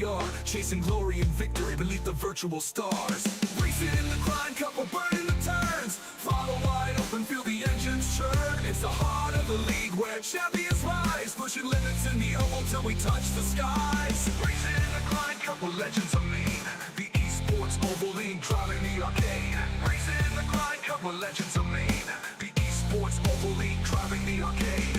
are, chasing glory and victory beneath the virtual stars. Racing in the grind cup, we're burning the turns. Throttle wide open, feel the engines churn. It's the heart of the league where champions rise, pushing limits in the oval till we touch the skies. Racing in the grind cup, we're legends of mean. The esports oval league driving the arcade. Racing in the grind cup, we're legends of mean. The esports oval league driving the arcade.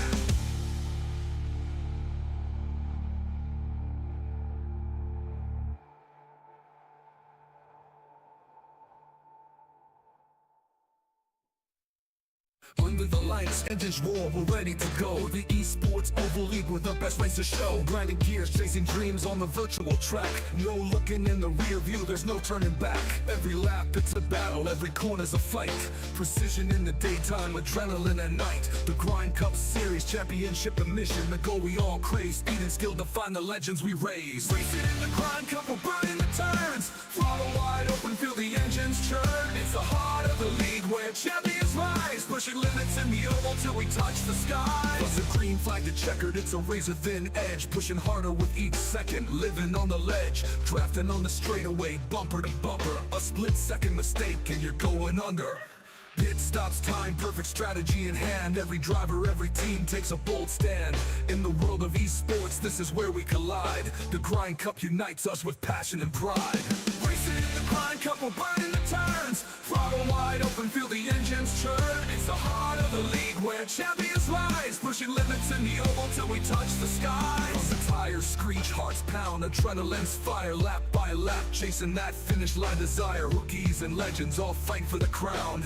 Under the lights, engines roar, we're ready to go. The esports oval league with the best race to show. Grinding gears, chasing dreams on the virtual track. No looking in the rear view, there's no turning back. Every lap it's a battle, every corner's a fight. Precision in the daytime, adrenaline at night. The Grind Cup Series, championship and mission. The goal we all crave, speed and skill define the legends we raise. Racing in the Grind Cup, we're burning the turns. Throttle wide open, feel the engines churn. It's the heart of the league where champions rise, pushing limits in the oval till we touch the skies. Plus a green flag to checkered, it's a razor thin edge, pushing harder with each second, living on the ledge, drafting on the straightaway, bumper to bumper. A split second mistake and you're going under. Pit stops, time, perfect strategy in hand. Every driver, every team takes a bold stand. In the world of esports, this is where we collide. The Grind Cup unites us with passion and pride. Racing in the Grind Cup, we're burning the turns. Throttle wide open, feel the engines churn. It's the heart of the league where champions rise, pushing limits in the oval till we touch the skies. As the tires screech, hearts pound, adrenaline's fire. Lap by lap, chasing that finish line desire. Rookies and legends all fight for the crown,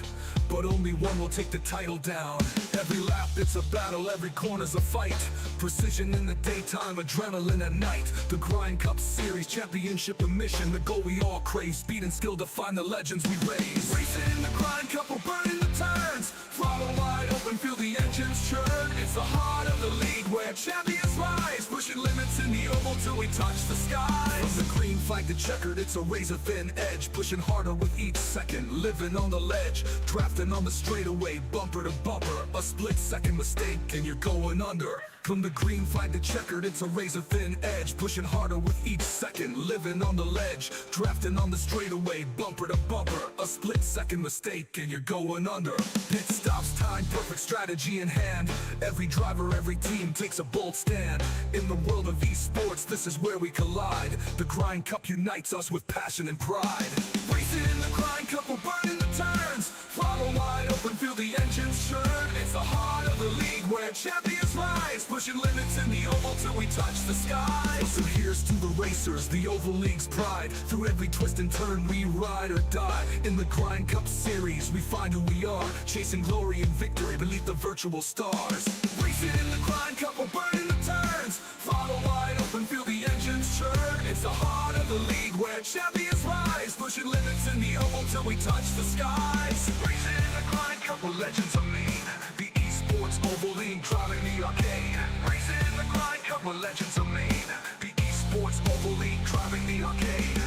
but only one will take the title down. Every lap it's a battle, every corner's a fight. Precision in the daytime, adrenaline at night. The Grind Cup Series, championship and mission. The goal we all crave, speed and skill define the legends we raise. Racing in the Grind Cup, we're burning the turns. Throttle wide open, feel the engines churn. It's the heart of the league where champions rise, pushing limits in the oval till we touch the skies. From the green flag to checkered, it's a razor thin edge, pushing harder with each second, living on the ledge, drafting on the straightaway, bumper to bumper. A split second mistake and you're going under. From the green flag to checkered, it's a razor thin edge, pushing harder with each second, living on the ledge, drafting on the straightaway, bumper to bumper. A split second mistake and you're going under. Pit stops, time, perfect strategy in hand. Every driver, every team takes a bold stand. In the world of esports, this is where we collide. The Grind Cup unites us with passion and pride. Racing in the Grind Cup, we're burning the turns. Throttle wide open, feel the engines churn. It's the heart of the league where champions rise, pushing limits in the oval till we touch the skies. So here's to the racers, the oval league's pride. Through every twist and turn we ride or die. In the Grind Cup Series we find who we are, chasing glory and victory beneath the virtual stars. Racing in the Grind Cup, we're burning the turns. Throttle wide open, feel the engines churn. It's the heart of the league where champions rise, pushing limits in the oval till we touch the skies. Racing in the Grind Cup, we're legends of mean. The esports oval league driving the arcade. Racing in the Grind Cup, we're legends of mean. The esports oval league driving the arcade.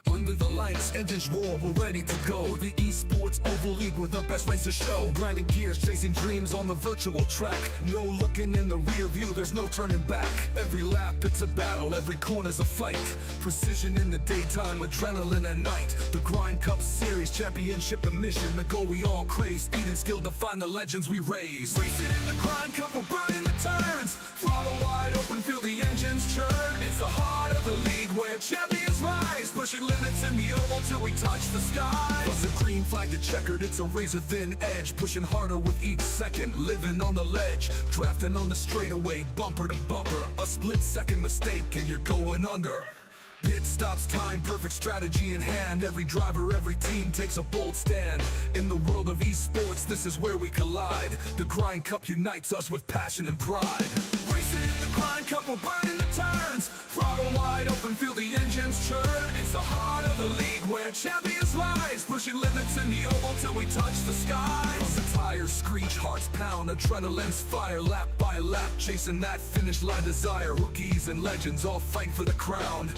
Under the lights, engines roar, we're ready to go. The esports oval league with the best race to show. Grinding gears, chasing dreams on the virtual track. No looking in the rear view, there's no turning back. Every lap it's a battle, every corner's a fight. Precision in the daytime, adrenaline at night. The Grind Cup Series, championship and mission. The goal we all crave, speed and skill define the legends we raise. Racing in the Grind Cup, we're burning the turns. Throttle wide open, feel the engines churn. It's the heart of the league where champions rise, pushing limits in the oval till we touch the skies. Plus a green flag to checkered, it's a razor thin edge, pushing harder with each second, living on the ledge, drafting on the straightaway, bumper to bumper. A split second mistake and you're going under. Pit stops, time, perfect strategy in hand. Every driver, every team takes a bold stand. In the world of esports, this is where we collide. The Grind Cup unites us with passion and pride. Racing in the Grind Cup, we're burning the turns. Throttle wide open, feel the engines churn. It's the heart of the league where champions rise, pushing limits in the oval till we touch the skies. As the tires screech, hearts pound, adrenaline's fire. Lap by lap, chasing that finish line desire. Rookies and legends all fight for the crown,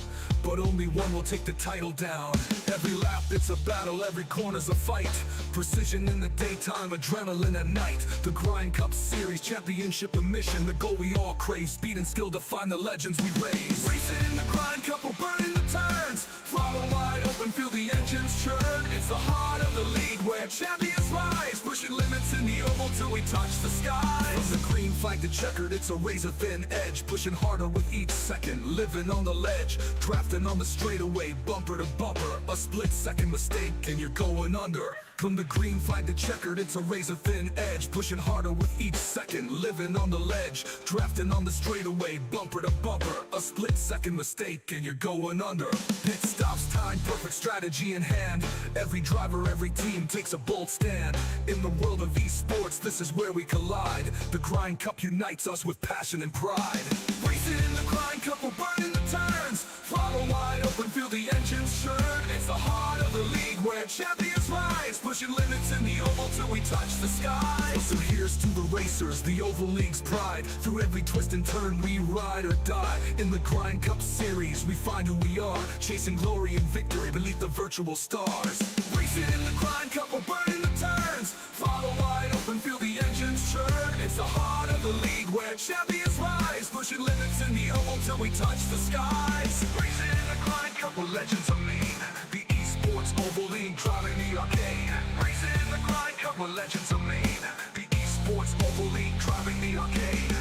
but only one will take the title down. Every lap it's a battle, every corner's a fight. Precision in the daytime, adrenaline at night. The Grind Cup Series, championship and mission, the goal we all crave. Speed and skill define the legends we raise. Racing in the Grind Cup, we're burning the turns. Throttle wide open, feel the engines churn. It's the heart of the league where champions rise, pushing limits in the oval till we touch the skies. From the green flag to checkered, it's a razor thin edge, pushing harder with each second, living on the ledge, drafting on the straightaway, bumper to bumper. A split second mistake and you're going under. From the green flag to checkered, it's a razor thin edge, pushing harder with each second, living on the ledge, drafting on the straightaway, bumper to bumper. A split second mistake and you're going under. Pit stops, time, perfect strategy in hand. Every driver, every team takes a bold stand. In the world of esports, this is where we collide. The Grind Cup unites us with passion and pride. Racing in the Grind Cup, we're burning the turns. Throttle wide open, feel the engines churn. It's the heart of the league where champions rise, pushing limits in the oval till we touch the skies. So here's to the racers, the Oval League's pride. Through every twist and turn we ride or die. In the Grind Cup Series we find who we are, chasing glory and victory beneath the virtual stars. Racing in the Grind Cup, we're burning the turns. Throttle wide open, feel the engines churn. It's the heart of the league where champions rise, pushing limits in the oval till we touch the skies. Racing in the Grind Cup, we're legends of mean. The esports Oval League driving the arcade. Racing in the Grind Cup, we're legends of mean. The esports Oval League driving the arcade.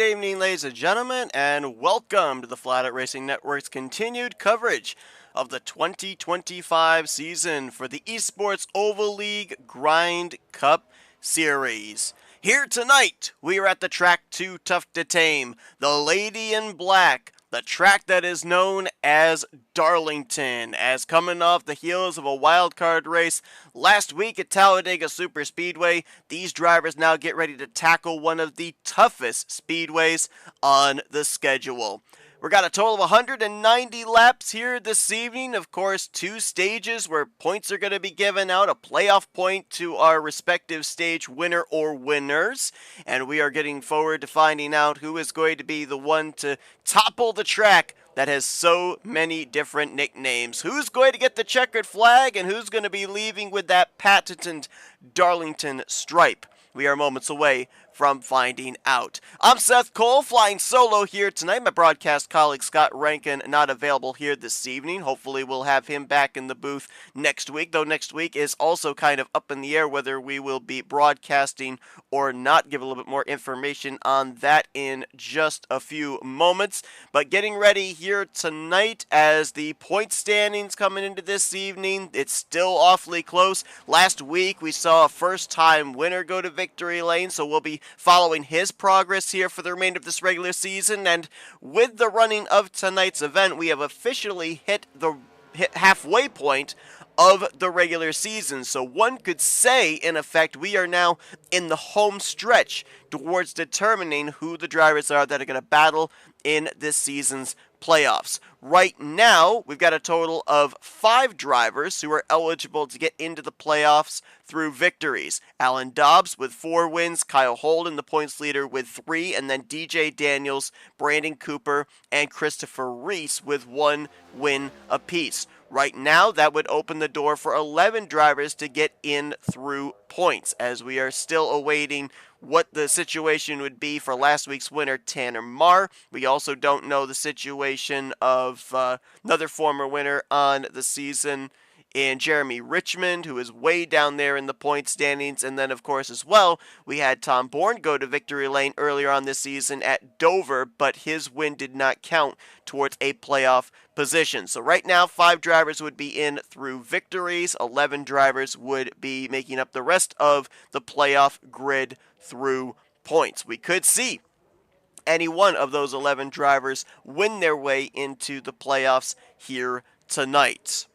Good evening, ladies and gentlemen, and welcome to the Flatout Racing Network's continued coverage of the 2025 season for the ESports Oval League Grind Cup Series. Here tonight, we are at the track too tough to tame, the Lady in Black, the track that is known as Darlington, as coming off the heels of a wildcard race last week at Talladega Superspeedway, these drivers now get ready to tackle one of the toughest speedways on the schedule. We got a total of 190 laps here this evening. Of course, 2 stages where points are going to be given out, a playoff point to our respective stage winner or winners. And we are getting forward to finding out who is going to be the one to topple the track that has so many different nicknames. Who's going to get the checkered flag and who's going to be leaving with that patented Darlington stripe? We are moments away from finding out. I'm Seth Cole, flying solo here tonight. My broadcast colleague Scott Rankin not available here this evening. Hopefully we'll have him back in the booth next week, though next week is also kind of up in the air whether we will be broadcasting or not. Give a little bit more information on that in just a few moments. But getting ready here tonight as the point standings coming into this evening, it's still awfully close. Last week we saw a first-time winner go to victory lane, so we'll be following his progress here for the remainder of this regular season. And with the running of tonight's event, we have officially hit the halfway point of the regular season. So one could say, in effect, we are now in the home stretch towards determining who the drivers are that are going to battle in this season's playoffs. Right now, we've got a total of 5 drivers who are eligible to get into the playoffs through victories. Alan Dobbs with 4 wins, Kyle Holden, the points leader, with 3, and then DJ Daniels, Brandon Cooper, and Christopher Reese with 1 win apiece. Right now, that would open the door for 11 drivers to get in through points, as we are still awaiting what the situation would be for last week's winner, Tanner Marr. We also don't know the situation of another former winner on the season in Jeremy Richmond, who is way down there in the point standings. And then, of course, as well, we had Tom Bourne go to victory lane earlier on this season at Dover, but his win did not count towards a playoff position. So right now, 5 drivers would be in through victories. 11 drivers would be making up the rest of the playoff grid through points. We could see any one of those 11 drivers win their way into the playoffs here tonight.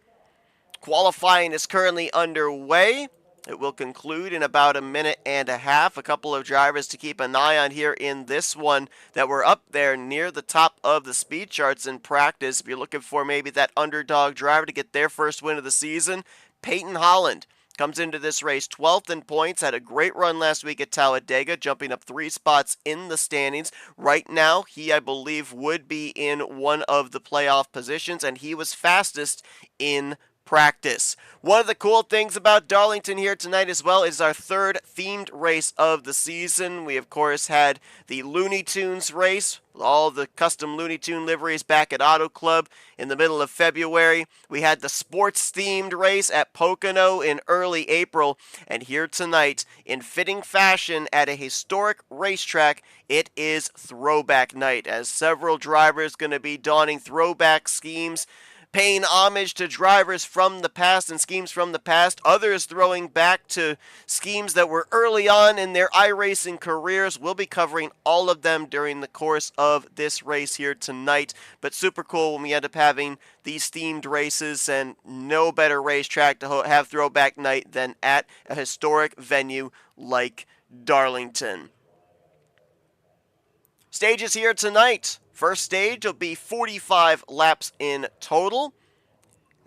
Qualifying is currently underway. It will conclude in about a minute and a half. A couple of drivers to keep an eye on here in this one that were up there near the top of the speed charts in practice. If you're looking for maybe that underdog driver to get their first win of the season, Peyton Holland comes into this race 12th in points, had a great run last week at Talladega, jumping up 3 spots in the standings. Right now, he, I believe, would be in one of the playoff positions, and he was fastest in practice. One of the cool things about Darlington here tonight as well is our 3rd themed race of the season. We of course had the Looney Tunes race, all the custom Looney Tune liveries back at Auto Club in the middle of February. We had the sports themed race at Pocono in early April, and here tonight in fitting fashion at a historic racetrack, it is throwback night, as several drivers going to be donning throwback schemes, paying homage to drivers from the past and schemes from the past, others throwing back to schemes that were early on in their iRacing careers. We'll be covering all of them during the course of this race here tonight, but super cool when we end up having these themed races, and no better racetrack to have throwback night than at a historic venue like Darlington. Stages here tonight. First stage will be 45 laps in total.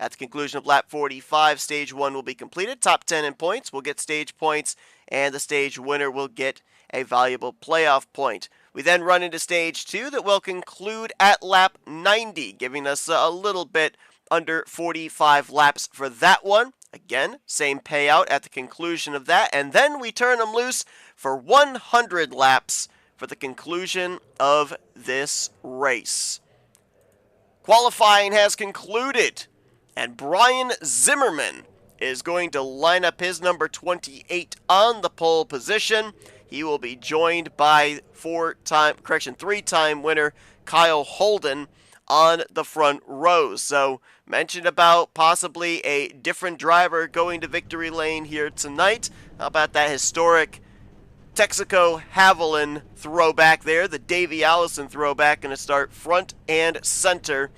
At the conclusion of lap 45, stage 1 will be completed. Top 10 in points will get stage points, and the stage winner will get a valuable playoff point. We then run into stage 2 that will conclude at lap 90, giving us a little bit under 45 laps for that one. Again, same payout at the conclusion of that, and then we turn them loose for 100 laps for the conclusion of this race. Qualifying has concluded, and Brian Zimmerman is going to line up his number 28 on the pole position. he will be joined by three-time winner Kyle Holden on the front rows. So mentioned about possibly a different driver going to victory lane here tonight. How about that historic Texaco Haviland throwback there, the Davey Allison throwback, going to start front and center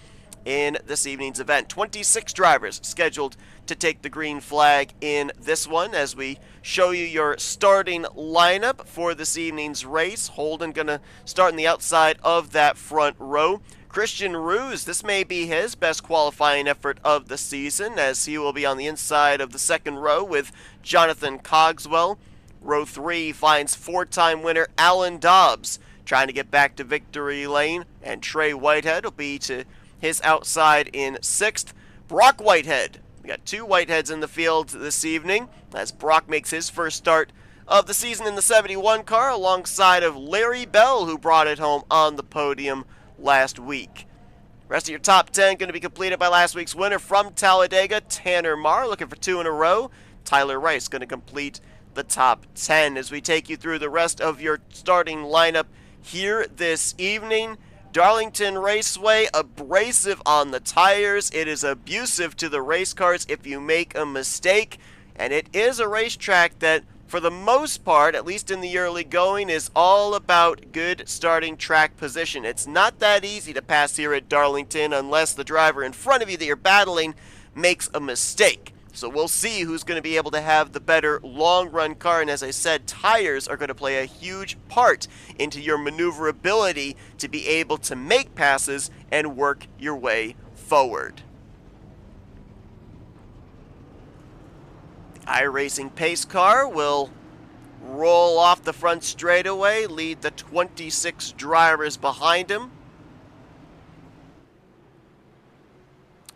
in this evening's event. 26 drivers scheduled to take the green flag in this one as we show you your starting lineup for this evening's race. Holden going to start on the outside of that front row. Christian Ruse, this may be his best qualifying effort of the season as he will be on the inside of the second row with Jonathan Cogswell. Row 3 finds four-time winner Alan Dobbs trying to get back to victory lane, and Trey Whitehead will be to his outside in 6th. Brock Whitehead. We got two Whiteheads in the field this evening as Brock makes his first start of the season in the 71 car alongside of Larry Bell, who brought it home on the podium last week. Rest of your top 10 going to be completed by last week's winner from Talladega, Tanner Marr, looking for 2 in a row. Tyler Rice going to complete the top 10 as we take you through the rest of your starting lineup here this evening. Darlington Raceway, abrasive on the tires. It is abusive to the race cars if you make a mistake, and it is a racetrack that for the most part, at least in the early going, is all about good starting track position. It's not that easy to pass here at Darlington unless the driver in front of you that you're battling makes a mistake. So we'll see who's going to be able to have the better long-run car. And as I said, tires are going to play a huge part into your maneuverability to be able to make passes and work your way forward. The iRacing pace car will roll off the front straightaway, lead the 26 drivers behind him.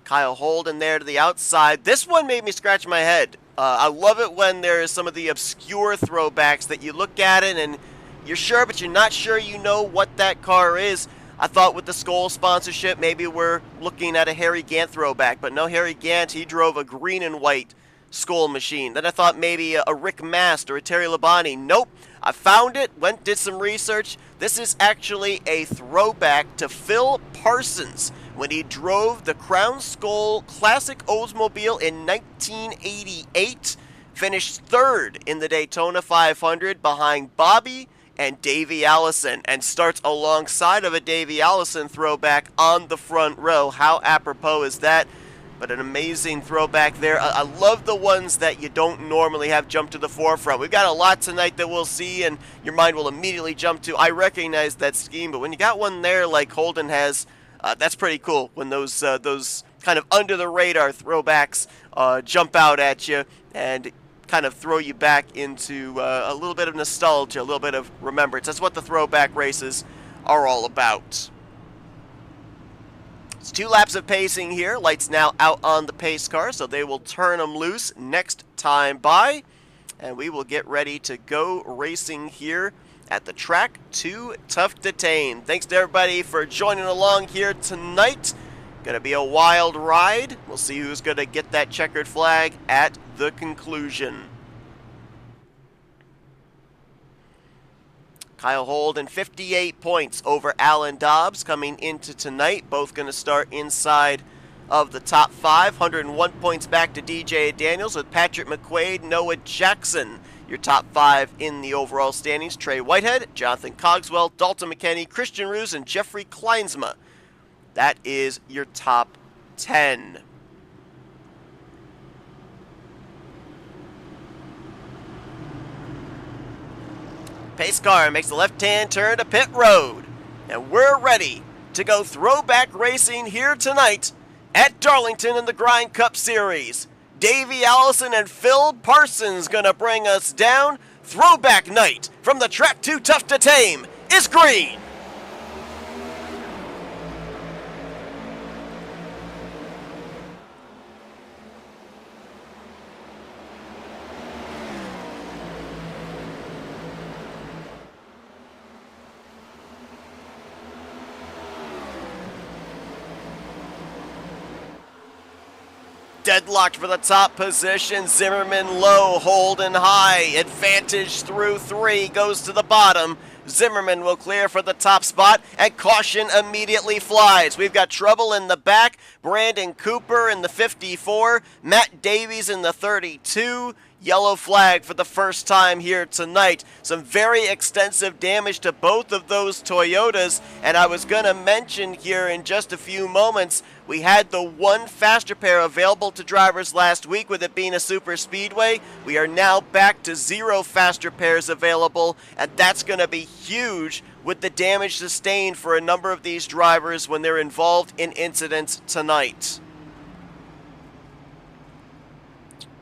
Kyle Holden there to the outside. This one made me scratch my head. I love it when there's some of the obscure throwbacks that you look at it and you're sure, but you're not sure you know what that car is. I thought with the Skoll sponsorship, maybe we're looking at a Harry Gant throwback, but no, Harry Gant, he drove a green and white Skoll machine. Then I thought maybe a Rick Mast or a Terry Labonte. Nope. I found it, did some research. This is actually a throwback to Phil Parsons when he drove the Crown Skoll Classic Oldsmobile in 1988. Finished third in the Daytona 500 behind Bobby and Davey Allison, and starts alongside of a Davey Allison throwback on the front row. How apropos is that? But an amazing throwback there. I love the ones that you don't normally have jump to the forefront. We've got a lot tonight that we'll see, and your mind will immediately jump to, I recognize that scheme, but when you got one there like Holden has, that's pretty cool when those kind of under-the-radar throwbacks jump out at you and kind of throw you back into a little bit of nostalgia, a little bit of remembrance. That's what the throwback races are all about. It's 2 laps of pacing here. Lights now out on the pace car, so they will turn them loose next time by. And we will get ready to go racing here at the track. Too tough to tame. Thanks to everybody for joining along here tonight. Gonna be a wild ride. We'll see who's gonna get that checkered flag at the conclusion. Kyle Holden, 58 points over Alan Dobbs coming into tonight. Both going to start inside of the top 5. 101 points back to DJ Daniels with Patrick McQuaid, Noah Jackson. Your top 5 in the overall standings. Trey Whitehead, Jonathan Cogswell, Dalton McKenney, Christian Ruse, and Jeffrey Kleinsma. That is your top 10. Pace car makes the left-hand turn to pit road. And we're ready to go throwback racing here tonight at Darlington in the Grind Cup Series. Davey Allison and Phil Parsons gonna bring us down. Throwback night from the track Too Tough to Tame is green. Deadlocked for the top position. Zimmerman low, Holden high. Advantage through 3 goes to the bottom. Zimmerman will clear for the top spot, and caution immediately flies. We've got trouble in the back. Brandon Cooper in the 54. Matt Davies in the 32. Yellow flag for the first time here tonight. Some very extensive damage to both of those Toyotas, and I was going to mention here in just a few moments, we had the one faster pair available to drivers last week with it being a super speedway. We are now back to 0 faster pairs available, and that's going to be huge with the damage sustained for a number of these drivers when they're involved in incidents tonight.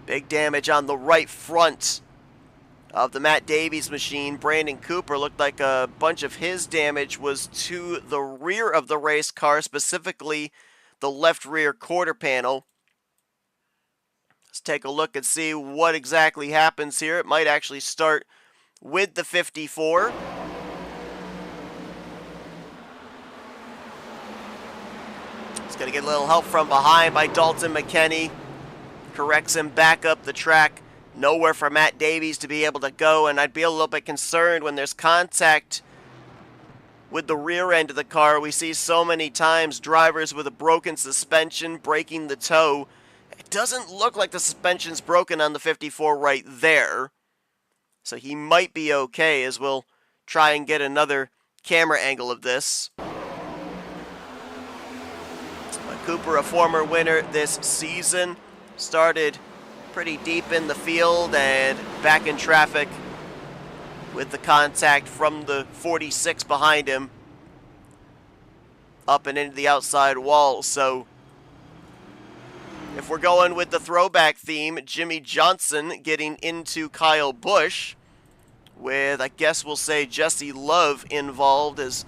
Big damage on the right front of the Matt Davies machine. Brandon Cooper looked like a bunch of his damage was to the rear of the race car, specifically the left rear quarter panel. Let's take a look and see what exactly happens here. It might actually start with the 54. He's going to get a little help from behind by Dalton McKenney. Corrects him back up the track. Nowhere for Matt Davies to be able to go, and I'd be a little bit concerned when there's contact with the rear end of the car. We see so many times drivers with a broken suspension breaking the toe. It doesn't look like the suspension's broken on the 54 right there. So he might be okay, as we'll try and get another camera angle of this. Cooper, a former winner this season, started pretty deep in the field and back in traffic with the contact from the 46 behind him up and into the outside wall. So if we're going with the throwback theme, Jimmy Johnson getting into Kyle Busch with, I guess we'll say, Jesse Love involved, as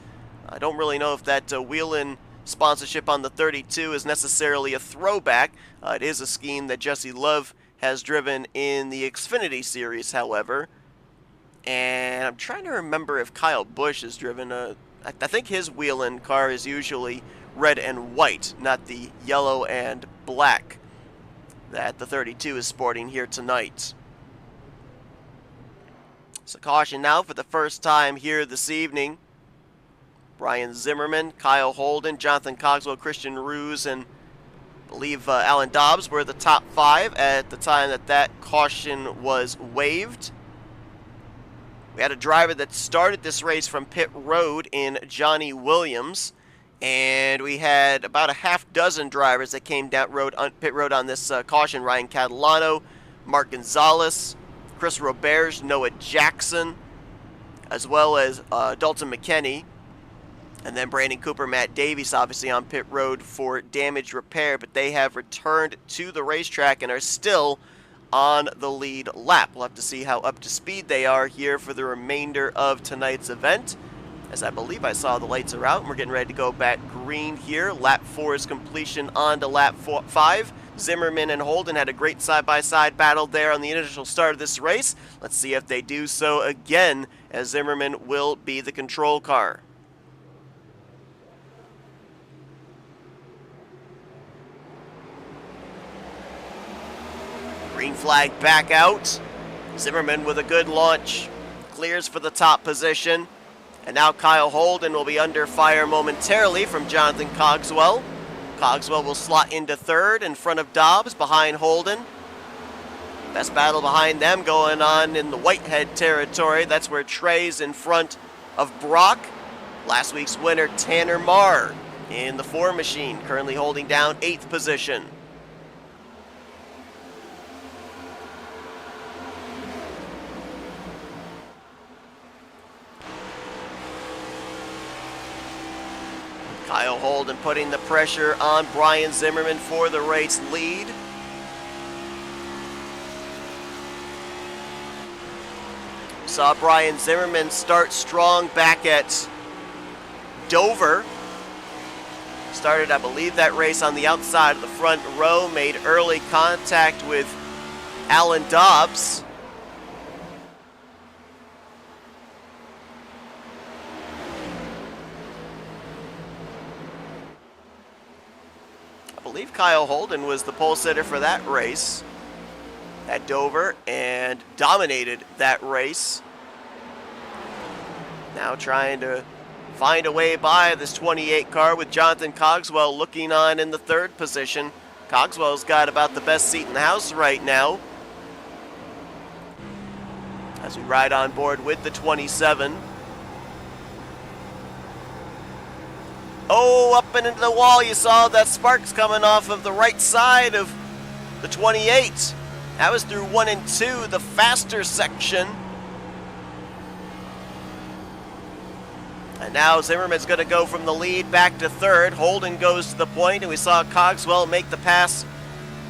I don't really know if that wheel-in sponsorship on the 32 is necessarily a throwback. It is a scheme that Jesse Love has driven in the Xfinity Series, however. And I'm trying to remember if Kyle Busch has driven I think his wheel-in car is usually red and white, not the yellow and black that the 32 is sporting here tonight. So caution now for the first time here this evening. Brian Zimmerman, Kyle Holden, Jonathan Cogswell, Christian Ruse, and I believe Alan Dobbs were the top 5 at the time that caution was waived. We had a driver that started this race from pit road in Johnny Williams, and we had about a half dozen drivers that came down pit road on this caution. Ryan Catalano, Mark Gonzalez, Chris Roberge, Noah Jackson, as well as Dalton McKenney. And then Brandon Cooper, Matt Davies, obviously on pit road for damage repair, but they have returned to the racetrack and are still on the lead lap. We'll have to see how up to speed they are here for the remainder of tonight's event, as I believe I saw the lights are out and we're getting ready to go back green here. Lap 4's completion on to lap 5. Zimmerman and Holden had a great side-by-side battle there on the initial start of this race. Let's see if they do so again, as Zimmerman will be the control car. Green flag back out. Zimmerman with a good launch. Clears for the top position. And now Kyle Holden will be under fire momentarily from Jonathan Cogswell. Cogswell will slot into third in front of Dobbs, behind Holden. Best battle behind them going on in the Whitehead territory. That's where Trey's in front of Brock. Last week's winner, Tanner Marr, in the 4 machine, currently holding down 8th position. Kyle Holden putting the pressure on Brian Zimmerman for the race lead. Saw Brian Zimmerman start strong back at Dover. Started, I believe, that race on the outside of the front row, made early contact with Alan Dobbs. I believe Kyle Holden was the pole sitter for that race at Dover and dominated that race. Now trying to find a way by this 28 car with Jonathan Cogswell looking on in the third position. Cogswell's got about the best seat in the house right now as we ride on board with the 27. Oh, up and into the wall, you saw that sparks coming off of the right side of the 28. That was through 1 and 2, the faster section. And now Zimmerman's going to go from the lead back to third. Holden goes to the point, and we saw Cogswell make the pass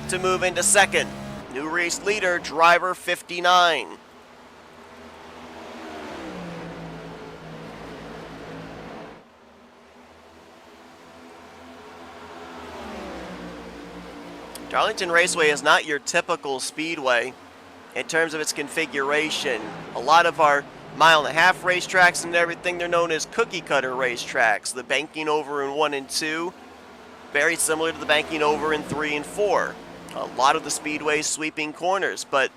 to move into second. New race leader, driver 59. Darlington Raceway is not your typical speedway in terms of its configuration. A lot of our mile-and-a-half racetracks and everything, they're known as cookie-cutter racetracks. The banking over in 1 and 2, very similar to the banking over in 3 and 4. A lot of the speedways sweeping corners, but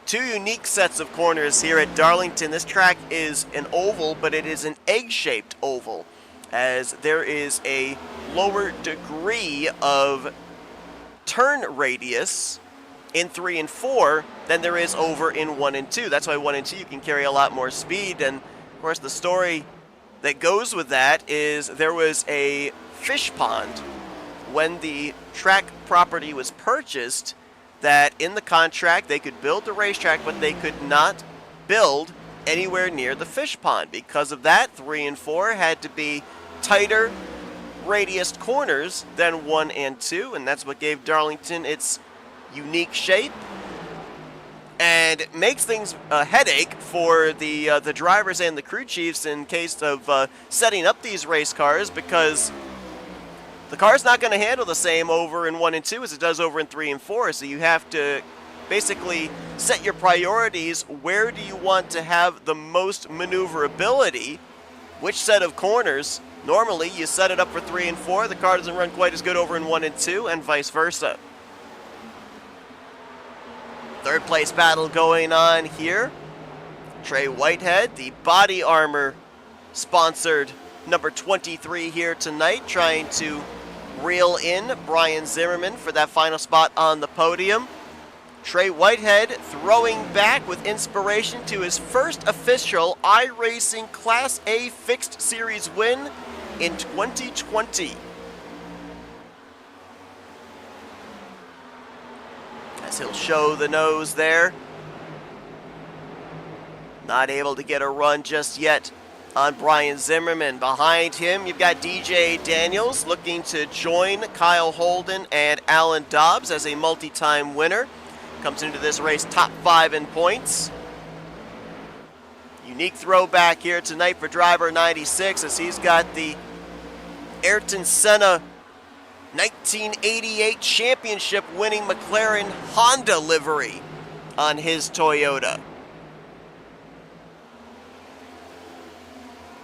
two unique sets of corners here at Darlington. This track is an oval, but it is an egg-shaped oval, as there is a lower degree of turn radius in 3 and 4 than there is over in 1 and 2. That's why 1 and 2 you can carry a lot more speed. And of course the story that goes with that is there was a fish pond when the track property was purchased, that in the contract they could build the racetrack, but they could not build anywhere near the fish pond. Because of that, 3 and 4 had to be tighter radiused corners than 1 and 2, and that's what gave Darlington its unique shape, and it makes things a headache for the drivers and the crew chiefs in case of setting up these race cars, because the car's not going to handle the same over in 1 and 2 as it does over in 3 and 4, so you have to basically set your priorities. Where do you want to have the most maneuverability? Which set of corners? Normally, you set it up for 3 and 4. The car doesn't run quite as good over in 1 and 2, and vice versa. Third place battle going on here. Trey Whitehead, the body armor sponsored number 23 here tonight, trying to reel in Brian Zimmerman for that final spot on the podium. Trey Whitehead throwing back with inspiration to his first official iRacing Class A Fixed Series win in 2020. As he'll show the nose there. Not able to get a run just yet on Brian Zimmerman. Behind him, you've got DJ Daniels looking to join Kyle Holden and Alan Dobbs as a multi-time winner. Comes into this race top 5 in points. Unique throwback here tonight for driver 96, as he's got the Ayrton Senna 1988 championship winning McLaren Honda livery on his Toyota.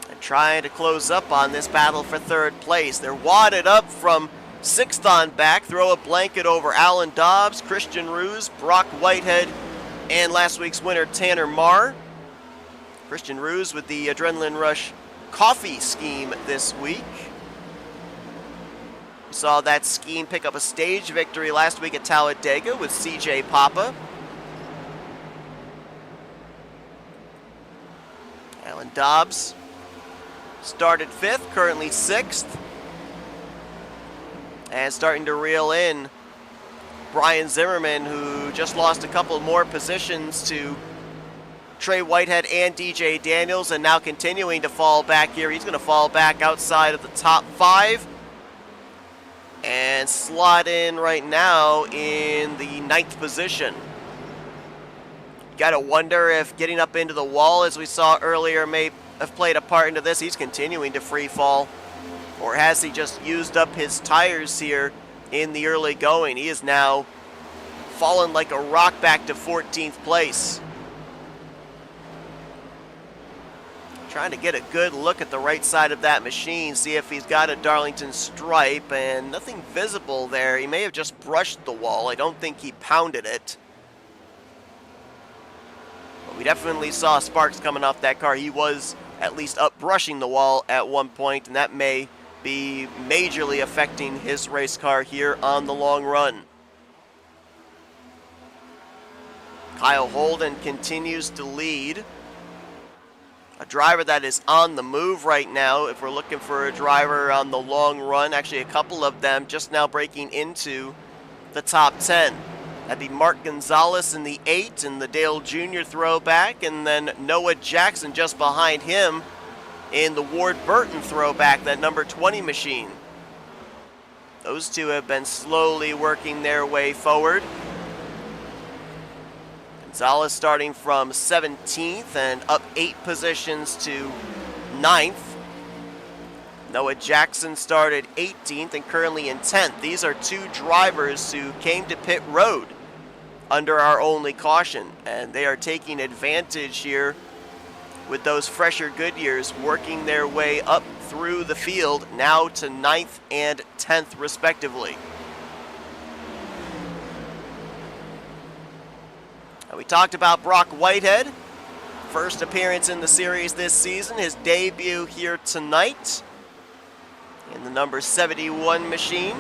And trying to close up on this battle for third place. They're wadded up from 6th on back, throw a blanket over Alan Dobbs, Christian Roos, Brock Whitehead, and last week's winner Tanner Marr. Christian Roos with the Adrenaline Rush coffee scheme this week. We saw that scheme pick up a stage victory last week at Talladega with CJ Papa. Alan Dobbs started 5th, currently 6th. And starting to reel in Brian Zimmerman, who just lost a couple more positions to Trey Whitehead and DJ Daniels, and now continuing to fall back here. He's going to fall back outside of the top 5 and slot in right now in the 9th position. Got to wonder if getting up into the wall, as we saw earlier, may have played a part into this. He's continuing to free fall. Or has he just used up his tires here in the early going? He is now fallen like a rock back to 14th place. Trying to get a good look at the right side of that machine, see if he's got a Darlington stripe, and nothing visible there. He may have just brushed the wall. I don't think he pounded it. But we definitely saw sparks coming off that car. He was at least up brushing the wall at one point, and that may be majorly affecting his race car here on the long run. Kyle Holden continues to lead. A driver that is on the move right now. If we're looking for a driver on the long run, actually a couple of them just now breaking into the top 10. That'd be Mark Gonzalez in the 8 and the Dale Jr. throwback, and then Noah Jackson just behind him in the Ward Burton throwback, that number 20 machine. Those two have been slowly working their way forward. Gonzalez starting from 17th and up 8 positions to 9th. Noah Jackson started 18th and currently in 10th. These are two drivers who came to pit road under our only caution, and they are taking advantage here with those fresher Goodyears, working their way up through the field now to 9th and 10th respectively. We talked about Brock Whitehead. First appearance in the series this season. His debut here tonight in the number 71 machine.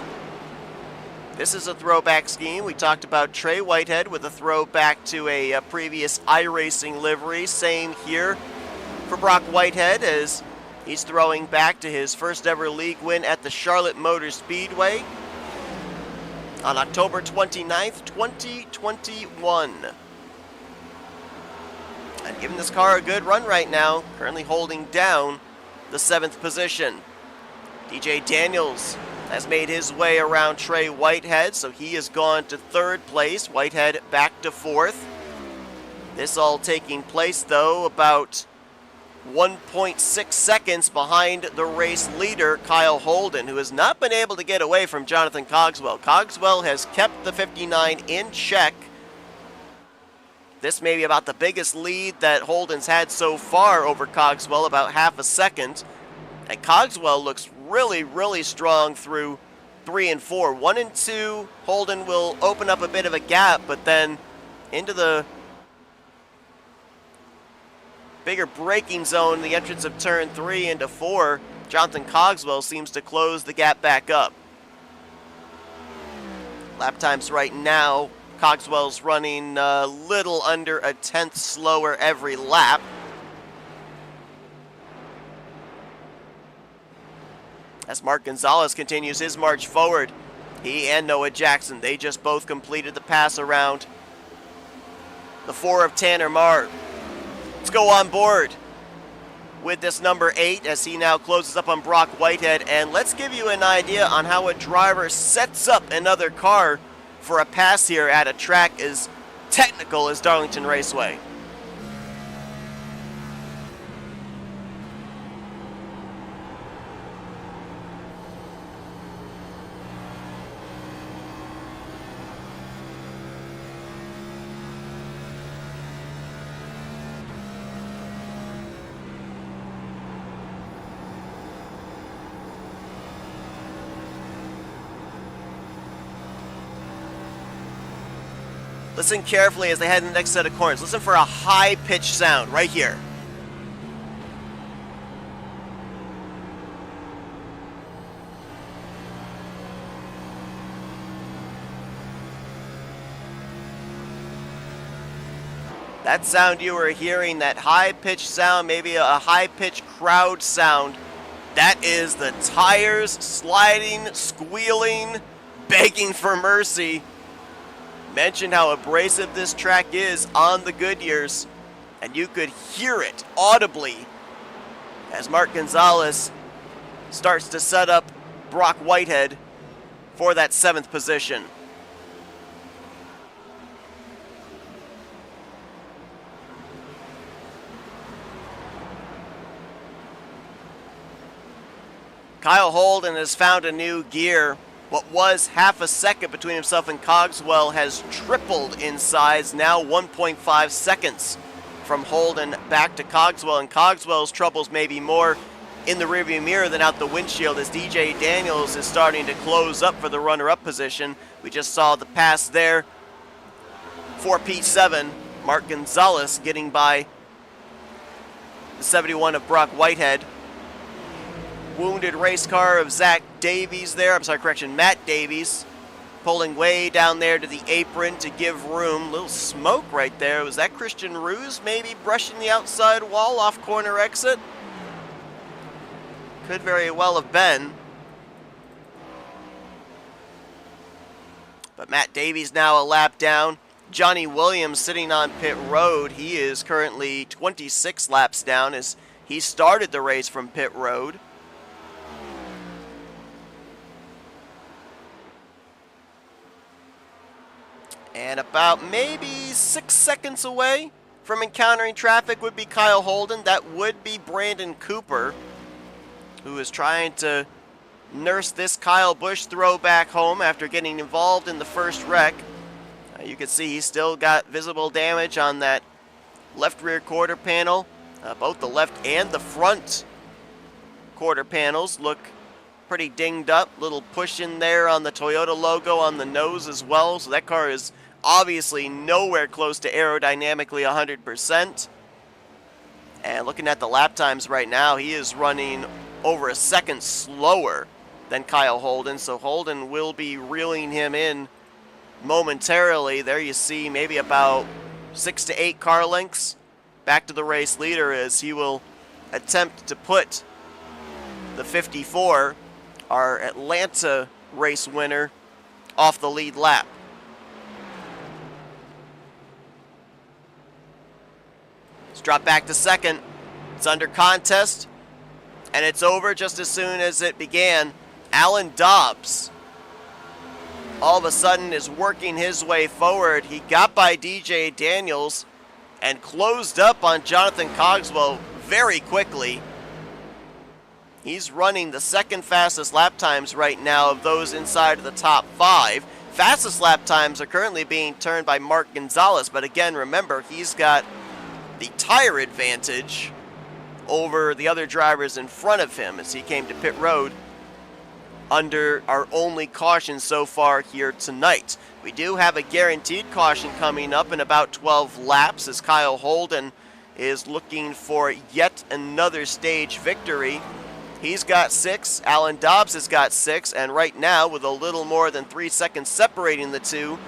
This is a throwback scheme. We talked about Trey Whitehead with a throwback to a previous iRacing livery. Same here for Brock Whitehead as he's throwing back to his first ever league win at the Charlotte Motor Speedway on October 29th, 2021. And giving this car a good run right now, currently holding down the 7th position. DJ Daniels has made his way around Trey Whitehead, so he has gone to 3rd place. Whitehead back to 4th. This all taking place, though, about 1.6 seconds behind the race leader, Kyle Holden, who has not been able to get away from Jonathan Cogswell. Cogswell has kept the 59 in check. This may be about the biggest lead that Holden's had so far over Cogswell, about half a second. And Cogswell looks really, really strong through 3 and 4. 1 and 2, Holden will open up a bit of a gap, but then into the bigger braking zone, the entrance of turn 3 into 4, Jonathan Cogswell seems to close the gap back up. Lap times right now, Cogswell's running a little under a tenth slower every lap. As Mark Gonzalez continues his march forward, he and Noah Jackson, they just both completed the pass around the 4 of Tanner Marr. Let's go on board with this number 8 as he now closes up on Brock Whitehead, and let's give you an idea on how a driver sets up another car for a pass here at a track as technical as Darlington Raceway. Listen carefully as they head in the next set of corners. Listen for a high-pitched sound right here. That sound you were hearing, that high-pitched sound, maybe a high-pitched crowd sound, that is the tires sliding, squealing, begging for mercy. Mentioned how abrasive this track is on the Goodyears, and you could hear it audibly as Mark Gonzalez starts to set up Brock Whitehead for that 7th position. Kyle Holden has found a new gear. What was half a second between himself and Cogswell has tripled in size, now 1.5 seconds from Holden back to Cogswell, and Cogswell's troubles may be more in the rearview mirror than out the windshield as DJ Daniels is starting to close up for the runner-up position. We just saw the pass there for P7. Mark Gonzalez getting by the 71 of Brock Whitehead. Wounded race car of Zach Davies there. Matt Davies pulling way down there to the apron to give room. Little smoke right there. Was that Christian Ruse maybe brushing the outside wall off corner exit? Could very well have been. But Matt Davies now a lap down. Johnny Williams sitting on pit road. He is currently 26 laps down as he started the race from pit road. And about maybe 6 seconds away from encountering traffic would be Kyle Holden. That would be Brandon Cooper, who is trying to nurse this Kyle Busch throwback home after getting involved in the first wreck. You can see he's still got visible damage on that left rear quarter panel. Both the left and the front quarter panels look pretty dinged up. Little push in there on the Toyota logo on the nose as well. So that car is obviously nowhere close to aerodynamically 100%. And looking at the lap times right now, he is running over a second slower than Kyle Holden. So Holden will be reeling him in momentarily. There you see maybe about 6 to 8 car lengths back to the race leader as he will attempt to put the 54, our Atlanta race winner, off the lead lap. Let's drop back to second. It's under contest, and it's over just as soon as it began. Alan Dobbs all of a sudden is working his way forward. He got by DJ Daniels and closed up on Jonathan Cogswell very quickly. He's running the second fastest lap times right now of those inside of the top 5. Fastest lap times are currently being turned by Mark Gonzalez, but again, remember, he's got the tire advantage over the other drivers in front of him as he came to pit road under our only caution so far here tonight. We do have a guaranteed caution coming up in about 12 laps as Kyle Holden is looking for yet another stage victory. He's got 6, Alan Dobbs has got 6, and right now with a little more than 3 seconds separating the two,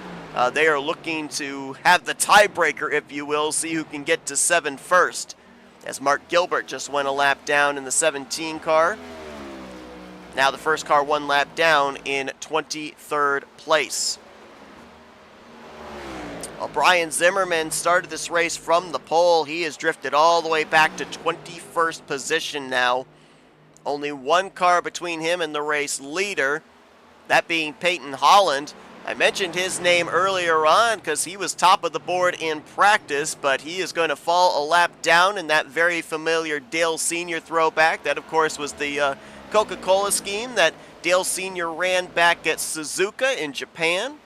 they are looking to have the tiebreaker, if you will, see who can get to 7 first, as Mark Gilbert just went a lap down in the 17 car. Now the first car 1 lap down in 23rd place. Well, Brian Zimmerman started this race from the pole. He has drifted all the way back to 21st position now. Only 1 car between him and the race leader, that being Peyton Holland. I mentioned his name earlier on because he was top of the board in practice, but he is going to fall a lap down in that very familiar Dale Sr. throwback. That, of course, was the Coca-Cola scheme that Dale Sr. ran back at Suzuka in Japan.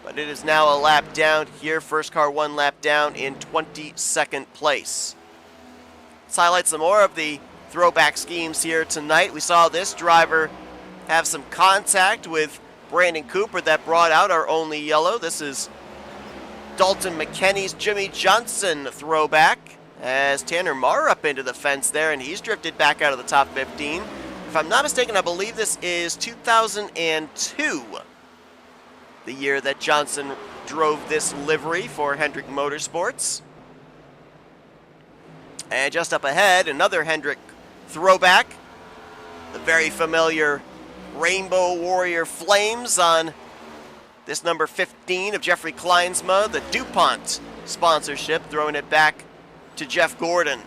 But it is now a lap down here. First car 1 lap down in 22nd place. Let's highlight some more of the throwback schemes here tonight. We saw this driver have some contact with Brandon Cooper that brought out our only yellow. This is Dalton McKenney's Jimmy Johnson throwback as Tanner Marr up into the fence there, and he's drifted back out of the top 15. If I'm not mistaken, I believe this is 2002, the year that Johnson drove this livery for Hendrick Motorsports. And just up ahead, another Hendrick throwback, the very familiar Rainbow Warrior Flames on this number 15 of Jeffrey Kleinsma, the DuPont sponsorship, throwing it back to Jeff Gordon.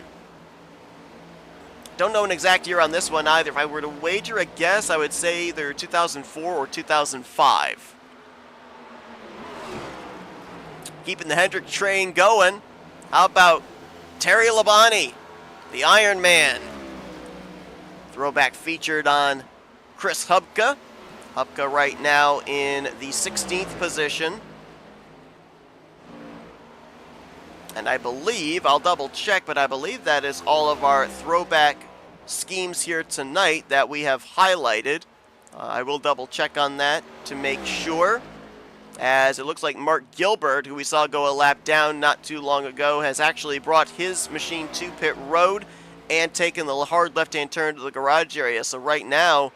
Don't know an exact year on this one either. If I were to wager a guess, I would say either 2004 or 2005. Keeping the Hendrick train going, how about Terry Labonte, the Iron Man? Throwback featured on Chris Hubka. Hubka right now in the 16th position. And I believe, I'll double check, but I believe that is all of our throwback schemes here tonight that we have highlighted. I will double check on that to make sure, as it looks like Mark Gilbert, who we saw go a lap down not too long ago, has actually brought his machine to pit road and taken the hard left-hand turn to the garage area. So right now,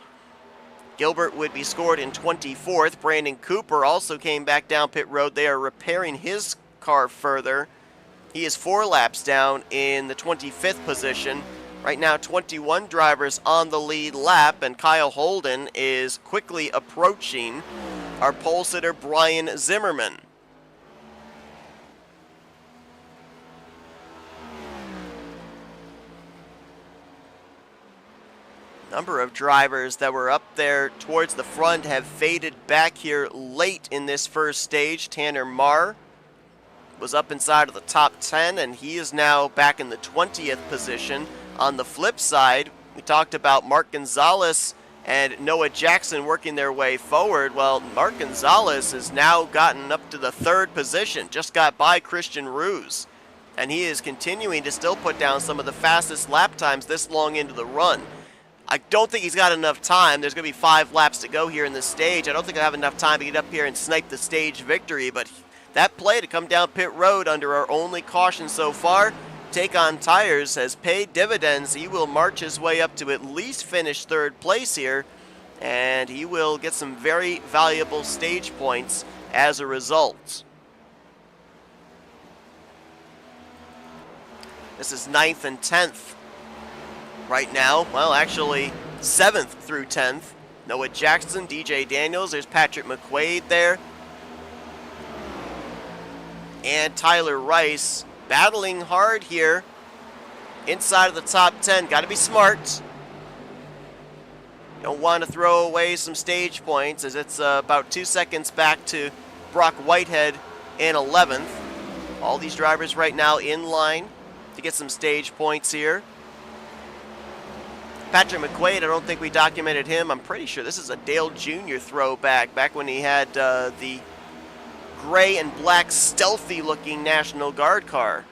Gilbert would be scored in 24th. Brandon Cooper also came back down pit road. They are repairing his car further. He is 4 laps down in the 25th position. Right now, 21 drivers on the lead lap, and Kyle Holden is quickly approaching our pole sitter, Brian Zimmerman. Number of drivers that were up there towards the front have faded back here late in this first stage. Tanner Marr was up inside of the top 10, and he is now back in the 20th position. On the flip side, we talked about Mark Gonzalez and Noah Jackson working their way forward. Well, Mark Gonzalez has now gotten up to the 3rd position, just got by Christian Ruse, and he is continuing to still put down some of the fastest lap times this long into the run. I don't think he's got enough time. There's going to be 5 laps to go here in this stage. I don't think I'll have enough time to get up here and snipe the stage victory, but that play to come down pit road under our only caution so far, take on tires, has paid dividends. He will march his way up to at least finish 3rd place here, and he will get some very valuable stage points as a result. This is 9th and 10th. Right now, well, actually 7th through 10th. Noah Jackson, DJ Daniels, there's Patrick McQuaid there. And Tyler Rice battling hard here inside of the top 10. Got to be smart. Don't want to throw away some stage points, as it's about 2 seconds back to Brock Whitehead in 11th. All these drivers right now in line to get some stage points here. Patrick McQuaid, I don't think we documented him. I'm pretty sure this is a Dale Jr. throwback, back when he had the gray and black stealthy looking National Guard car.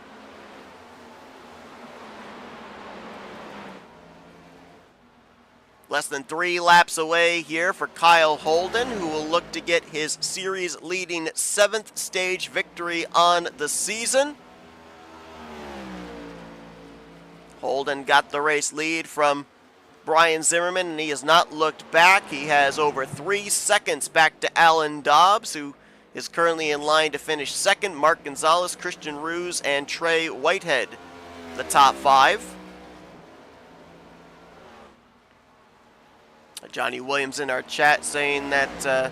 Less than 3 laps away here for Kyle Holden, who will look to get his series leading 7th stage victory on the season. Holden got the race lead from Brian Zimmerman, and he has not looked back. He has over 3 seconds back to Alan Dobbs, who is currently in line to finish 2nd. Mark Gonzalez, Christian Ruse, and Trey Whitehead, the top 5. Johnny Williams in our chat saying that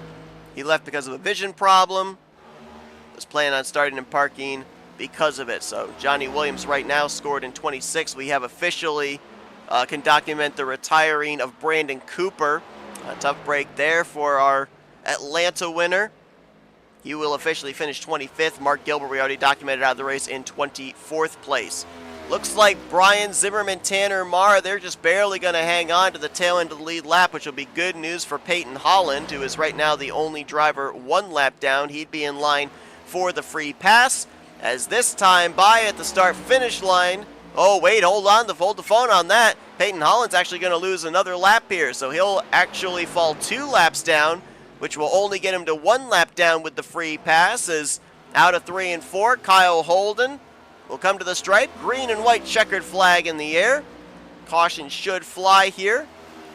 he left because of a vision problem. Was planning on starting and parking because of it. So Johnny Williams right now scored in 26. We have officially can document the retiring of Brandon Cooper. A tough break there for our Atlanta winner. He will officially finish 25th. Mark Gilbert, we already documented out of the race, in 24th place. Looks like Brian Zimmerman, Tanner Marr, they're just barely going to hang on to the tail end of the lead lap, which will be good news for Peyton Holland, who is right now the only driver 1 lap down. He'd be in line for the free pass, as this time by at the start-finish line. Oh, wait, hold the phone on that. Peyton Holland's actually going to lose another lap here, so he'll actually fall 2 laps down, which will only get him to 1 lap down with the free pass, as out of 3 and 4, Kyle Holden will come to the stripe. Green and white checkered flag in the air. Caution should fly here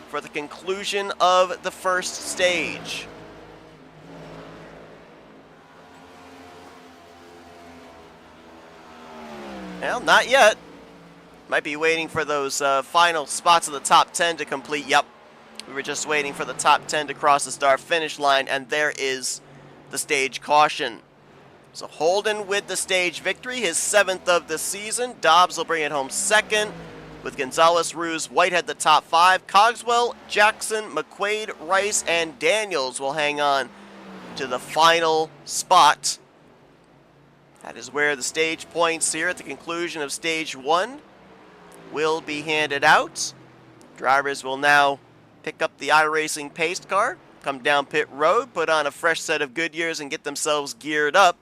for the conclusion of the first stage. Well, not yet. Might be waiting for those final spots of the top 10 to complete. Yep, we were just waiting for the top 10 to cross the start-finish line, and there is the stage caution. So Holden with the stage victory, his 7th of the season. Dobbs will bring it home 2nd, with Gonzalez, Ruse, Whitehead the top 5. Cogswell, Jackson, McQuaid, Rice, and Daniels will hang on to the final spot. That is where the stage points here at the conclusion of stage 1 will be handed out. Drivers will now pick up the iRacing pace car, come down pit road, put on a fresh set of Goodyears, and get themselves geared up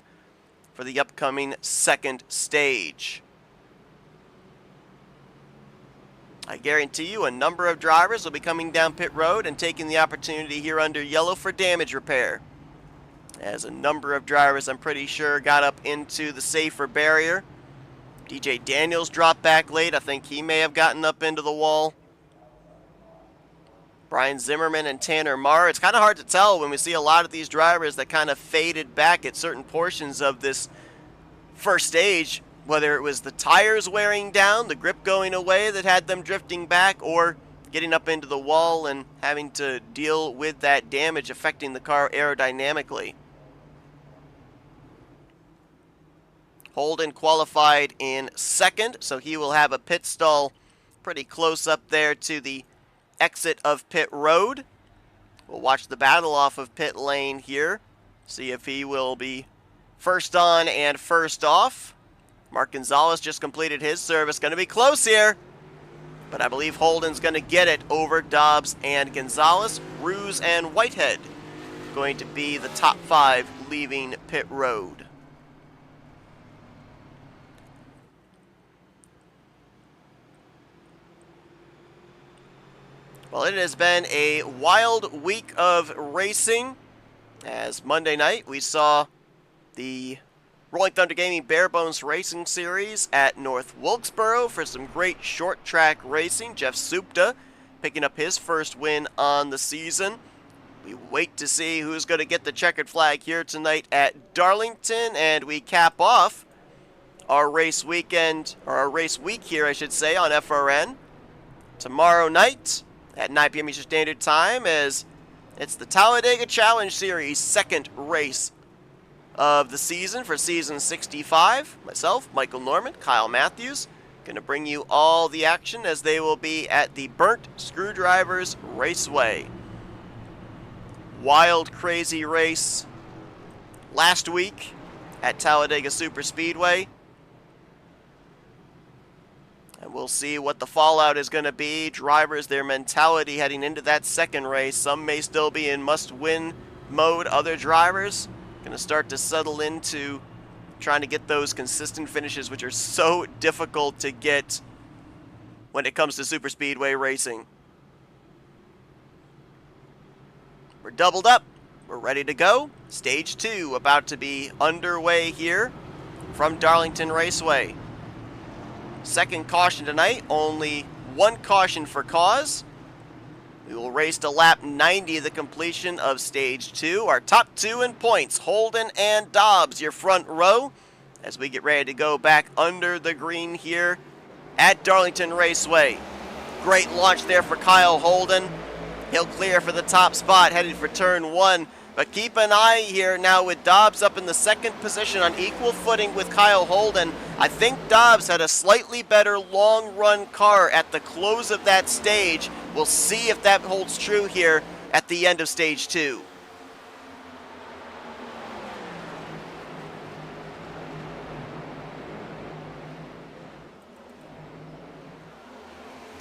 for the upcoming second stage. I guarantee you a number of drivers will be coming down pit road and taking the opportunity here under yellow for damage repair. As a number of drivers, I'm pretty sure, got up into the safer barrier. DJ Daniels dropped back late. I think he may have gotten up into the wall. Brian Zimmerman and Tanner Marr. It's kind of hard to tell when we see a lot of these drivers that kind of faded back at certain portions of this first stage, whether it was the tires wearing down, the grip going away that had them drifting back, or getting up into the wall and having to deal with that damage affecting the car aerodynamically. Holden qualified in second, so he will have a pit stall pretty close up there to the exit of pit road. We'll watch the battle off of pit lane here, see if he will be first on and first off. Mark Gonzalez just completed his service. Going to be close here, but I believe Holden's going to get it over Dobbs and Gonzalez. Ruse and Whitehead going to be the top 5 leaving pit road. Well, it has been a wild week of racing, as Monday night we saw the Rolling Thunder Gaming Barebones Racing Series at North Wilkesboro for some great short track racing. Jeff Supta picking up his first win on the season. We wait to see who's going to get the checkered flag here tonight at Darlington, and we cap off our race weekend, or our race week here, I should say, on FRN tomorrow night at 9 p.m. Eastern Standard Time, as it's the Talladega Challenge Series second race of the season for season 65. Myself, Michael Norman, Kyle Matthews, going to bring you all the action as they will be at the Burnt Screwdrivers Raceway. Wild, crazy race last week at Talladega Superspeedway. And we'll see what the fallout is going to be. Drivers, their mentality heading into that second race. Some may still be in must-win mode. Other drivers going to start to settle into trying to get those consistent finishes, which are so difficult to get when it comes to superspeedway racing. We're doubled up. We're ready to go. Stage 2 about to be underway here from Darlington Raceway. Second caution tonight, only one caution for cause. We will race to lap 90, the completion of stage 2. Our top 2 in points, Holden and Dobbs, your front row, as we get ready to go back under the green here at Darlington Raceway. Great launch there for Kyle Holden. He'll clear for the top spot, headed for turn 1. But keep an eye here now with Dobbs up in the second position on equal footing with Kyle Holden. I think Dobbs had a slightly better long-run car at the close of that stage. We'll see if that holds true here at the end of stage 2.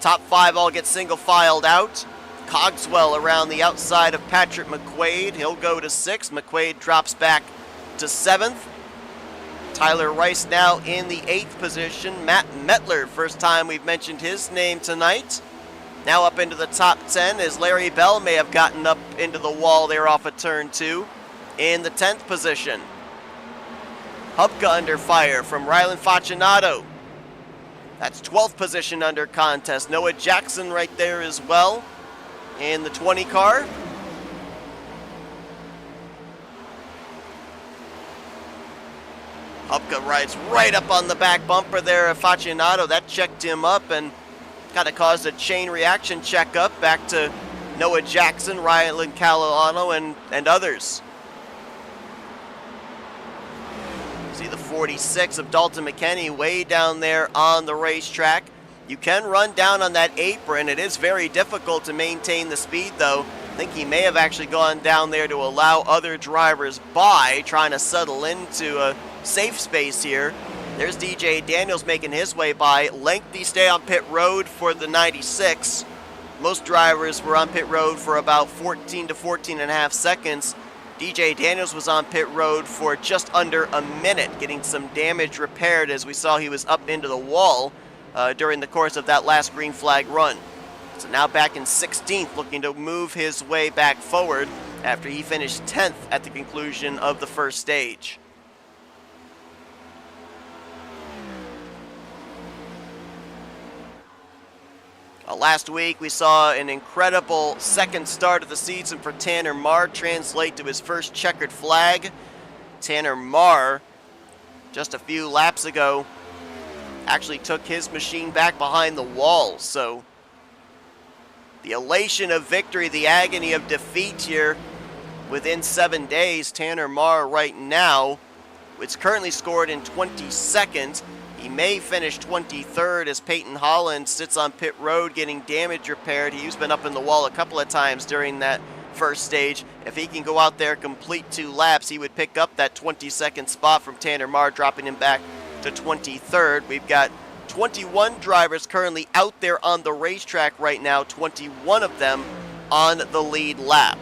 Top 5 all get single-filed out. Cogswell around the outside of Patrick McQuaid. He'll go to 6th. McQuaid drops back to 7th. Tyler Rice now in the 8th position. Matt Mettler, first time we've mentioned his name tonight. Now up into the top 10, as Larry Bell may have gotten up into the wall there off of turn 2 in the 10th position. Hubka under fire from Rylan Facinato. That's 12th position under contest. Noah Jackson right there as well in the 20 car. Hubka rides right up on the back bumper there of Facinato. That checked him up and kind of caused a chain reaction checkup back to Noah Jackson, Ryan Calilano, and others. See the 46 of Dalton McKenney way down there on the racetrack. You can run down on that apron. It is very difficult to maintain the speed, though. I think he may have actually gone down there to allow other drivers by, trying to settle into a safe space here. There's DJ Daniels making his way by. Lengthy stay on pit road for the 96. Most drivers were on pit road for about 14 to 14 and a half seconds. DJ Daniels was on pit road for just under a minute, getting some damage repaired as we saw he was up into the wall during the course of that last green flag run. So now back in 16th, looking to move his way back forward after he finished 10th at the conclusion of the first stage. Last week we saw an incredible second start of the season for Tanner Marr translate to his first checkered flag. Tanner Marr, just a few laps ago, actually took his machine back behind the wall. So the elation of victory, the agony of defeat here within 7 days. Tanner Marr right now, it's currently scored in 22nd. He may finish 23rd as Peyton Holland sits on pit road getting damage repaired. He's been up in the wall a couple of times during that first stage. If he can go out there, complete 2 laps, he would pick up that 22nd spot from Tanner Marr, dropping him back to 23rd. We've got 21 drivers currently out there on the racetrack right now, 21 of them on the lead lap.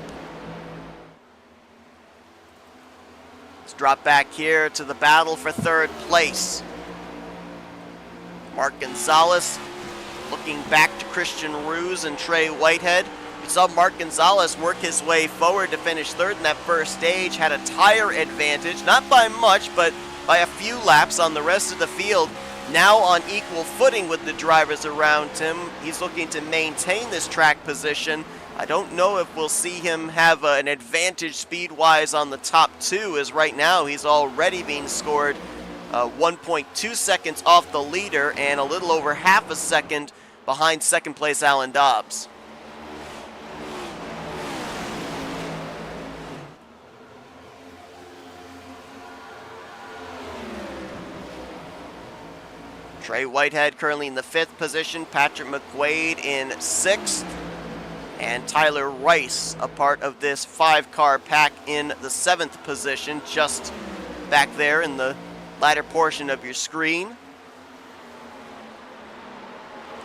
Let's drop back here to the battle for 3rd place. Mark Gonzalez looking back to Christian Ruse and Trey Whitehead. We saw Mark Gonzalez work his way forward to finish 3rd in that first stage, had a tire advantage, not by much, but by a few laps on the rest of the field. Now on equal footing with the drivers around him, he's looking to maintain this track position. I don't know if we'll see him have an advantage speed-wise on the top 2, as right now he's already being scored 1.2 seconds off the leader and a little over half a second behind 2nd place Alan Dobbs. Trey Whitehead currently in the 5th position, Patrick McQuaid in 6th, and Tyler Rice, a part of this 5-car pack, in the 7th position, just back there in the latter portion of your screen.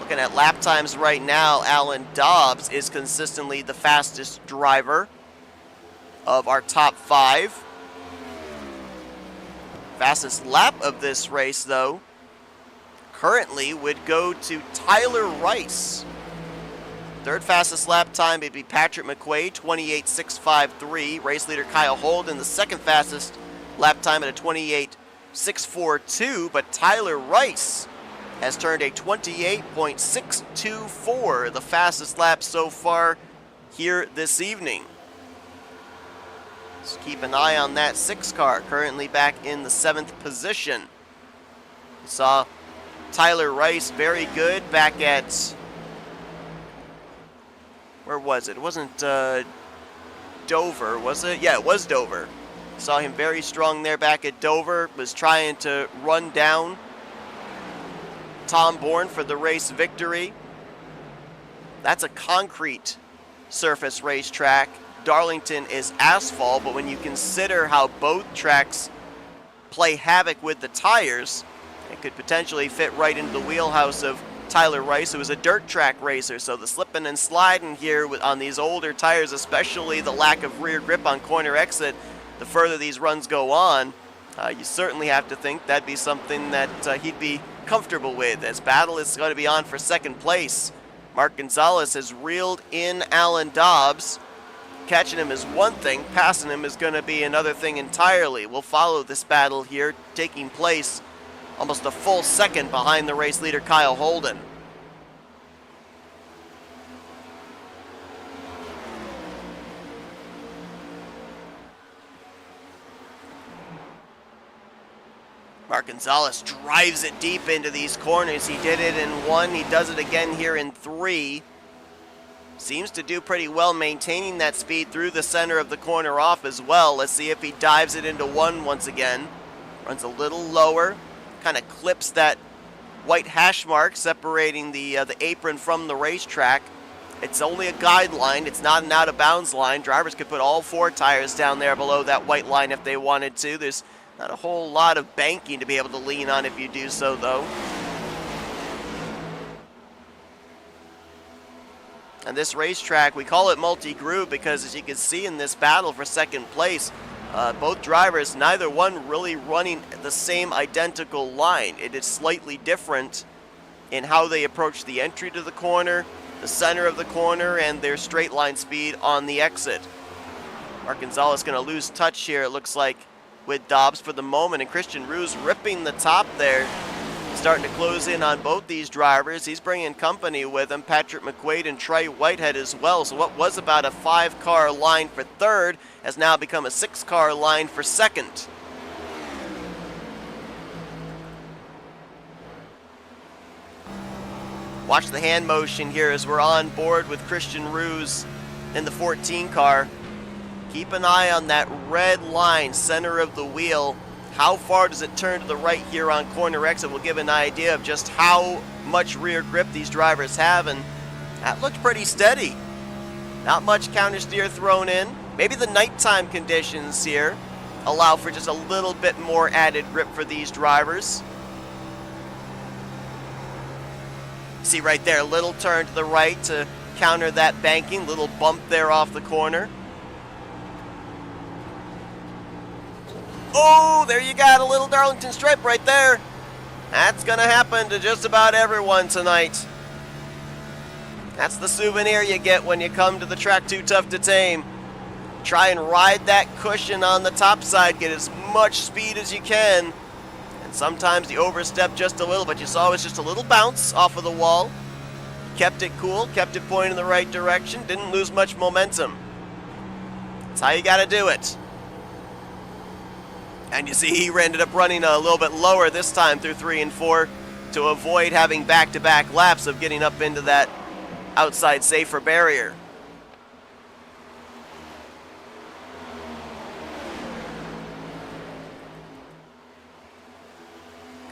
Looking at lap times right now, Alan Dobbs is consistently the fastest driver of our top 5. Fastest lap of this race, though, currently would go to Tyler Rice. 3rd fastest lap time would be Patrick McQuaid, 28.653. Race leader Kyle Holden, the 2nd fastest lap time at a 28.642, but Tyler Rice has turned a 28.624, the fastest lap so far here this evening. So keep an eye on that 6-car, currently back in the 7th position. We saw Tyler Rice very good back at, where was it? It wasn't Dover, was it? Yeah, it was Dover. Saw him very strong there back at Dover, was trying to run down Tom Bourne for the race victory. That's a concrete surface racetrack. Darlington is asphalt, but when you consider how both tracks play havoc with the tires, it could potentially fit right into the wheelhouse of Tyler Rice, who is a dirt track racer. So the slipping and sliding here on these older tires, especially the lack of rear grip on corner exit, the further these runs go on, you certainly have to think that'd be something that he'd be comfortable with. As battle is going to be on for 2nd place, Mark Gonzalez has reeled in Alan Dobbs. Catching him is one thing, passing him is going to be another thing entirely. We'll follow this battle here, taking place almost a full second behind the race leader Kyle Holden. Mark Gonzalez drives it deep into these corners. He did it in 1. He does it again here in 3. Seems to do pretty well maintaining that speed through the center of the corner off as well. Let's see if he dives it into 1 once again. Runs a little lower. Kind of clips that white hash mark separating the apron from the racetrack. It's only a guideline. It's not an out-of-bounds line. Drivers could put all 4 tires down there below that white line if they wanted to. There's not a whole lot of banking to be able to lean on if you do so, though. And this racetrack, we call it multi-groove because, as you can see in this battle for second place, both drivers, neither one really running the same identical line. It is slightly different in how they approach the entry to the corner, the center of the corner, and their straight line speed on the exit. Mark Gonzalez going to lose touch here, it looks like, with Dobbs for the moment, and Christian Roos ripping the top there, starting to close in on both these drivers. He's bringing company with him, Patrick McQuaid and Trey Whitehead as well. So what was about a 5-car line for third has now become a 6-car line for second. Watch the hand motion here as we're on board with Christian Roos in the 14 car. Keep an eye on that red line, center of the wheel. How far does it turn to the right here on corner exit will give an idea of just how much rear grip these drivers have, and that looked pretty steady. Not much counter steer thrown in. Maybe the nighttime conditions here allow for just a little bit more added grip for these drivers. See right there, a little turn to the right to counter that banking, little bump there off the corner. Oh, there you got a little Darlington stripe right there. That's going to happen to just about everyone tonight. That's the souvenir you get when you come to the track Too Tough to Tame. Try and ride that cushion on the top side, get as much speed as you can. And sometimes you overstep just a little, but you saw it was just a little bounce off of the wall. Kept it cool, kept it pointing in the right direction, didn't lose much momentum. That's how you got to do it. And you see he ended up running a little bit lower this time through 3 and 4 to avoid having back-to-back laps of getting up into that outside safer barrier.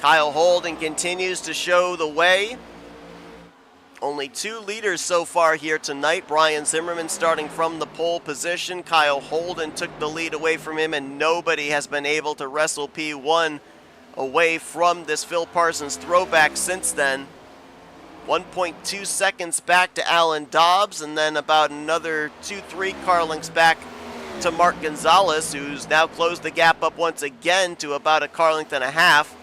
Kyle Holden continues to show the way. Only 2 leaders so far here tonight. Brian Zimmerman starting from the pole position. Kyle Holden took the lead away from him, and nobody has been able to wrestle P1 away from this Phil Parsons throwback since then. 1.2 seconds back to Alan Dobbs, and then about another 2-3 car lengths back to Mark Gonzalez, who's now closed the gap up once again to about a car length and a half,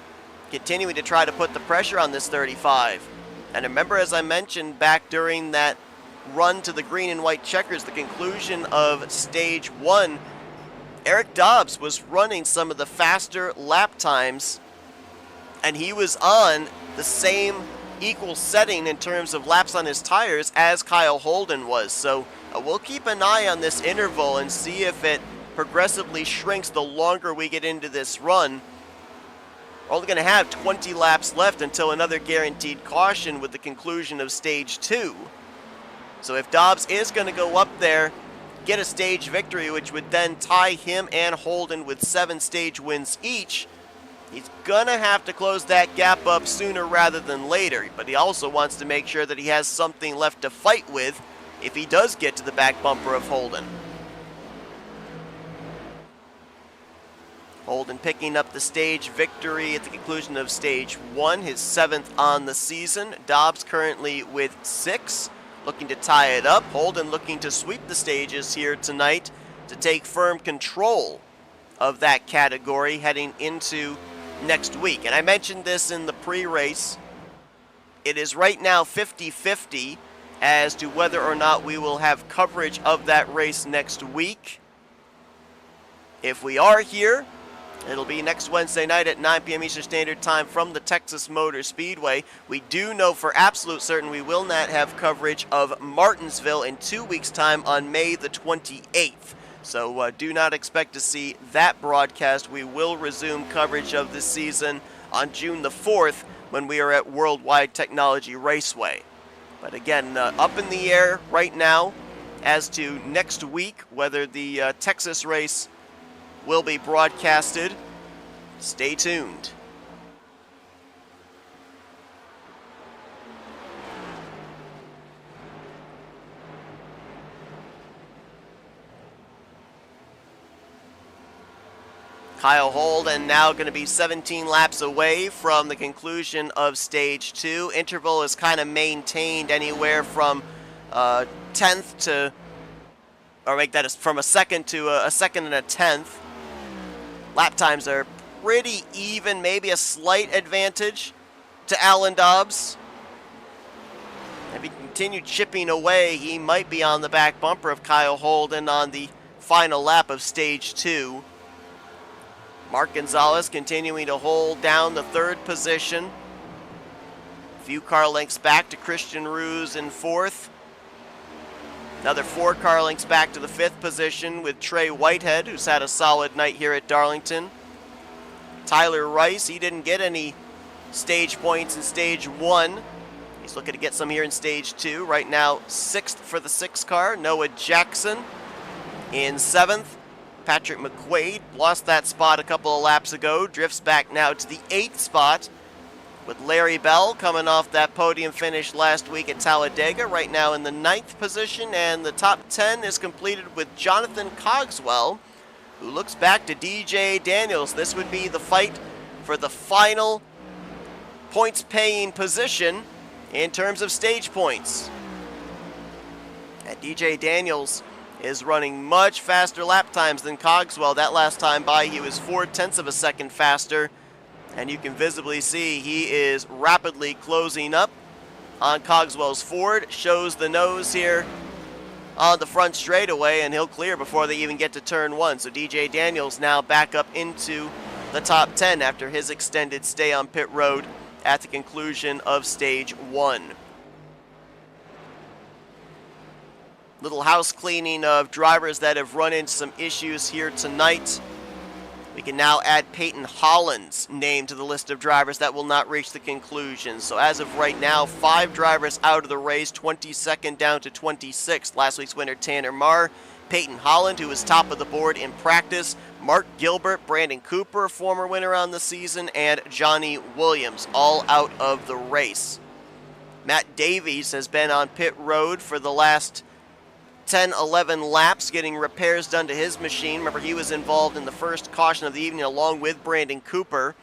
continuing to try to put the pressure on this 35. And remember, as I mentioned back during that run to the green and white checkers, the conclusion of stage 1, Eric Dobbs was running some of the faster lap times, and he was on the same equal setting in terms of laps on his tires as Kyle Holden was. So we'll keep an eye on this interval and see if it progressively shrinks the longer we get into this run. We're only going to have 20 laps left until another guaranteed caution with the conclusion of stage 2. So if Dobbs is going to go up there, get a stage victory, which would then tie him and Holden with 7 stage wins each, he's going to have to close that gap up sooner rather than later. But he also wants to make sure that he has something left to fight with if he does get to the back bumper of Holden. Holden picking up the stage victory at the conclusion of stage 1, his 7th on the season. Dobbs currently with 6, looking to tie it up. Holden looking to sweep the stages here tonight to take firm control of that category heading into next week. And I mentioned this in the pre-race. It is right now 50-50 as to whether or not we will have coverage of that race next week. If we are here, it'll be next Wednesday night at 9 p.m. Eastern Standard Time from the Texas Motor Speedway. We do know for absolute certain we will not have coverage of Martinsville in 2 weeks' time on May the 28th. So do not expect to see that broadcast. We will resume coverage of this season on June the 4th when we are at Worldwide Technology Raceway. But again, up in the air right now as to next week, whether the Texas race will be broadcasted. Stay tuned. Kyle Holden now going to be 17 laps away from the conclusion of stage 2. Interval is kind of maintained anywhere from tenth to, or make that from a second to a second and a tenth. Lap times are pretty even, maybe a slight advantage to Alan Dobbs. If he continued chipping away, he might be on the back bumper of Kyle Holden on the final lap of stage 2. Mark Gonzalez continuing to hold down the third position. A few car lengths back to Christian Ruse in fourth. Another 4 car lengths back to the 5th position with Trey Whitehead, who's had a solid night here at Darlington. Tyler Rice, he didn't get any stage points in stage 1. He's looking to get some here in stage 2. Right now, 6th for the 6 car. Noah Jackson in 7th. Patrick McQuaid lost that spot a couple of laps ago. Drifts back now to the 8th spot with Larry Bell coming off that podium finish last week at Talladega. Right now in the 9th position. And the top 10 is completed with Jonathan Cogswell, who looks back to DJ Daniels. This would be the fight for the final points-paying position in terms of stage points. And DJ Daniels is running much faster lap times than Cogswell. That last time by, he was 0.4 of a second faster. And you can visibly see he is rapidly closing up on Cogswell's Ford. Shows the nose here on the front straightaway, and he'll clear before they even get to turn 1. So DJ Daniels now back up into the top 10 after his extended stay on pit road at the conclusion of stage 1. Little house cleaning of drivers that have run into some issues here tonight. We can now add Peyton Holland's name to the list of drivers that will not reach the conclusion. So as of right now, 5 drivers out of the race, 22nd down to 26th. Last week's winner, Tanner Marr. Peyton Holland, who was top of the board in practice. Mark Gilbert, Brandon Cooper, former winner on the season, and Johnny Williams, all out of the race. Matt Davies has been on pit road for the last 10, 11 laps, getting repairs done to his machine. Remember, he was involved in the first caution of the evening along with Brandon Cooper.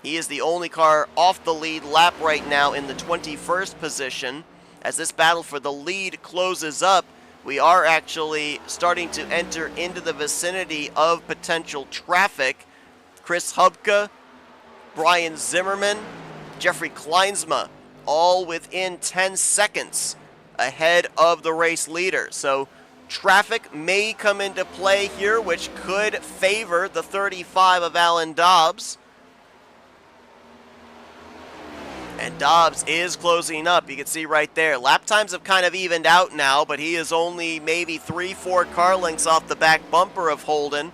He is the only car off the lead lap right now in the 21st position. As this battle for the lead closes up, we are actually starting to enter into the vicinity of potential traffic. Chris Hubka, Brian Zimmerman, Jeffrey Kleinsma, all within 10 seconds ahead of the race leader. So traffic may come into play here, which could favor the 35 of Alan Dobbs. And Dobbs is closing up. You can see right there. Lap times have kind of evened out now, but he is only maybe 3-4 car lengths off the back bumper of Holden.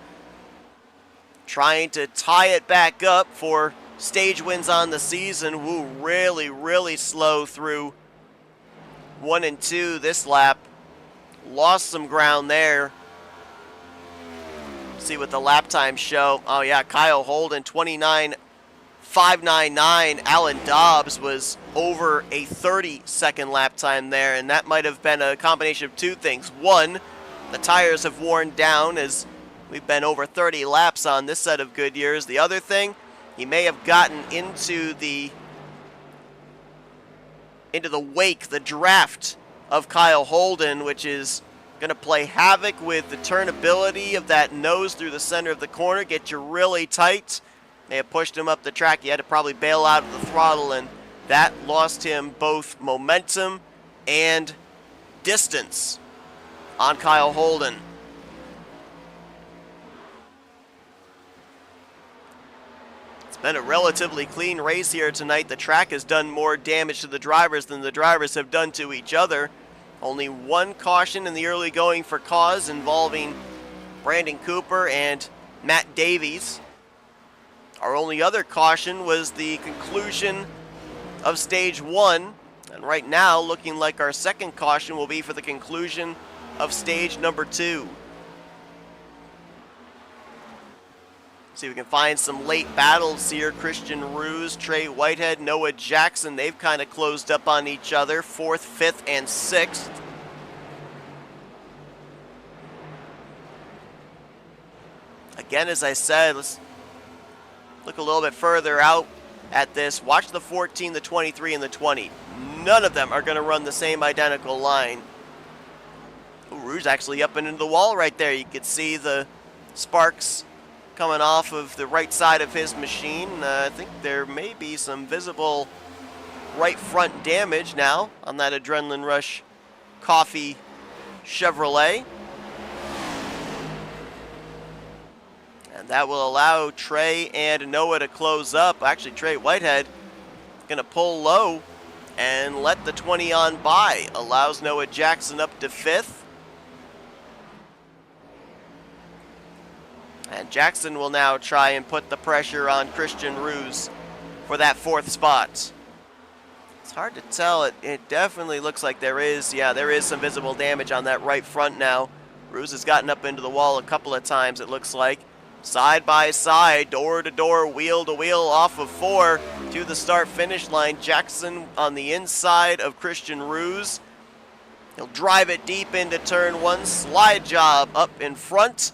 Trying to tie it back up for stage wins on the season. Woo, really, really slow through 1 and 2 this lap. Lost some ground there. See what the lap times show. Oh yeah, Kyle Holden, 29.599. Alan Dobbs was over a 30-second lap time there, and that might have been a combination of 2 things. One, the tires have worn down as we've been over 30 laps on this set of Goodyears. The other thing, he may have gotten into the wake, the draft of Kyle Holden, which is going to play havoc with the turnability of that nose through the center of the corner, get you really tight. May have pushed him up the track. He had to probably bail out of the throttle, and that lost him both momentum and distance on Kyle Holden. It's been a relatively clean race here tonight. The track has done more damage to the drivers than the drivers have done to each other. Only 1 caution in the early going for cause involving Brandon Cooper and Matt Davies. Our only other caution was the conclusion of stage 1, and right now looking like our second caution will be for the conclusion of stage number 2. See if we can find some late battles here. Christian Ruse, Trey Whitehead, Noah Jackson, they've kind of closed up on each other, 4th, 5th, and 6th. Again, as I said, let's look a little bit further out at this. Watch the 14, the 23, and the 20. None of them are going to run the same identical line. Rouge actually up and into the wall right there. You could see the sparks coming off of the right side of his machine. I think there may be some visible right front damage now on that Adrenaline Rush Coffee Chevrolet. And that will allow Trey and Noah to close up. Actually, Trey Whitehead going to pull low and let the 20 on by. Allows Noah Jackson up to 5th. And Jackson will now try and put the pressure on Christian Roos for that 4th spot. It's hard to tell. It definitely looks like there is some visible damage on that right front now. Roos has gotten up into the wall a couple of times, it looks like. Side by side, door to door, wheel to wheel, off of 4 to the start-finish line. Jackson on the inside of Christian Roos. He'll drive it deep into turn 1, slide job up in front,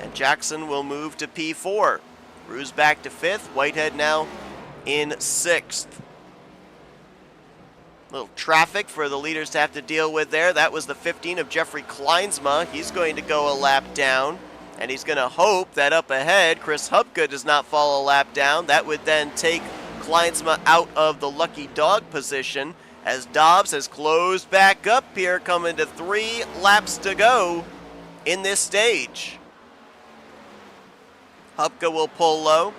and Jackson will move to P4. Roos back to 5th, Whitehead now in 6th. Little traffic for the leaders to have to deal with there. That was the 15 of Jeffrey Kleinsma. He's going to go a lap down. And he's going to hope that up ahead, Chris Hupka does not fall a lap down. That would then take Kleinsma out of the lucky dog position as Dobbs has closed back up here, coming to 3 laps to go in this stage. Hupka will pull low.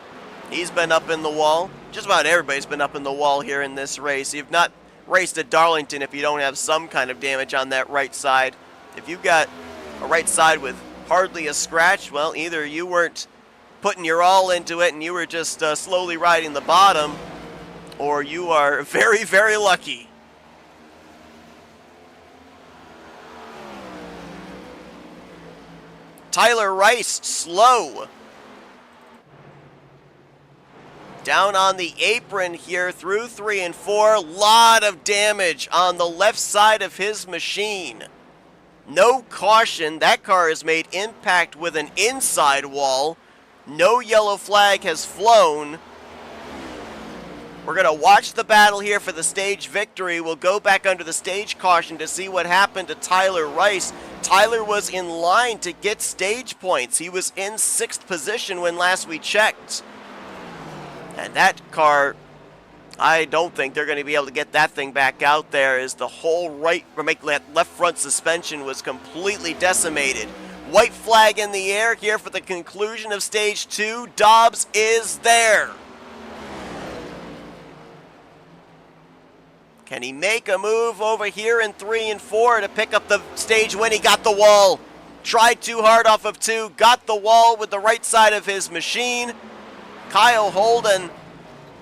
He's been up in the wall. Just about everybody's been up in the wall here in this race. You've not raced at Darlington if you don't have some kind of damage on that right side. If you've got a right side with hardly a scratch, well, either you weren't putting your all into it and you were just slowly riding the bottom, or you are very, very lucky. Tyler Rice, slow. Down on the apron here through 3 and 4. Lot of damage on the left side of his machine. No caution. That car has made impact with an inside wall. No yellow flag has flown. We're going to watch the battle here for the stage victory. We'll go back under the stage caution to see what happened to Tyler Rice. Tyler was in line to get stage points. He was in 6th position when last we checked. And that car, I don't think they're going to be able to get that thing back out there, as the whole left front suspension was completely decimated. White flag in the air here for the conclusion of stage 2. Dobbs is there. Can he make a move over here in 3 and 4 to pick up the stage win? He got the wall. Tried too hard off of 2. Got the wall with the right side of his machine. Kyle Holden,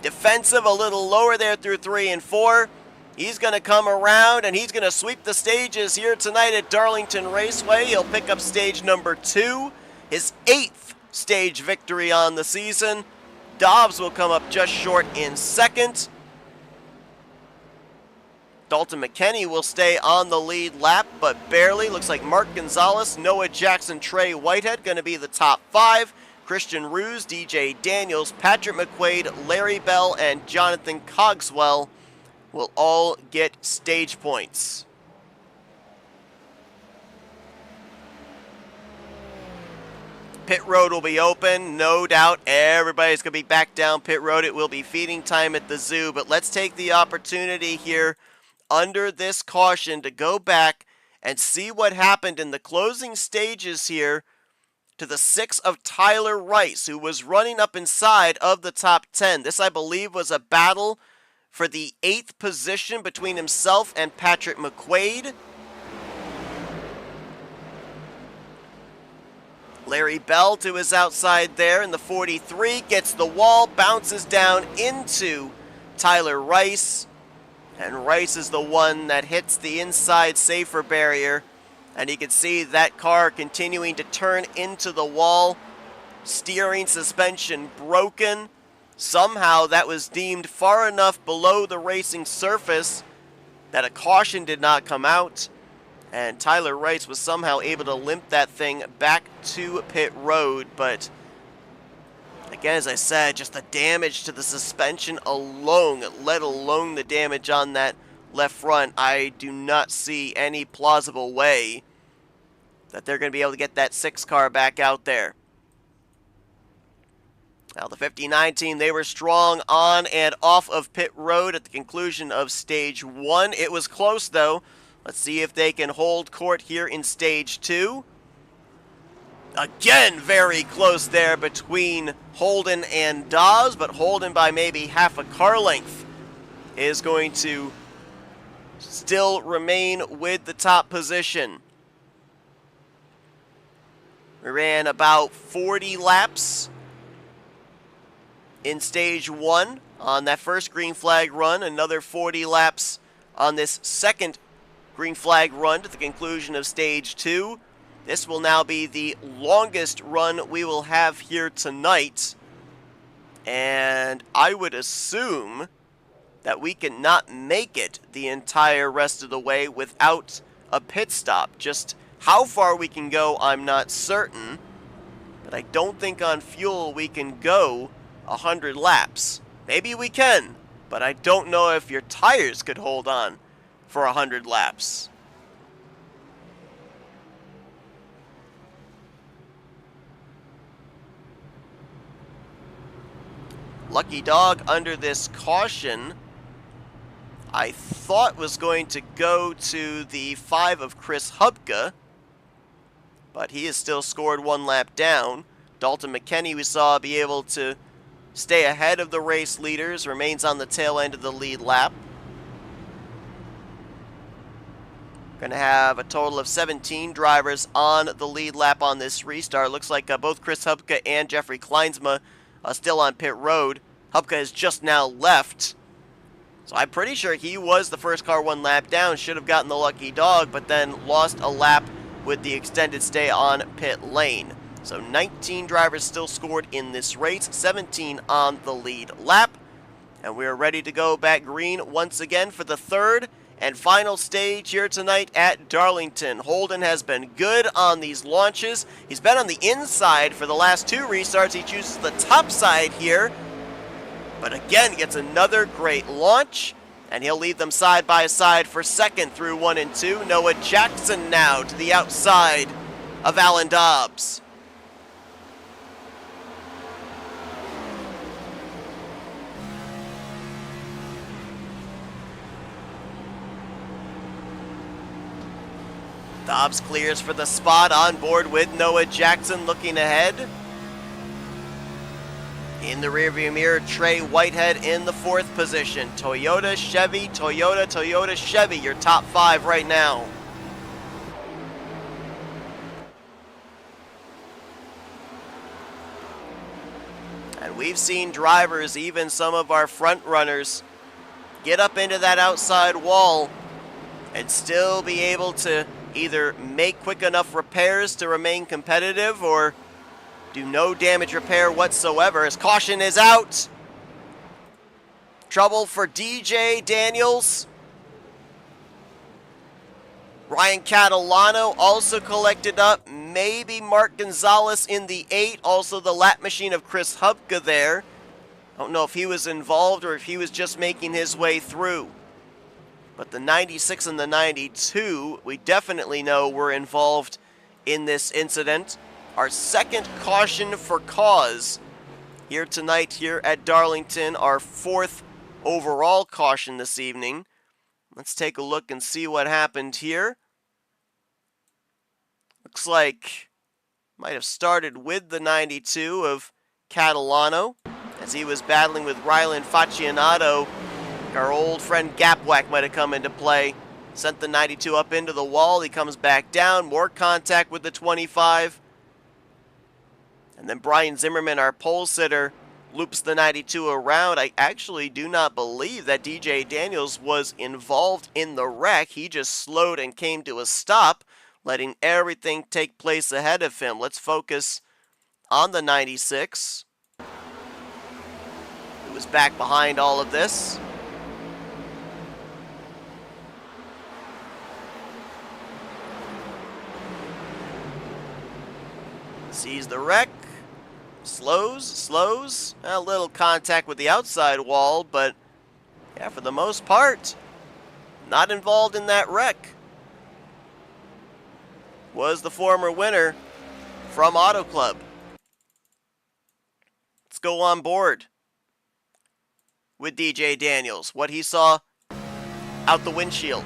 defensive, a little lower there through 3 and 4. He's going to come around and he's going to sweep the stages here tonight at Darlington Raceway. He'll pick up stage number 2, his 8th stage victory on the season. Dobbs will come up just short in 2nd. Dalton McKenney will stay on the lead lap, but barely. Looks like Mark Gonzalez, Noah Jackson, Trey Whitehead going to be the top 5. Christian Roos, DJ Daniels, Patrick McQuaid, Larry Bell, and Jonathan Cogswell will all get stage points. Pit road will be open, no doubt. Everybody's going to be back down pit road. It will be feeding time at the zoo, but let's take the opportunity here under this caution to go back and see what happened in the closing stages here to the 6 of Tyler Rice, who was running up inside of the top 10. This, I believe, was a battle for the 8th position between himself and Patrick McQuaid. Larry Bell to his outside there in the 43, gets the wall, bounces down into Tyler Rice, and Rice is the one that hits the inside safer barrier. And you can see that car continuing to turn into the wall. Steering suspension broken. Somehow that was deemed far enough below the racing surface that a caution did not come out. And Tyler Rice was somehow able to limp that thing back to pit road. But again, as I said, just the damage to the suspension alone, let alone the damage on that left front, I do not see any plausible way that they're going to be able to get that 6 car back out there. Now the 59 team, they were strong on and off of pit road at the conclusion of stage 1. It was close though. Let's see if they can hold court here in stage 2. Again, very close there between Holden and Dobbs, but Holden by maybe half a car length is going to still remain with the top position. We ran about 40 laps in stage 1 on that first green flag run, another 40 laps on this second green flag run to the conclusion of stage 2. This will now be the longest run we will have here tonight, and I would assume that we cannot make it the entire rest of the way without a pit stop. Just how far we can go, I'm not certain, but I don't think on fuel we can go 100 laps. Maybe we can, but I don't know if your tires could hold on for 100 laps. Lucky Dog under this caution, I thought was going to go to the 5 of Chris Hubka, but he has still scored 1 lap down. Dalton McKenney we saw be able to stay ahead of the race leaders, remains on the tail end of the lead lap. Going to have a total of 17 drivers on the lead lap on this restart. Looks like both Chris Hubka and Jeffrey Kleinsma still on pit road. Hubka has just now left, so I'm pretty sure he was the first car 1 lap down. Should have gotten the lucky dog, but then lost a lap with the extended stay on pit lane. So 19 drivers still scored in this race, 17 on the lead lap, and we're ready to go back green once again for the third and final stage here tonight at Darlington. Holden has been good on these launches. He's been on the inside for the last 2 restarts. He chooses the top side here, but again gets another great launch, and he'll lead them side by side for second through 1 and 2. Noah Jackson now to the outside of Alan Dobbs. Dobbs clears for the spot on board with Noah Jackson looking ahead. In the rearview mirror, Trey Whitehead in the 4th position. Toyota, Chevy, Toyota, Toyota, Chevy, your top 5 right now. And we've seen drivers, even some of our front runners, get up into that outside wall and still be able to either make quick enough repairs to remain competitive or do no damage repair whatsoever, as caution is out. Trouble for DJ Daniels. Ryan Catalano also collected up. Maybe Mark Gonzalez in the 8. Also the lap machine of Chris Hubka there. Don't know if he was involved or if he was just making his way through. But the 96 and the 92, we definitely know were involved in this incident. Our second caution for cause here tonight here at Darlington. Our 4th overall caution this evening. Let's take a look and see what happened here. Looks like might have started with the 92 of Catalano as he was battling with Rylan Faccianato. Our old friend Gapwack might have come into play. Sent the 92 up into the wall. He comes back down. More contact with the 25. And then Brian Zimmerman, our pole sitter, loops the 92 around. I actually do not believe that DJ Daniels was involved in the wreck. He just slowed and came to a stop, letting everything take place ahead of him. Let's focus on the 96, who was back behind all of this. Sees the wreck, slows, a little contact with the outside wall, but yeah, for the most part, not involved in that wreck. was the former winner from Auto Club. Let's go on board with DJ Daniels, what he saw out the windshield.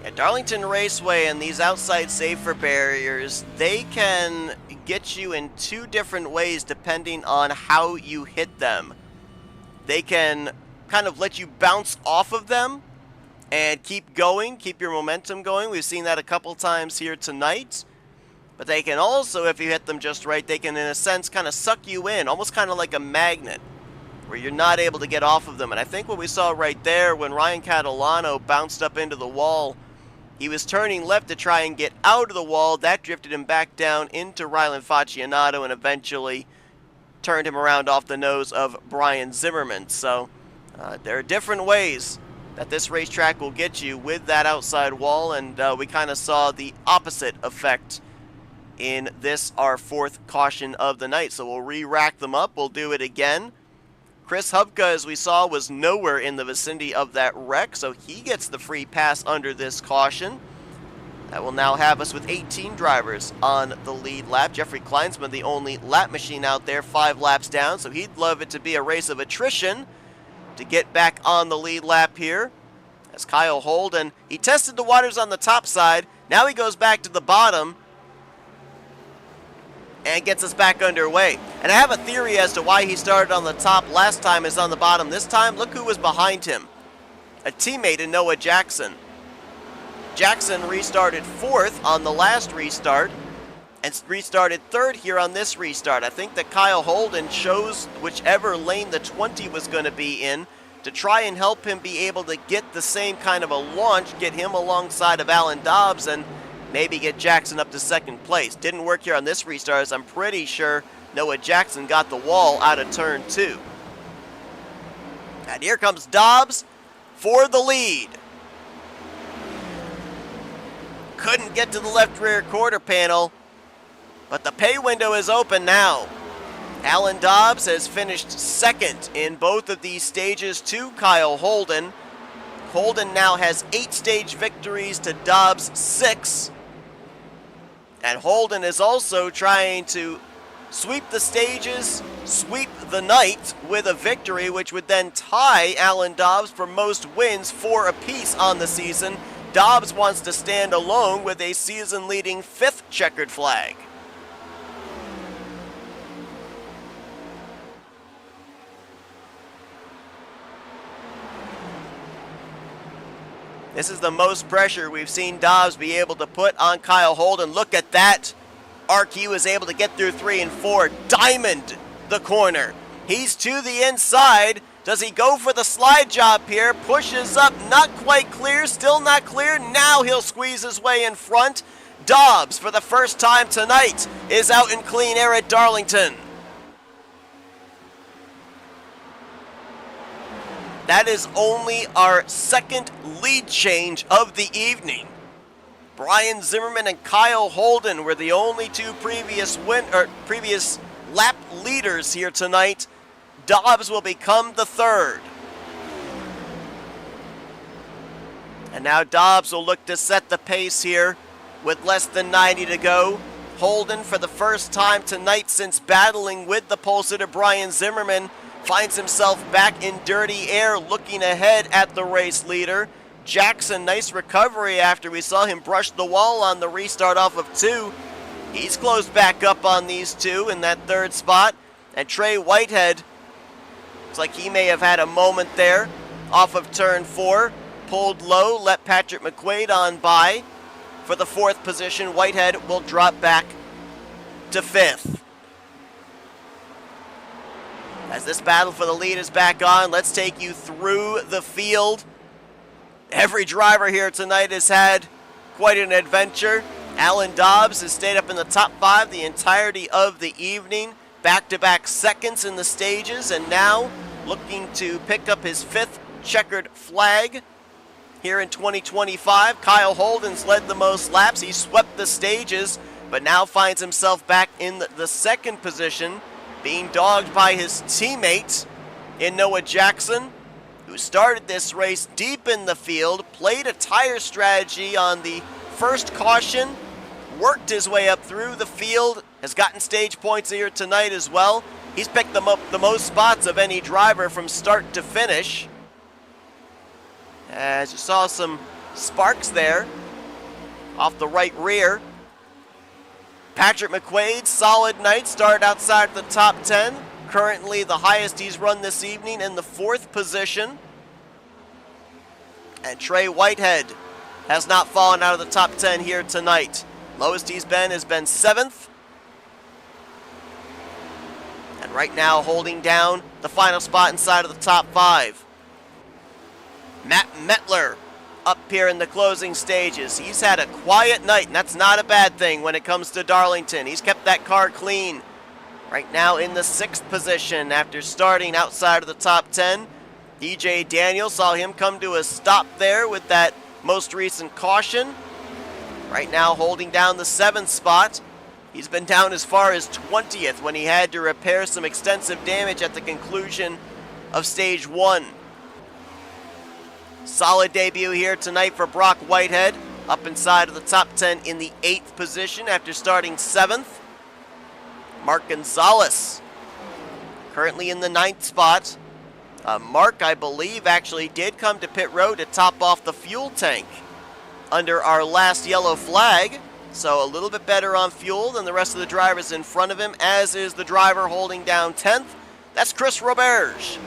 At Darlington Raceway and these outside safer barriers, they can get you in two different ways depending on how you hit them. They can kind of let you bounce off of them and keep going, keep your momentum going. We've seen that a couple times here tonight. But they can also, if you hit them just right, they can in a sense kind of suck you in, almost kind of like a magnet, where you're not able to get off of them. And I think what we saw right there when Ryan Catalano bounced up into the wall, he was turning left to try and get out of the wall. That drifted him back down into Rylan Faccianato and eventually turned him around off the nose of Brian Zimmerman. So there are different ways that this racetrack will get you with that outside wall, and we kind of saw the opposite effect in this, our fourth caution of the night. So we'll re-rack them up. We'll do it again. Chris Hubka, as we saw, was nowhere in the vicinity of that wreck, so he gets the free pass under this caution. That will now have us with 18 drivers on the lead lap. Jeffrey Kleinsman, the only lap machine out there, 5 laps down, so he'd love it to be a race of attrition to get back on the lead lap here. As Kyle Holden, he tested the waters on the top side. Now he goes back to the bottom and gets us back underway. And I have a theory as to why he started on the top last time is on the bottom this time. Look who was behind him. A teammate in Noah Jackson. Jackson restarted 4th on the last restart and restarted 3rd here on this restart. I think that Kyle Holden chose whichever lane the 20 was going to be in to try and help him be able to get the same kind of a launch, get him alongside of Alan Dobbs, and maybe get Jackson up to 2nd place. Didn't work here on this restart, as I'm pretty sure Noah Jackson got the wall out of turn 2. And here comes Dobbs for the lead. Couldn't get to the left rear quarter panel, but the pay window is open now. Alan Dobbs has finished 2nd in both of these stages to Kyle Holden. Holden now has 8 stage victories to Dobbs' 6. And Holden is also trying to sweep the stages, sweep the night with a victory, which would then tie Alan Dobbs for most wins, 4 apiece on the season. Dobbs wants to stand alone with a season-leading 5th checkered flag. This is the most pressure we've seen Dobbs be able to put on Kyle Holden. Look at that arc he was able to get through 3 and 4. Diamond the corner. He's to the inside. Does he go for the slide job here? Pushes up, not quite clear, still not clear. Now he'll squeeze his way in front. Dobbs, for the first time tonight, is out in clean air at Darlington. That is only our 2nd lead change of the evening. Brian Zimmerman and Kyle Holden were the only 2 previous lap leaders here tonight. Dobbs will become the 3rd. And now Dobbs will look to set the pace here with less than 90 to go. Holden, for the first time tonight since battling with the pole sitter Brian Zimmerman, finds himself back in dirty air, looking ahead at the race leader. Jackson, nice recovery after we saw him brush the wall on the restart off of 2. He's closed back up on these 2 in that 3rd spot. And Trey Whitehead, looks like he may have had a moment there off of turn 4. Pulled low, let Patrick McQuaid on by. For the 4th position, Whitehead will drop back to 5th. As this battle for the lead is back on, let's take you through the field. Every driver here tonight has had quite an adventure. Alan Dobbs has stayed up in the top 5 the entirety of the evening. Back-to-back 2nds in the stages, and now looking to pick up his 5th checkered flag here in 2025. Kyle Holden's led the most laps. He swept the stages. but now finds himself back in the second position, being dogged by his teammate in Noah Jackson, who started this race deep in the field, played a tire strategy on the first caution, worked his way up through the field, has gotten stage points here tonight as well. He's picked them up the most spots of any driver from start to finish. As you saw some sparks there off the right rear. Patrick McQuaid, solid night, started outside the top 10. Currently the highest he's run this evening in the 4th position. And Trey Whitehead has not fallen out of the top 10 here tonight. Lowest he's been has been 7th. And right now holding down the final spot inside of the top 5. Matt Mettler up here in the closing stages. He's had a quiet night, and that's not a bad thing when it comes to Darlington. He's kept that car clean. Right now in the 6th position after starting outside of the top 10. DJ Daniel, saw him come to a stop there with that most recent caution. Right now holding down the 7th spot. He's been down as far as 20th when he had to repair some extensive damage at the conclusion of stage 1. Solid debut here tonight for Brock Whitehead, up inside of the top 10 in the 8th position after starting 7th. Mark Gonzalez, currently in the 9th spot. Mark, I believe, actually did come to pit road to top off the fuel tank under our last yellow flag. So a little bit better on fuel than the rest of the drivers in front of him, as is the driver holding down 10th. That's Chris Roberge.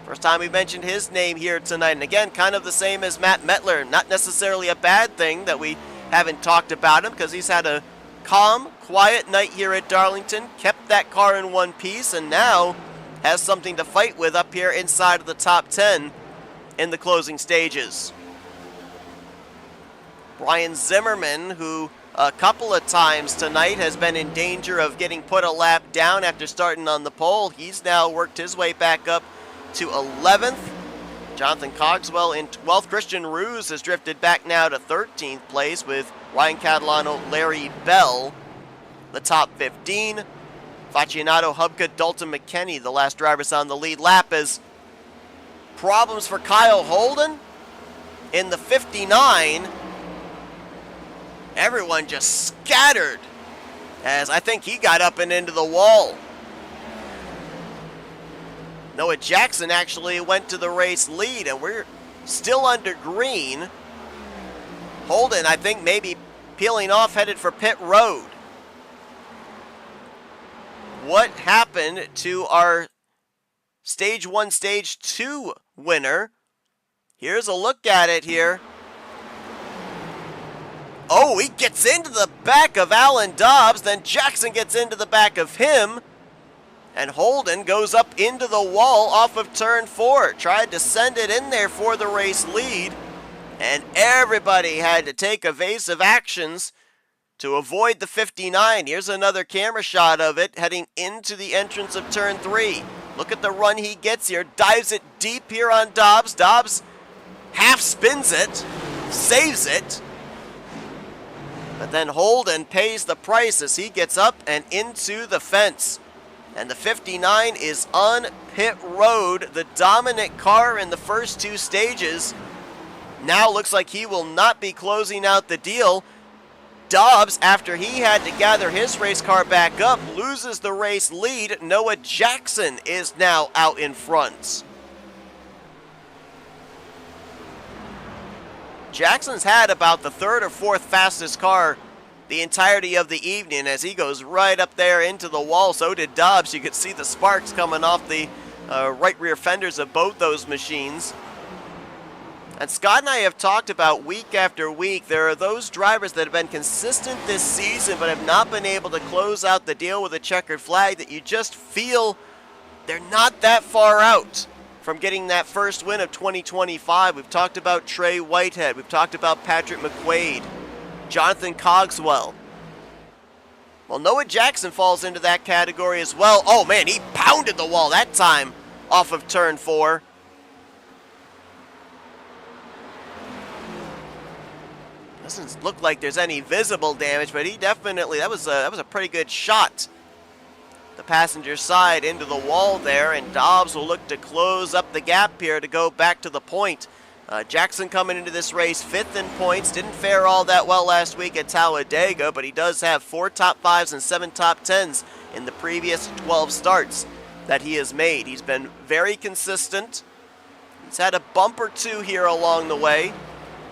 First time we mentioned his name here tonight. And again, kind of the same as Matt Mettler. Not necessarily a bad thing that we haven't talked about him, because he's had a calm, quiet night here at Darlington. Kept that car in one piece and now has something to fight with up here inside of the top 10 in the closing stages. Brian Zimmerman, who a couple of times tonight has been in danger of getting put a lap down after starting on the pole. He's now worked his way back up to 11th. Jonathan Cogswell in 12th. Christian Ruse has drifted back now to 13th place with Ryan Catalano, Larry Bell, the top 15. Facinato, Hubka, Dalton McKenney, the last drivers on the lead lap, as problems for Kyle Holden in the 59. Everyone just scattered, as I think he got up and into the wall. Noah Jackson actually went to the race lead, and we're still under green. Holden, I think, maybe peeling off, headed for pit road. What happened to our Stage 1, Stage 2 winner? Here's a look at it here. Oh, he gets into the back of Alan Dobbs, then Jackson gets into the back of him, and Holden goes up into the wall off of turn 4. Tried to send it in there for the race lead, and everybody had to take evasive actions to avoid the 59. Here's another camera shot of it heading into the entrance of turn 3. Look at the run he gets here. Dives it deep here on Dobbs. Dobbs half spins it, saves it. But then Holden pays the price as he gets up and into the fence. And the 59 is on pit road. The dominant car in the first 2 stages now looks like he will not be closing out the deal. Dobbs, after he had to gather his race car back up, loses the race lead. Noah Jackson is now out in front. Jackson's had about the 3rd or 4th fastest car the entirety of the evening as he goes right up there into the wall. So did Dobbs. You could see the sparks coming off the right rear fenders of both those machines. And Scott and I have talked about week after week, there are those drivers that have been consistent this season but have not been able to close out the deal with a checkered flag, that you just feel they're not that far out from getting that first win of 2025. We've talked about Trey Whitehead. We've talked about Patrick McQuaid, Jonathan Cogswell. Well, Noah Jackson falls into that category as well. Oh man, he pounded the wall that time off of turn 4. Doesn't look like there's any visible damage, but he definitely, that was a pretty good shot. The passenger side into the wall there, and Dobbs will look to close up the gap here to go back to the point. Jackson coming into this race 5th in points. Didn't fare all that well last week at Talladega, but he does have 4 top 5s and 7 top 10s in the previous 12 starts that he has made. He's been very consistent. He's had a bump or two here along the way,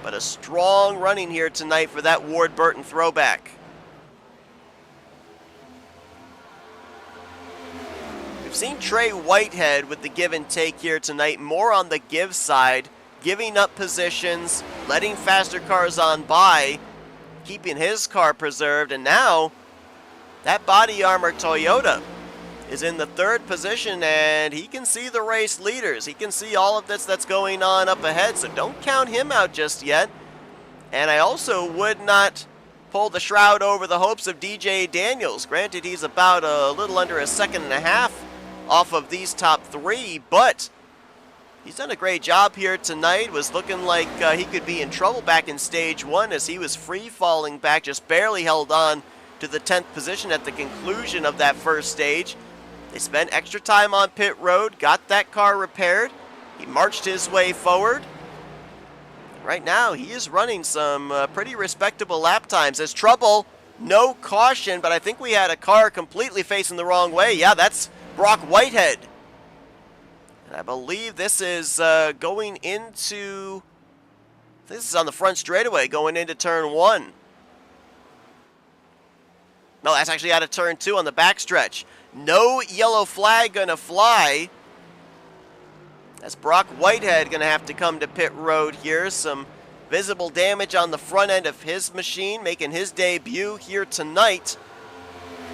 but a strong running here tonight for that Ward Burton throwback. We've seen Trey Whitehead with the give and take here tonight, more on the give side, giving up positions, letting faster cars on by, keeping his car preserved, and now that body armor Toyota is in the 3rd position, and he can see the race leaders. He can see all of this that's going on up ahead, so don't count him out just yet. And I also would not pull the shroud over the hopes of DJ Daniels. Granted, he's about a little under a second and a half off of these top 3, but he's done a great job here tonight. Was looking like he could be in trouble back in stage 1 as he was free falling back, just barely held on to the 10th position at the conclusion of that first stage. They spent extra time on pit road, got that car repaired. He marched his way forward. Right now, he is running some pretty respectable lap times. There's trouble, no caution, but I think we had a car completely facing the wrong way. Yeah, that's Brock Whitehead. And I believe this is going into, this is on the front straightaway, going into turn 1. No, that's actually out of turn 2 on the backstretch. No yellow flag gonna fly. That's Brock Whitehead gonna have to come to pit road here. Some visible damage on the front end of his machine, making his debut here tonight.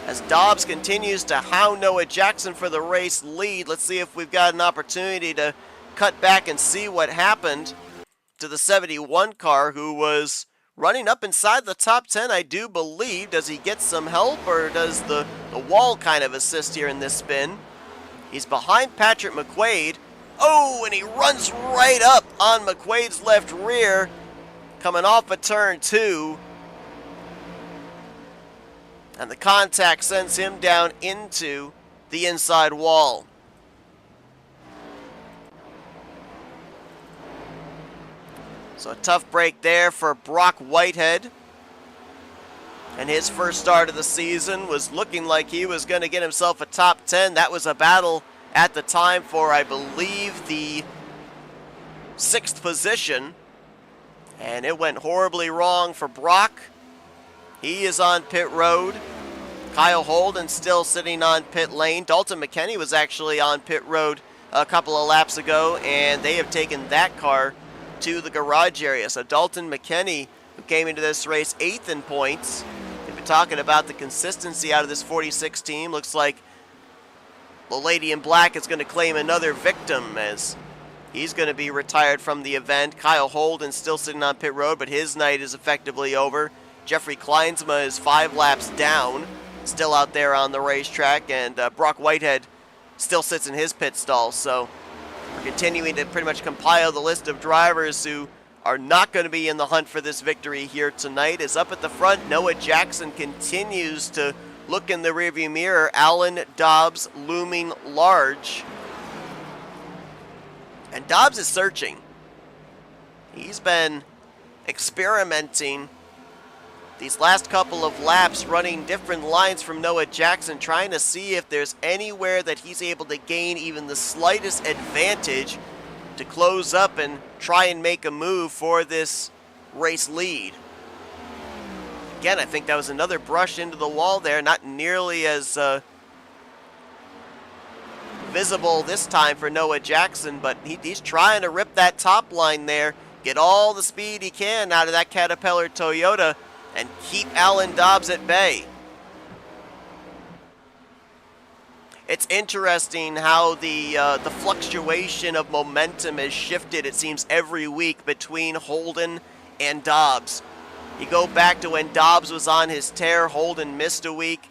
As Dobbs continues to hound Noah Jackson for the race lead. Let's see if we've got an opportunity to cut back and see what happened to the 71 car, who was running up inside the top 10, I do believe. Does he get some help, or does the wall kind of assist here in this spin? He's behind Patrick McQuaid. Oh, and he runs right up on McQuaid's left rear, coming off of turn 2. And the contact sends him down into the inside wall. So a tough break there for Brock Whitehead. And his first start of the season was looking like he was going to get himself a top 10. That was a battle at the time for, I believe, the 6th position. And it went horribly wrong for Brock. He is on pit road. Kyle Holden still sitting on pit lane. Dalton McKinney was actually on pit road a couple of laps ago, and they have taken that car to the garage area. So Dalton McKinney, who came into this race 8th in points, they've been talking about the consistency out of this 46 team. Looks like the lady in black is going to claim another victim, as he's going to be retired from the event. Kyle Holden still sitting on pit road, but his night is effectively over. Jeffrey Kleinsma is 5 laps down, still out there on the racetrack, and Brock Whitehead still sits in his pit stall. So we're continuing to pretty much compile the list of drivers who are not going to be in the hunt for this victory here tonight. Is up at the front, Noah Jackson continues to look in the rearview mirror. Alan Dobbs looming large. And Dobbs is searching. He's been experimenting these last couple of laps, running different lines from Noah Jackson, trying to see if there's anywhere that he's able to gain even the slightest advantage to close up and try and make a move for this race lead. Again, I think that was another brush into the wall there, not nearly as visible this time for Noah Jackson, but he's trying to rip that top line there, get all the speed he can out of that Caterpillar Toyota, and keep Alan Dobbs at bay. It's interesting how the fluctuation of momentum has shifted, it seems, every week between Holden and Dobbs. You go back to when Dobbs was on his tear, Holden missed a week.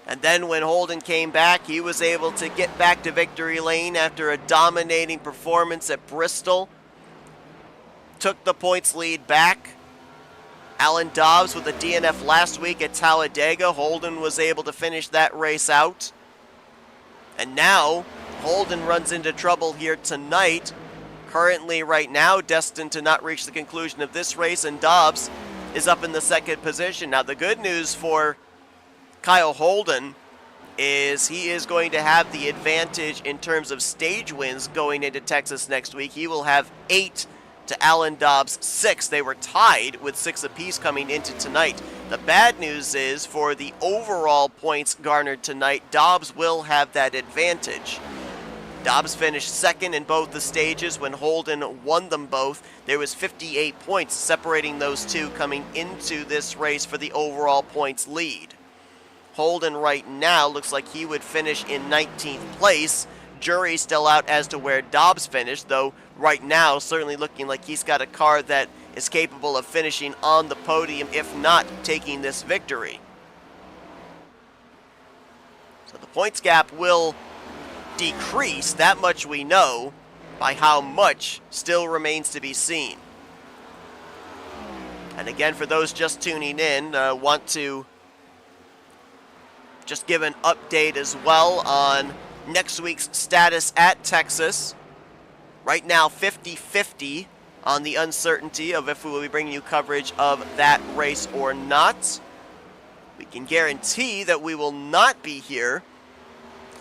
And then when Holden came back, he was able to get back to victory lane after a dominating performance at Bristol. Took the points lead back. Alan Dobbs with a DNF last week at Talladega. Holden was able to finish that race out. And now Holden runs into trouble here tonight. Currently, right now, destined to not reach the conclusion of this race, and Dobbs is up in the second position. Now, the good news for Kyle Holden is he is going to have the advantage in terms of stage wins going into Texas next week. He will have 8 to Alan Dobbs' 6. They were tied with 6 apiece coming into tonight. The bad news is for the overall points garnered tonight, Dobbs will have that advantage. Dobbs finished second in both the stages when Holden won them both. There was 58 points separating those two coming into this race for the overall points lead. Holden right now looks like he would finish in 19th place. Jury's still out as to where Dobbs finished, though right now certainly looking like he's got a car that is capable of finishing on the podium, if not taking this victory. So the points gap will decrease, that much we know. By how much still remains to be seen. And again, for those just tuning in, want to just give an update as well on next week's status at Texas. Right now, 50-50 on the uncertainty of if we will be bringing you coverage of that race or not. We can guarantee that we will not be here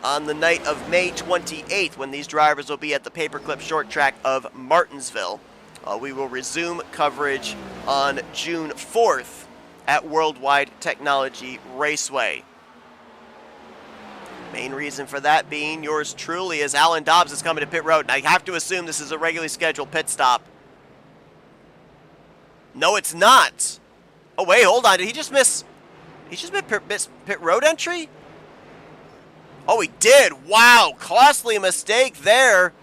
on the night of May 28th when these drivers will be at the Paperclip Short Track of Martinsville. We will resume coverage on June 4th at Worldwide Technology Raceway. Main reason for that being yours truly as Alan Dobbs is coming to pit road, and I have to assume this is a regularly scheduled pit stop. No, it's not. Oh, wait, hold on. Did he just miss? He just missed pit road entry? Oh, he did. Wow, costly mistake there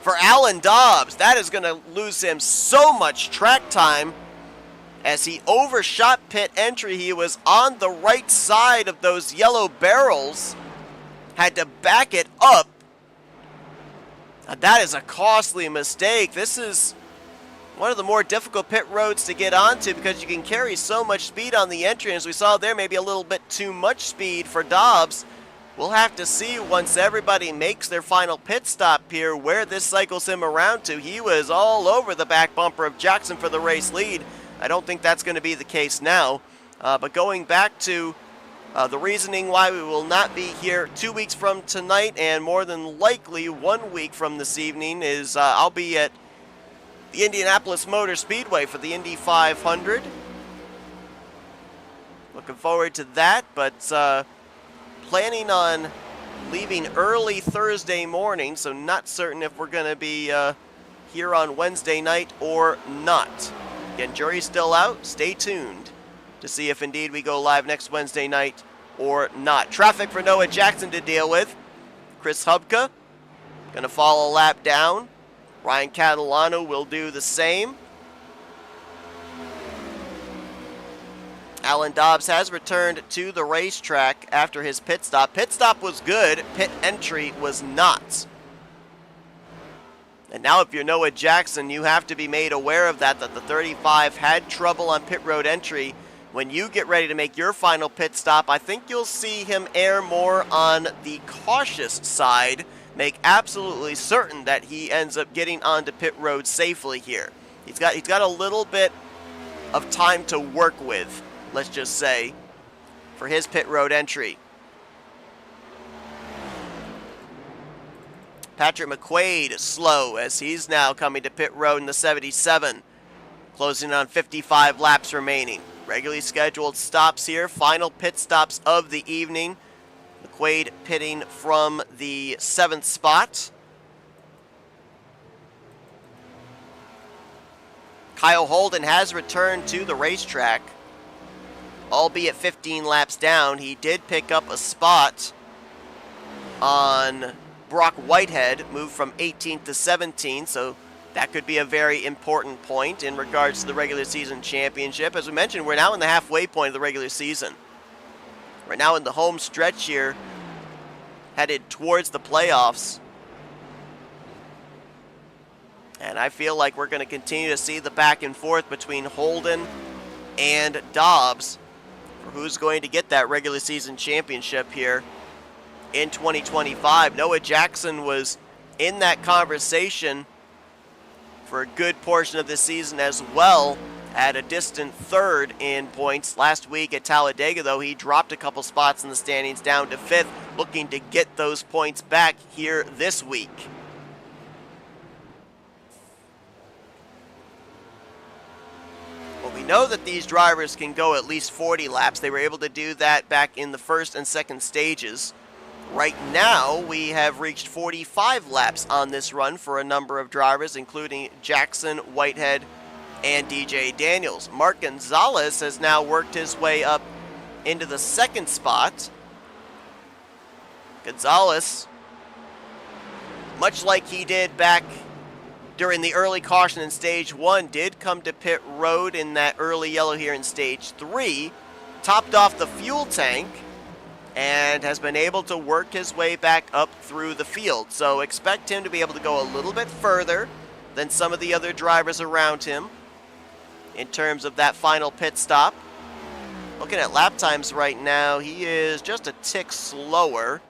for Alan Dobbs. That is going to lose him so much track time as he overshot pit entry. He was on the right side of those yellow barrels, had to back it up. Now, that is a costly mistake. This is one of the more difficult pit roads to get onto because you can carry so much speed on the entry. As we saw there, maybe a little bit too much speed for Dobbs. We'll have to see once everybody makes their final pit stop here where this cycles him around to. He was all over the back bumper of Jackson for the race lead. I don't think that's going to be the case now. But going back to the reasoning why we will not be here 2 weeks from tonight and more than likely 1 week from this evening is I'll be at the Indianapolis Motor Speedway for the Indy 500. Looking forward to that, but planning on leaving early Thursday morning, so not certain if we're going to be here on Wednesday night or not. Again, jury's still out. Stay tuned to see if indeed we go live next Wednesday night or not. Traffic for Noah Jackson to deal with. Chris Hubka going to follow a lap down. Ryan Catalano will do the same. Alan Dobbs has returned to the racetrack after his pit stop. Pit stop was good. Pit entry was not. And now if you're Noah Jackson, you have to be made aware of that the 35 had trouble on pit road entry. When you get ready to make your final pit stop, I think you'll see him err more on the cautious side. Make absolutely certain that he ends up getting onto pit road safely here. He's got a little bit of time to work with, let's just say, for his pit road entry. Patrick McQuaid slow as he's now coming to pit road in the 77. Closing on 55 laps remaining. Regularly scheduled stops here. Final pit stops of the evening. McQuaid pitting from the 7th spot. Kyle Holden has returned to the racetrack. Albeit 15 laps down, he did pick up a spot on Brock Whitehead, moved from 18th to 17th, so that could be a very important point in regards to the regular season championship. As we mentioned, we're now in the halfway point of the regular season. We're now in the home stretch here, headed towards the playoffs. And I feel like we're going to continue to see the back and forth between Holden and Dobbs for who's going to get that regular season championship here in 2025. Noah Jackson was in that conversation for a good portion of the season as well, at a distant third in points. Last week at Talladega, though, he dropped a couple spots in the standings down to 5th, looking to get those points back here this week. Well, we know that these drivers can go at least 40 laps. They were able to do that back in the first and second stages. Right now, we have reached 45 laps on this run for a number of drivers, including Jackson, Whitehead, and DJ Daniels. Mark Gonzalez has now worked his way up into the second spot. Gonzalez, much like he did back during the early caution in Stage 1, did come to pit road in that early yellow here in Stage 3, topped off the fuel tank, and has been able to work his way back up through the field. So expect him to be able to go a little bit further than some of the other drivers around him in terms of that final pit stop. Looking at lap times right now, he is just a tick slower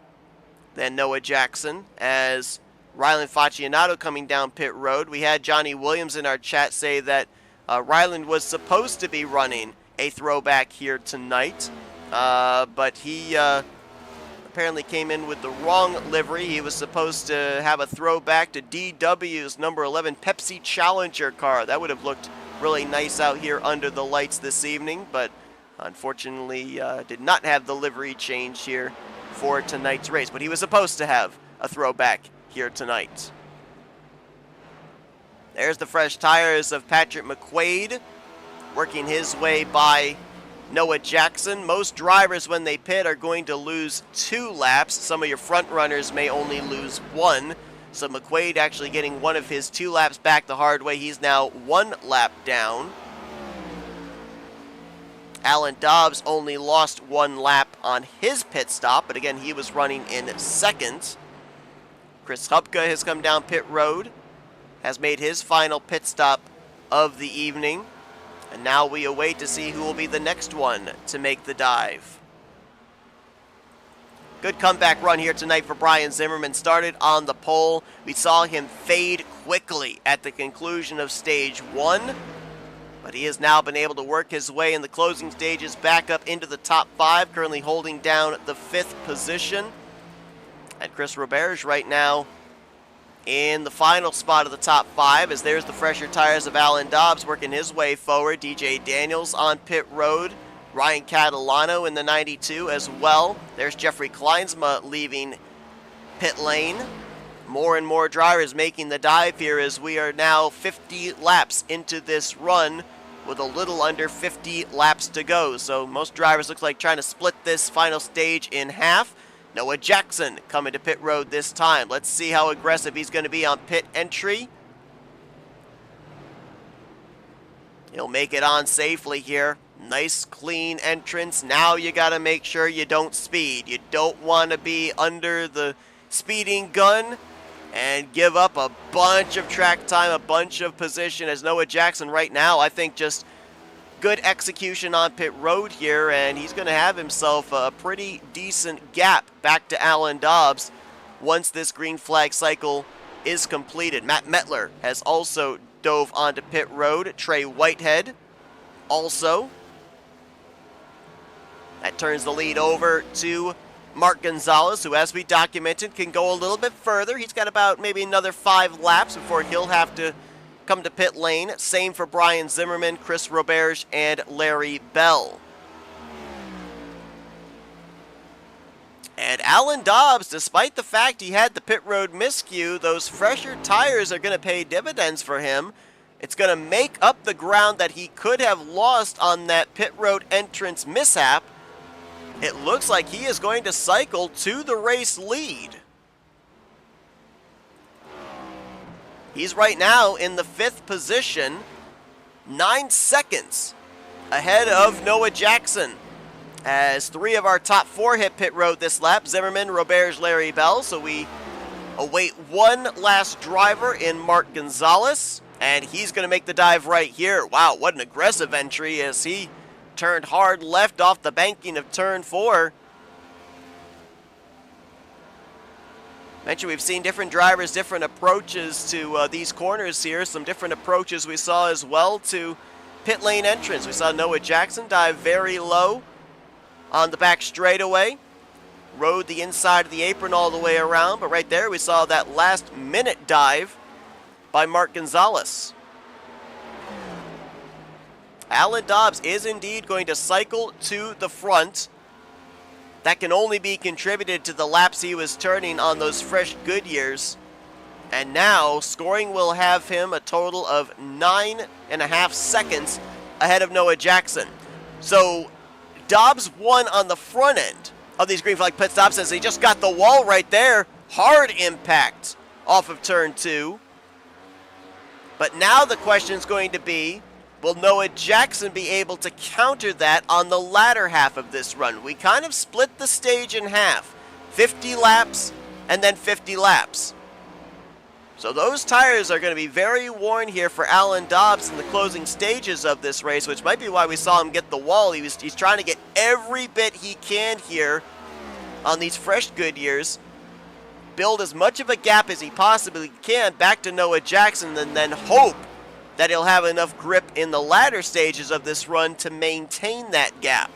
than Noah Jackson, as Ryland Faccianato coming down pit road. We had Johnny Williams in our chat say that Ryland was supposed to be running a throwback here tonight, but he apparently came in with the wrong livery. He was supposed to have a throwback to DW's number 11 Pepsi Challenger car. That would have looked really nice out here under the lights this evening, but unfortunately did not have the livery change here for tonight's race. But he was supposed to have a throwback here tonight. There's the fresh tires of Patrick McQuaid working his way by Noah Jackson. Most drivers, when they pit, are going to lose 2 laps. Some of your front runners may only lose 1. So McQuaid actually getting one of his 2 laps back the hard way. He's now 1 lap down. Alan Dobbs only lost 1 lap on his pit stop, but again, he was running in second. Chris Hupka has come down pit road, has made his final pit stop of the evening, and now we await to see who will be the next one to make the dive. Good comeback run here tonight for Brian Zimmerman. Started on the pole. We saw him fade quickly at the conclusion of Stage 1, but he has now been able to work his way in the closing stages back up into the top 5, currently holding down the 5th position. And Chris Roberge right now in the final spot of the top 5, as there's the fresher tires of Alan Dobbs working his way forward. DJ Daniels on pit road. Ryan Catalano in the 92 as well. There's Jeffrey Kleinsma leaving pit lane. More and more drivers making the dive here, as we are now 50 laps into this run with a little under 50 laps to go. So most drivers look like trying to split this final stage in half. Noah Jackson coming to pit road this time. Let's see how aggressive he's going to be on pit entry. He'll make it on safely here. Nice clean entrance. Now you got to make sure you don't speed. You don't want to be under the speeding gun and give up a bunch of track time, a bunch of position, as Noah Jackson right now, I think, just good execution on pit road here, and he's going to have himself a pretty decent gap back to Alan Dobbs once this green flag cycle is completed. Matt Mettler has also dove onto pit road. Trey Whitehead also. That turns the lead over to Mark Gonzalez, who, as we documented, can go a little bit further. He's got about maybe another 5 laps before he'll have to come to pit lane. Same for Brian Zimmerman, Chris Roberge, and Larry Bell. And Alan Dobbs, despite the fact he had the pit road miscue, those fresher tires are going to pay dividends for him. It's going to make up the ground that he could have lost on that pit road entrance mishap. It looks like he is going to cycle to the race lead. He's right now in the 5th position, 9 seconds ahead of Noah Jackson, as 3 of our top 4 hit pit road this lap: Zimmerman, Roberge, Larry Bell. So we await one last driver in Mark Gonzalez, And he's going to make the dive right here. Wow, what an aggressive entry as he turned hard left off the banking of turn 4. Mentioned we've seen different drivers, different approaches to these corners here. Some different approaches we saw as well to pit lane entrance. We saw Noah Jackson dive very low on the back straightaway. Rode the inside of the apron all the way around. But right there we saw that last minute dive by Mark Gonzalez. Alan Dobbs is indeed going to cycle to the front. That can only be contributed to the laps he was turning on those fresh Goodyears. And now scoring will have him a total of 9.5 seconds ahead of Noah Jackson. So Dobbs won on the front end of these green flag pit stops as he just got the wall right there. Hard impact off of turn 2. But now the question is going to be, will Noah Jackson be able to counter that on the latter half of this run? We kind of split the stage in half. 50 laps and then 50 laps. So those tires are going to be very worn here for Alan Dobbs in the closing stages of this race, which might be why we saw him get the wall. He's trying to get every bit he can here on these fresh Goodyears. Build as much of a gap as he possibly can back to Noah Jackson and then hope that he'll have enough grip in the latter stages of this run to maintain that gap.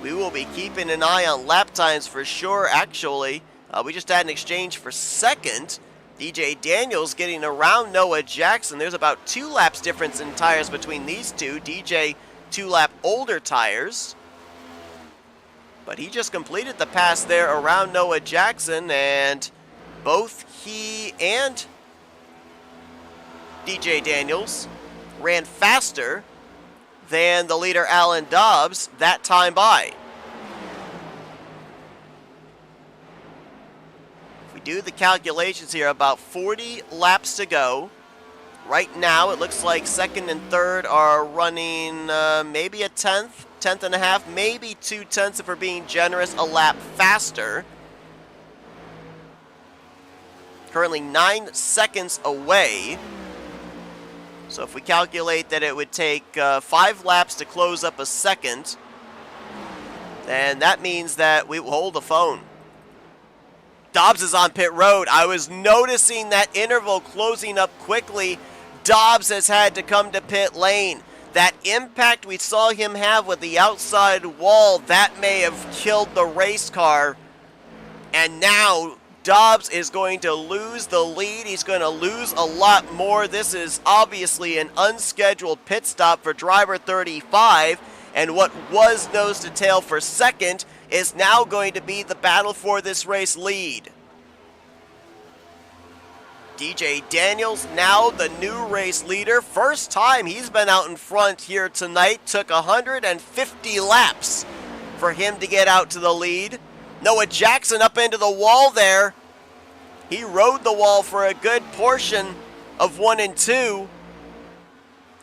We will be keeping an eye on lap times for sure, actually. We just had an exchange for second. DJ Daniels getting around Noah Jackson. There's about 2 laps difference in tires between these two. DJ 2-lap older tires. But he just completed the pass there around Noah Jackson, and both he and DJ Daniels ran faster than the leader Alan Dobbs that time by. If we do the calculations here, about 40 laps to go. Right now it looks like second and third are running maybe a tenth and a half, maybe 2 tenths if we're being generous, a lap faster. Currently 9 seconds away. So if we calculate that it would take 5 laps to close up a second, then that means that we will hold the phone. Dobbs is on pit road. I was noticing that interval closing up quickly. Dobbs has had to come to pit lane. That impact we saw him have with the outside wall, that may have killed the race car. And now Dobbs is going to lose the lead. He's going to lose a lot more. This is obviously an unscheduled pit stop for driver 35. And what was nose to tail for second is now going to be the battle for this race lead. DJ Daniels now the new race leader. First time he's been out in front here tonight. Took 150 laps for him to get out to the lead. Noah Jackson up into the wall there. He rode the wall for a good portion of 1 and 2.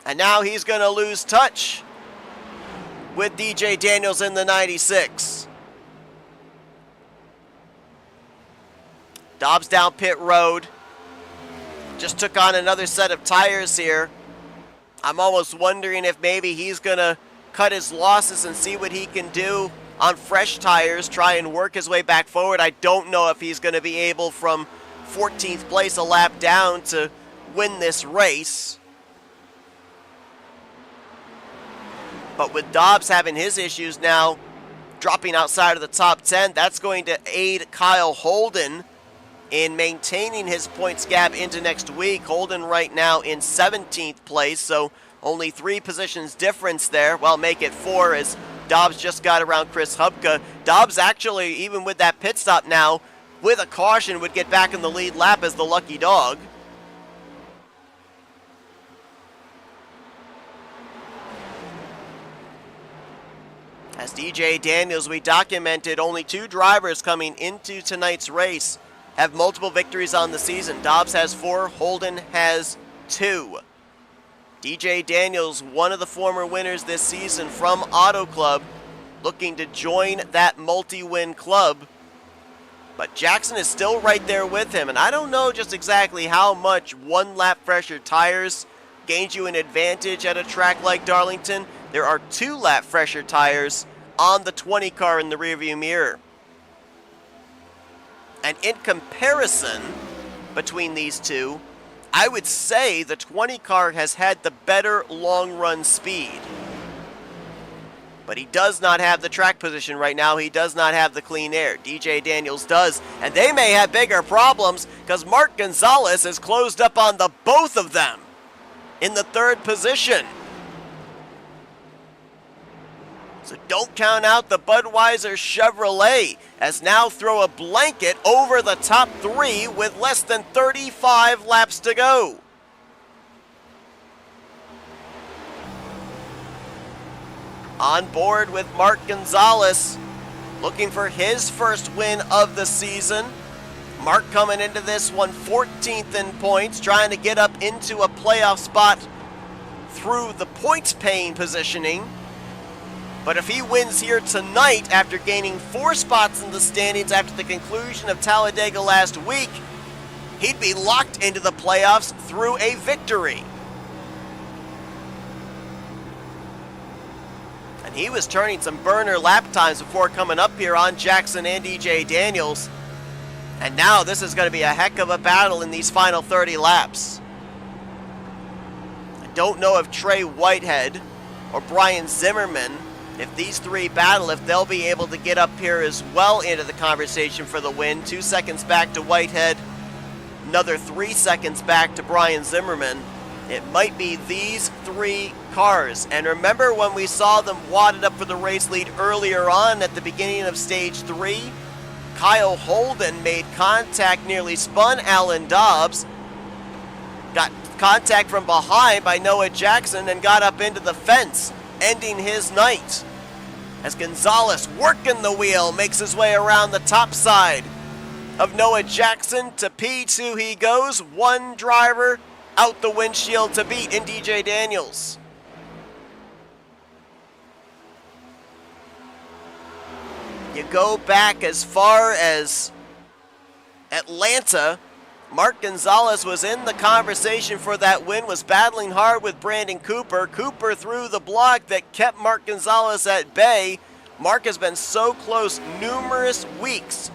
And now he's going to lose touch with DJ Daniels in the 96. Dobbs down pit road. Just took on another set of tires here. I'm almost wondering if maybe he's going to cut his losses and see what he can do on fresh tires, try and work his way back forward. I don't know if he's going to be able from 14th place a lap down to win this race. But with Dobbs having his issues now, dropping outside of the top 10, that's going to aid Kyle Holden in maintaining his points gap into next week. Holden right now in 17th place, so only 3 positions difference there. Well, make it 4 as Dobbs just got around Chris Hubka. Dobbs actually, even with that pit stop now, with a caution, would get back in the lead lap as the lucky dog. As DJ Daniels, we documented only 2 drivers coming into tonight's race have multiple victories on the season. Dobbs has 4, Holden has 2. DJ Daniels, one of the former winners this season from Auto Club, looking to join that multi-win club. But Jackson is still right there with him, and I don't know just exactly how much one lap fresher tires gains you an advantage at a track like Darlington. There are 2 lap fresher tires on the 20 car in the rearview mirror. And in comparison between these two, I would say the 20 car has had the better long run speed. But he does not have the track position right now. He does not have the clean air. DJ Daniels does. And they may have bigger problems because Mark Gonzalez has closed up on the both of them in the 3rd position. So don't count out the Budweiser Chevrolet as now throw a blanket over the top 3 with less than 35 laps to go. On board with Mark Gonzalez, looking for his first win of the season. Mark coming into this one 14th in points, trying to get up into a playoff spot through the points paying positioning. But if he wins here tonight after gaining 4 spots in the standings after the conclusion of Talladega last week, he'd be locked into the playoffs through a victory. And he was turning some burner lap times before coming up here on Jackson and DJ Daniels. And now this is going to be a heck of a battle in these final 30 laps. I don't know if Trey Whitehead or Brian Zimmerman, if these 3 battle, if they'll be able to get up here as well into the conversation for the win. 2 seconds back to Whitehead, another 3 seconds back to Brian Zimmerman. It might be these 3 cars. And remember when we saw them wadded up for the race lead earlier on at the beginning of stage 3? Kyle Holden made contact, nearly spun Alan Dobbs, got contact from behind by Noah Jackson and got up into the fence, ending his night. As Gonzalez, working the wheel, makes his way around the top side of Noah Jackson. To P2 he goes. 1 driver out the windshield to beat in DJ Daniels. You go back as far as Atlanta. Mark Gonzalez was in the conversation for that win, was battling hard with Brandon Cooper. Cooper threw the block that kept Mark Gonzalez at bay. Mark has been so close numerous weeks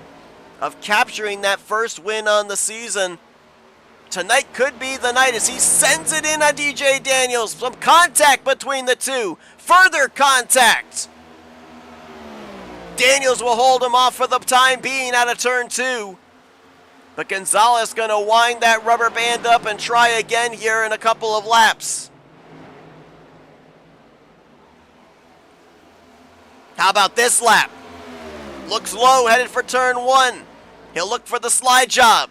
of capturing that first win on the season. Tonight could be the night as he sends it in on DJ Daniels. Some contact between the two. Further contact. Daniels will hold him off for the time being out of turn 2. But Gonzalez going to wind that rubber band up and try again here in a couple of laps. How about this lap? Looks low, headed for turn 1. He'll look for the slide job.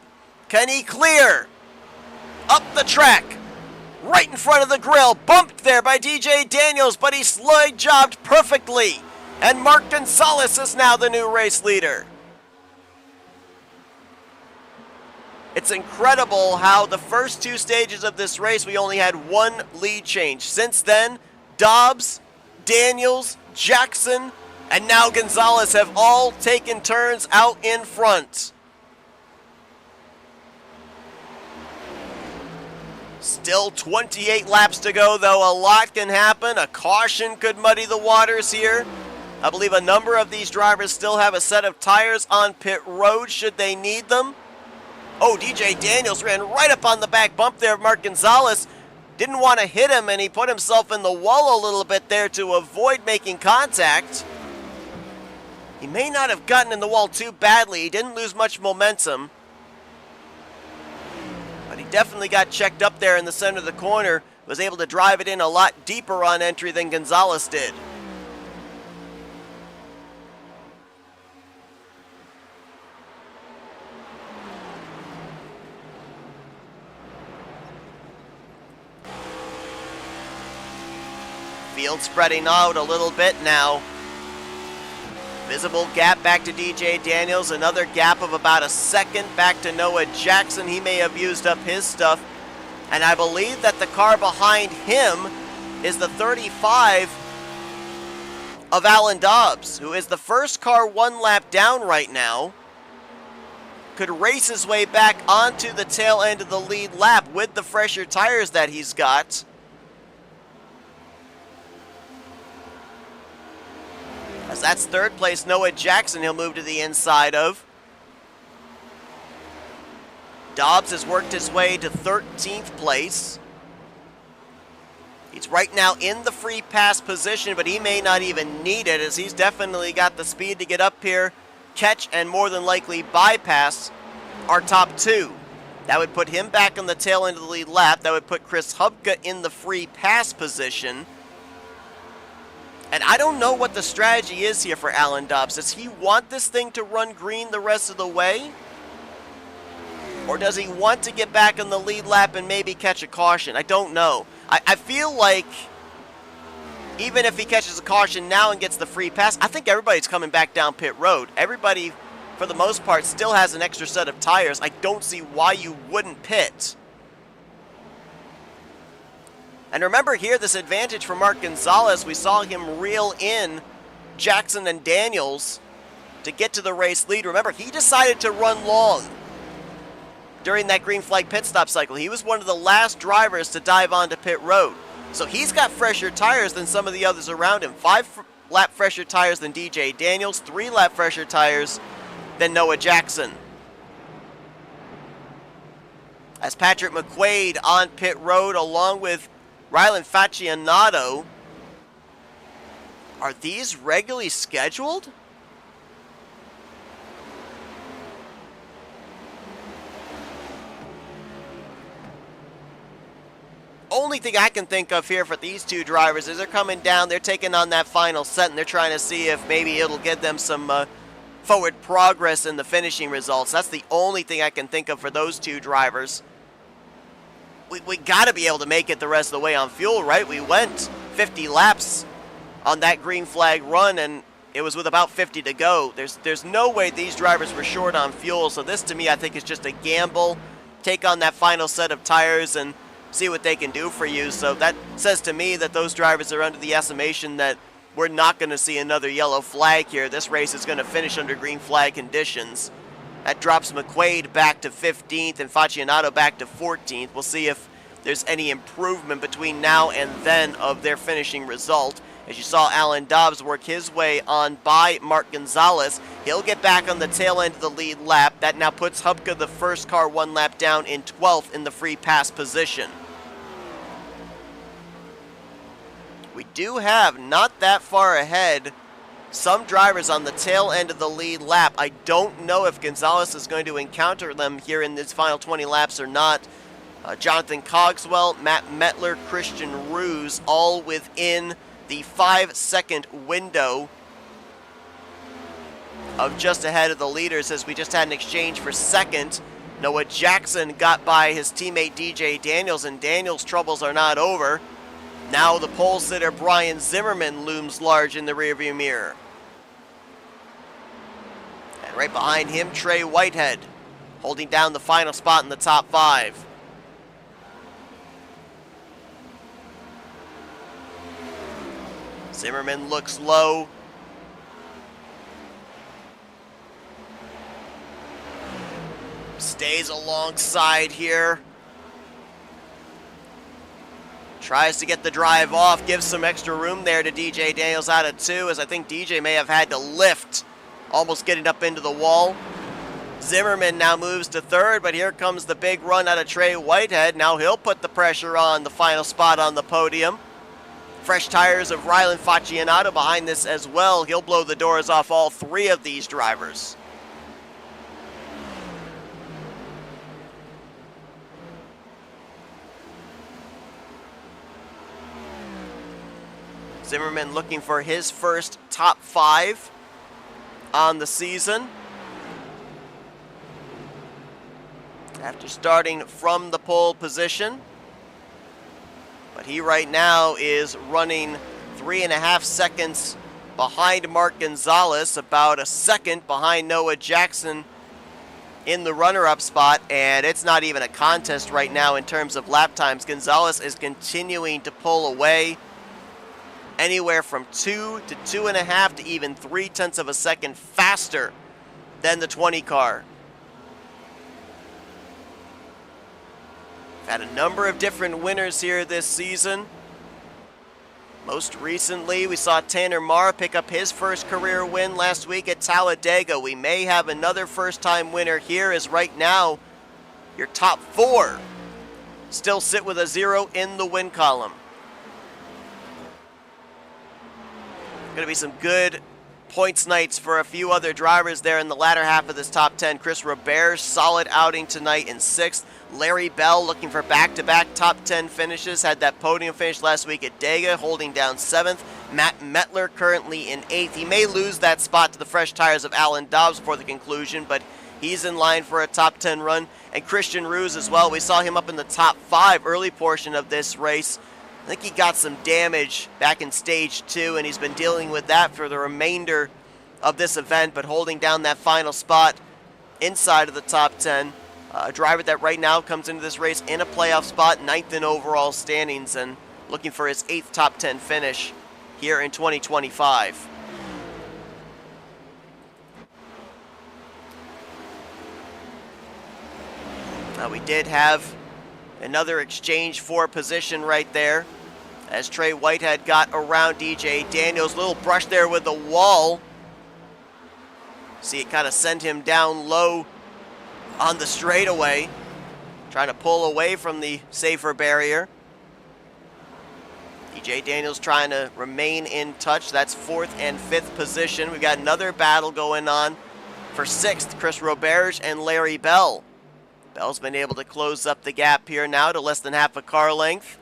Can he clear? Up the track. Right in front of the grill. Bumped there by DJ Daniels, but he slide jobbed perfectly. And Mark Gonzalez is now the new race leader. It's incredible how the first 2 stages of this race we only had 1 lead change. Since then, Dobbs, Daniels, Jackson, and now Gonzalez have all taken turns out in front. Still 28 laps to go, though. A lot can happen. A caution could muddy the waters here. I believe a number of these drivers still have a set of tires on pit road should they need them. Oh, DJ Daniels ran right up on the back bump there of Mark Gonzalez. Didn't want to hit him, and he put himself in the wall a little bit there to avoid making contact. He may not have gotten in the wall too badly. He didn't lose much momentum. But he definitely got checked up there in the center of the corner. Was able to drive it in a lot deeper on entry than Gonzalez did. Field spreading out a little bit now. Visible gap back to DJ Daniels. Another gap of about a second back to Noah Jackson. He may have used up his stuff. And I believe that the car behind him is the 35 of Alan Dobbs, who is the first car 1 lap down right now. could race his way back onto the tail end of the lead lap with the fresher tires that he's got. As that's third place, Noah Jackson he'll move to the inside of. Dobbs has worked his way to 13th place. He's right now in the free pass position, but he may not even need it, as he's definitely got the speed to get up here, catch, and more than likely bypass our top two. That would put him back on the tail end of the lead lap. That would put Chris Hubka in the free pass position. And I don't know what the strategy is here for Alan Dobbs. Does he want this thing to run green the rest of the way? Or does he want to get back on the lead lap and maybe catch a caution? I don't know. I feel like even if he catches a caution now and gets the free pass, I think everybody's coming back down pit road. Everybody, for the most part, still has an extra set of tires. I don't see why you wouldn't pit. And remember here, this advantage for Mark Gonzalez, we saw him reel in Jackson and Daniels to get to the race lead. Remember, he decided to run long during that green flag pit stop cycle. He was one of the last drivers to dive onto pit road. So he's got fresher tires than some of the others around him. 5-lap fresher tires than DJ Daniels, 3-lap fresher tires than Noah Jackson. As Patrick McQuaid on pit road along with Rylan Faccianato. Are these regularly scheduled? Only thing I can think of here for these two drivers is they're coming down, they're taking on that final set, and they're trying to see if maybe it'll get them some forward progress in the finishing results. That's the only thing I can think of for those two drivers. We got to be able to make it the rest of the way on fuel, right? We went 50 laps on that green flag run, and it was with about 50 to go. There's no way these drivers were short on fuel, so this to me I think is just a gamble. Take on that final set of tires and see what they can do for you. So that says to me that those drivers are under the estimation that we're not going to see another yellow flag here. This race is going to finish under green flag conditions. That drops McQuaid back to 15th and Faccianato back to 14th. We'll see if there's any improvement between now and then of their finishing result. As you saw Alan Dobbs work his way on by Mark Gonzalez, he'll get back on the tail end of the lead lap. That now puts Hubka, the first car, one lap down in 12th in the free pass position. We do have, not that far ahead, some drivers on the tail end of the lead lap. I don't know if Gonzalez is going to encounter them here in this final 20 laps or not. Jonathan Cogswell, Matt Mettler, Christian Ruse, all within the 5-second window of just ahead of the leaders, as we just had an exchange for second. Noah Jackson got by his teammate DJ Daniels, and Daniels' troubles are not over. Now the pole sitter Brian Zimmerman looms large in the rearview mirror. And right behind him, Trey Whitehead, holding down the final spot in the top 5. Zimmerman looks low. Stays alongside here. Tries to get the drive off, gives some extra room there to DJ Daniels out of 2, as I think DJ may have had to lift, almost getting up into the wall. Zimmerman now moves to 3rd, but here comes the big run out of Trey Whitehead. Now he'll put the pressure on the final spot on the podium. Fresh tires of Rylan Faccianato behind this as well. He'll blow the doors off all 3 of these drivers. Zimmerman looking for his first top 5 on the season. After starting from the pole position. But he right now is running 3.5 seconds behind Mark Gonzalez, about a second behind Noah Jackson in the runner-up spot, and it's not even a contest right now in terms of lap times. Gonzalez is continuing to pull away, anywhere from 2 to 2.5 to even 0.3 of a second faster than the 20 car. Had a number of different winners here this season. Most recently, we saw Tanner Marr pick up his first career win last week at Talladega. We may have another first-time winner here, as right now, your top 4 still sit with a 0 in the win column. Going to be some good points nights for a few other drivers there in the latter half of this top 10. Chris Robert, solid outing tonight in 6th. Larry Bell looking for back-to-back top 10 finishes. Had that podium finish last week at Dega, holding down 7th. Matt Mettler currently in 8th. He may lose that spot to the fresh tires of Alan Dobbs before the conclusion, but he's in line for a top 10 run. And Christian Ruse as well. We saw him up in the top 5 early portion of this race. I think he got some damage back in stage 2, and he's been dealing with that for the remainder of this event, but holding down that final spot inside of the top 10. A driver that right now comes into this race in a playoff spot, 9th in overall standings, and looking for his 8th top 10 finish here in 2025. Now we did have another exchange for position right there, as Trey Whitehead got around DJ Daniels. Little brush there with the wall. See it kind of send him down low on the straightaway, trying to pull away from the safer barrier. DJ Daniels trying to remain in touch. That's 4th and 5th position. We've got another battle going on for 6th, Chris Roberge and Larry Bell. Bell's been able to close up the gap here now to less than half a car length.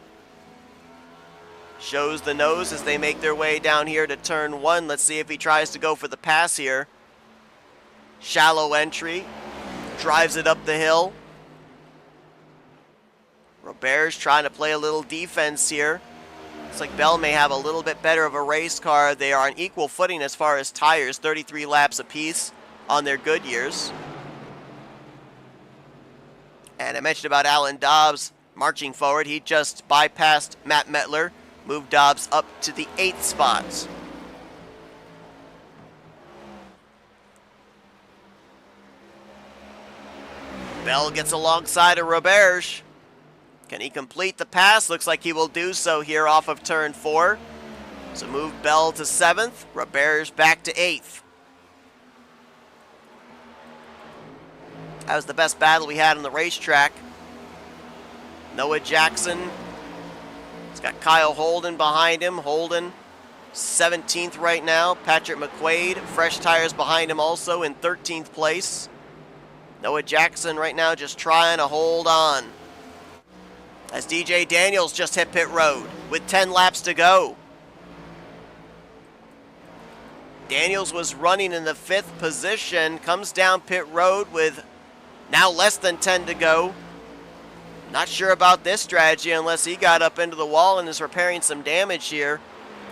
Shows the nose as they make their way down here to turn 1. Let's see if he tries to go for the pass here. Shallow entry. Drives it up the hill. Robert's trying to play a little defense here. Looks like Bell may have a little bit better of a race car. They are on equal footing as far as tires, 33 laps apiece on their Goodyears. And I mentioned about Alan Dobbs marching forward. He just bypassed Matt Mettler, moved Dobbs up to the 8th spot. Bell gets alongside of Roberge. Can he complete the pass? Looks like he will do so here off of turn 4. So move Bell to 7th, Roberge back to 8th. That was the best battle we had on the racetrack. Noah Jackson. He's got Kyle Holden behind him. Holden 17th right now. Patrick McQuaid, fresh tires behind him also in 13th place. Noah Jackson right now just trying to hold on, as DJ Daniels just hit pit road with 10 laps to go. Daniels was running in the 5th position, comes down pit road with now less than 10 to go. Not sure about this strategy unless he got up into the wall and is repairing some damage here.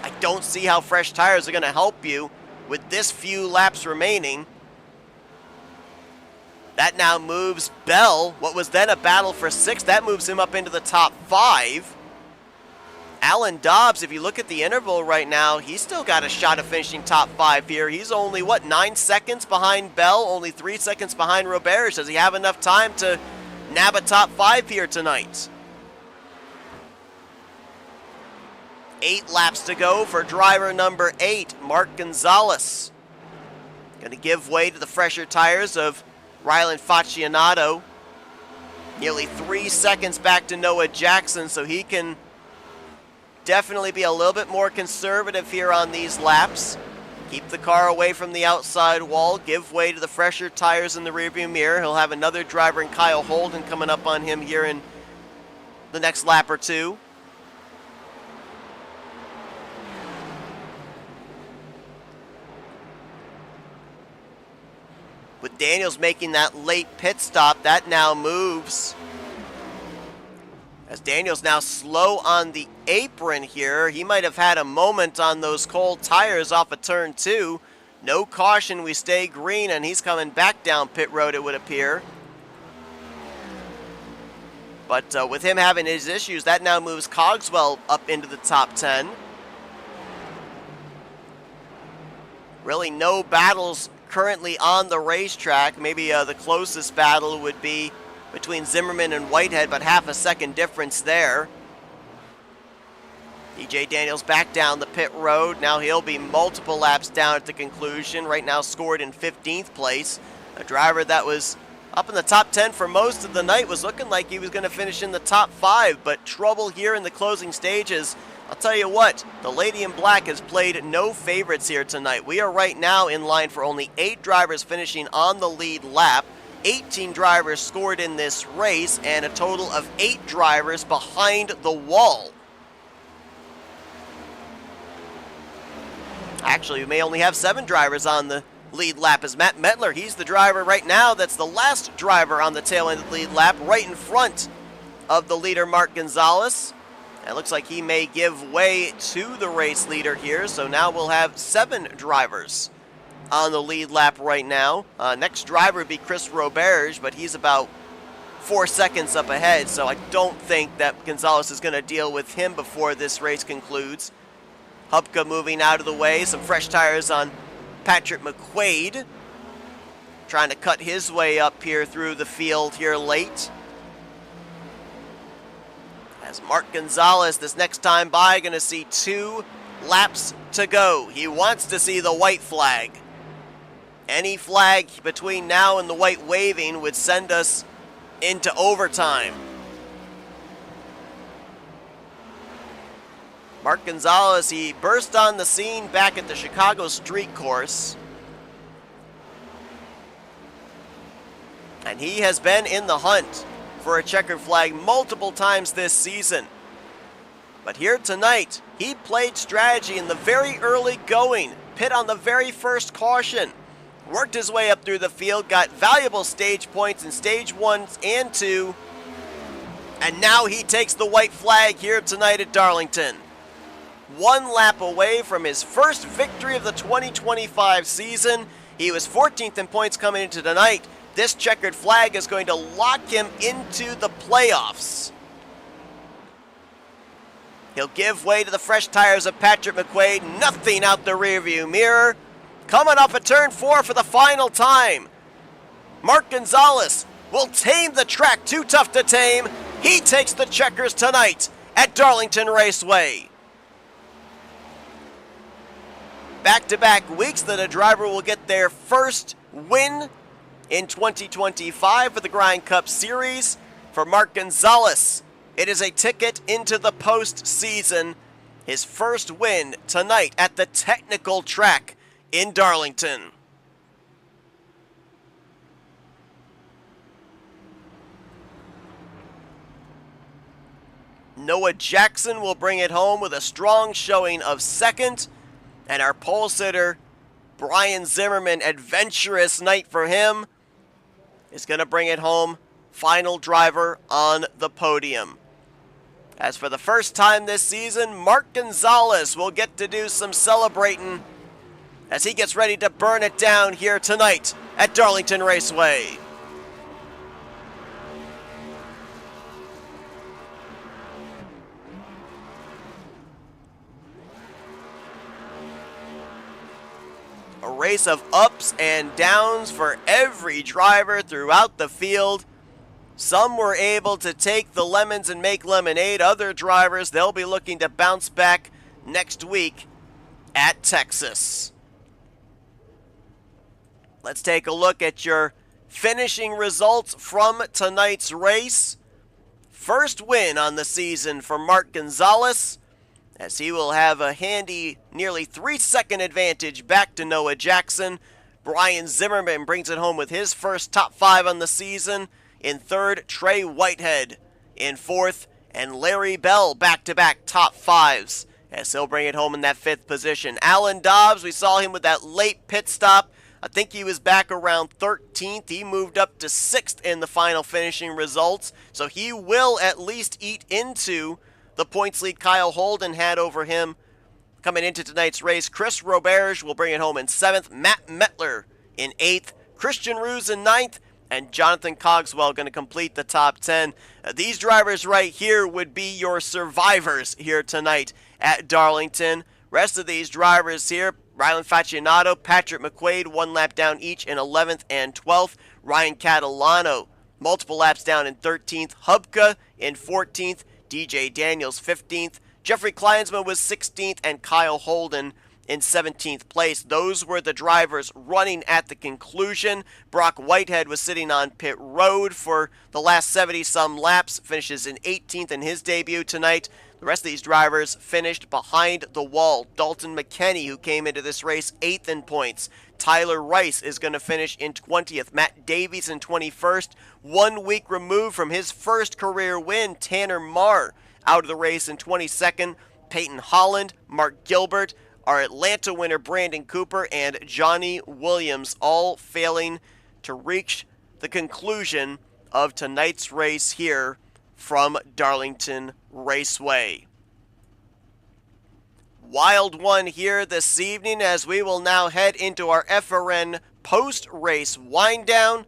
I don't see how fresh tires are going to help you with this few laps remaining. That now moves Bell, what was then a battle for 6th, that moves him up into the top 5. Alan Dobbs, if you look at the interval right now, he's still got a shot at finishing top 5 here. He's only, 9 seconds behind Bell, only 3 seconds behind Roberge. Does he have enough time to nab a top 5 here tonight? 8 laps to go for driver number 8, Mark Gonzalez. Going to give way to the fresher tires of Rylan Faccianato. Nearly 3 seconds back to Noah Jackson, so he can definitely be a little bit more conservative here on these laps. Keep the car away from the outside wall, give way to the fresher tires in the rearview mirror. He'll have another driver in Kyle Holden coming up on him here in the next lap or two. With Daniels making that late pit stop, that now moves, as Daniels now slow on the apron here. He might have had a moment on those cold tires off of turn 2. No caution, we stay green, and he's coming back down pit road, it would appear. But with him having his issues, that now moves Cogswell up into the top 10. Really no battles currently on the racetrack. Maybe the closest battle would be between Zimmerman and Whitehead, but half a second difference there. DJ Daniels back down the pit road. Now he'll be multiple laps down at the conclusion. Right now scored in 15th place. A driver that was up in the top 10 for most of the night, was looking like he was going to finish in the top 5, but trouble here in the closing stages. I'll tell you what, the Lady in Black has played no favorites here tonight. We are right now in line for only 8 drivers finishing on the lead lap. 18 drivers scored in this race, and a total of 8 drivers behind the wall. Actually, we may only have 7 drivers on the lead lap, as Matt Mettler, he's the driver right now that's the last driver on the tail end of the lead lap, right in front of the leader, Mark Gonzalez. And it looks like he may give way to the race leader here, so now we'll have 7 drivers on the lead lap right now. Next driver would be Chris Roberge, but he's about 4 seconds up ahead, so I don't think that Gonzalez is going to deal with him before this race concludes. Hupka moving out of the way, some fresh tires on Patrick McQuaid, trying to cut his way up here through the field here late. As Mark Gonzalez, this next time by, going to see 2 laps to go. He wants to see the white flag. Any flag between now and the white waving would send us into overtime. Mark Gonzalez, he burst on the scene back at the Chicago Street Course. And he has been in the hunt for a checkered flag multiple times this season. But here tonight, he played strategy in the very early going, pit on the very first caution, worked his way up through the field, got valuable stage points in stage 1 and 2, and now he takes the white flag here tonight at Darlington. 1 lap away from his first victory of the 2025 season. He was 14th in points coming into tonight. This checkered flag is going to lock him into the playoffs. He'll give way to the fresh tires of Patrick McQuaid. Nothing out the rearview mirror. Coming off of turn 4 for the final time. Mark Gonzalez will tame the track. Too tough to tame. He takes the checkers tonight at Darlington Raceway. Back-to-back weeks that a driver will get their first win in 2025 for the Grind Cup Series. For Mark Gonzalez, it is a ticket into the postseason. His first win tonight at the technical track in Darlington. Noah Jackson will bring it home with a strong showing of second. And our pole sitter, Brian Zimmerman, adventurous night for him, is going to bring it home. Final driver on the podium. As for the first time this season, Mark Gonzalez will get to do some celebrating as he gets ready to burn it down here tonight at Darlington Raceway. A race of ups and downs for every driver throughout the field. Some were able to take the lemons and make lemonade. Other drivers, they'll be looking to bounce back next week at Texas. Let's take a look at your finishing results from tonight's race. First win on the season for Mark Gonzalez, as he will have a handy nearly 3-second advantage back to Noah Jackson. Brian Zimmerman brings it home with his first top 5 on the season. In third, Trey Whitehead. In fourth, and Larry Bell back-to-back top 5s, as he'll bring it home in that 5th position. Alan Dobbs, we saw him with that late pit stop. I think he was back around 13th. He moved up to 6th in the final finishing results, so he will at least eat into the points lead Kyle Holden had over him coming into tonight's race. Chris Roberge will bring it home in 7th. Matt Mettler in 8th. Christian Ruse in 9th. And Jonathan Cogswell going to complete the top 10. These drivers right here would be your survivors here tonight at Darlington. Rest of these drivers here, Rylan Faccianato, Patrick McQuaid, 1 lap down each in 11th and 12th. Ryan Catalano multiple laps down in 13th. Hubka in 14th. DJ Daniels 15th. Jeffrey Kleinsman was 16th, and Kyle Holden in 17th place. Those were the drivers running at the conclusion. Brock Whitehead was sitting on pit road for the last 70-some laps, finishes in 18th in his debut tonight. The rest of these drivers finished behind the wall. Dalton McKenney, who came into this race 8th in points. Tyler Rice is going to finish in 20th. Matt Davies in 21st. 1 week removed from his first career win, Tanner Marr out of the race in 22nd. Peyton Holland, Mark Gilbert, our Atlanta winner Brandon Cooper, and Johnny Williams all failing to reach the conclusion of tonight's race here from Darlington Raceway. Wild one here this evening as we will now head into our FRN post-race wind down,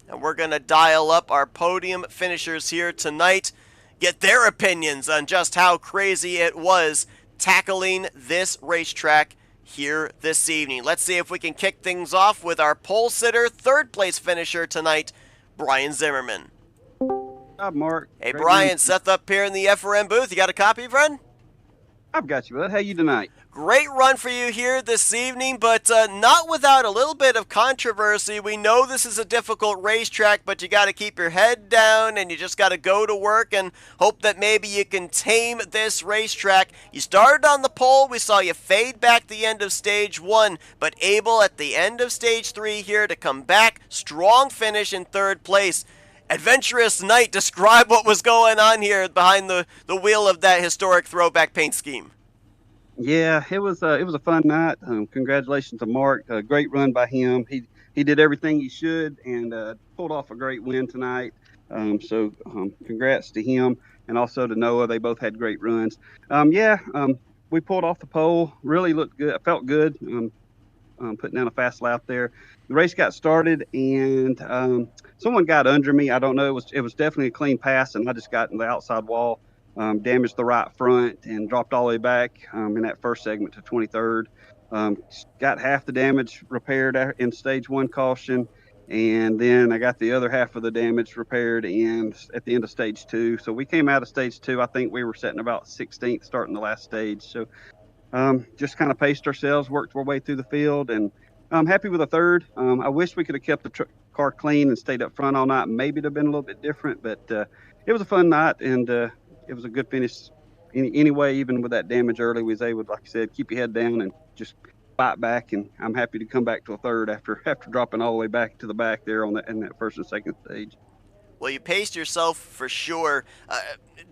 and we're going to dial up our podium finishers here tonight, get their opinions on just how crazy it was tackling this racetrack here this evening. Let's see if we can kick things off with our pole sitter, third place finisher tonight, Brian Zimmerman. Hi, Mark. Hey, Great Brian, morning. Seth up here in the FRN booth. You got a copy, friend? I've got you, bud. How you tonight? Great run for you here this evening, but not without a little bit of controversy. We know this is a difficult racetrack, but you got to keep your head down and you just got to go to work and hope that maybe you can tame this racetrack. You started on the pole. We saw you fade back the end of stage 1, but able at the end of stage 3 here to come back. Strong finish in third place. Adventurous night. Describe what was going on here behind the wheel of that historic throwback paint scheme. Yeah, it was a fun night. Congratulations to Mark. A great run by him. He did everything he should and pulled off a great win tonight. So congrats to him and also to Noah. They both had great runs. We pulled off the pole. Really looked good. I felt good. Putting down a fast lap there. The race got started and someone got under me. I don't know. It was definitely a clean pass, and I just got in the outside wall, damaged the right front, and dropped all the way back in that first segment to 23rd. Got half the damage repaired in stage 1 caution, and then I got the other half of the damage repaired at the end of stage 2. So we came out of stage 2. I think we were sitting about 16th starting the last stage. So just kind of paced ourselves, worked our way through the field, and I'm happy with a third. I wish we could have kept the car clean and stayed up front all night. Maybe it'd have been a little bit different, but it was a fun night, and it was a good finish. Anyway, even with that damage early, we was able to, like I said, keep your head down and just fight back. And I'm happy to come back to a third after dropping all the way back to the back there in that first and second stage. Well, you paced yourself for sure.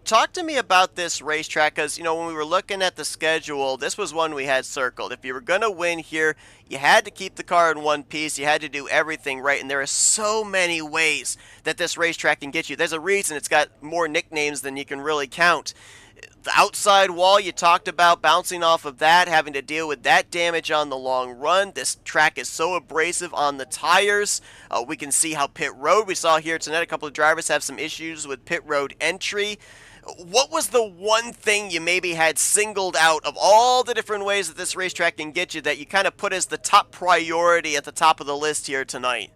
Talk to me about this racetrack, because, when we were looking at the schedule, this was one we had circled. If you were going to win here, you had to keep the car in one piece. You had to do everything right, and there are so many ways that this racetrack can get you. There's a reason it's got more nicknames than you can really count. The outside wall, you talked about bouncing off of that, having to deal with that damage on the long run. This track is so abrasive on the tires. We can see how pit road, we saw here tonight, a couple of drivers have some issues with pit road entry. What was the one thing you maybe had singled out of all the different ways that this racetrack can get you that you kind of put as the top priority at the top of the list here tonight?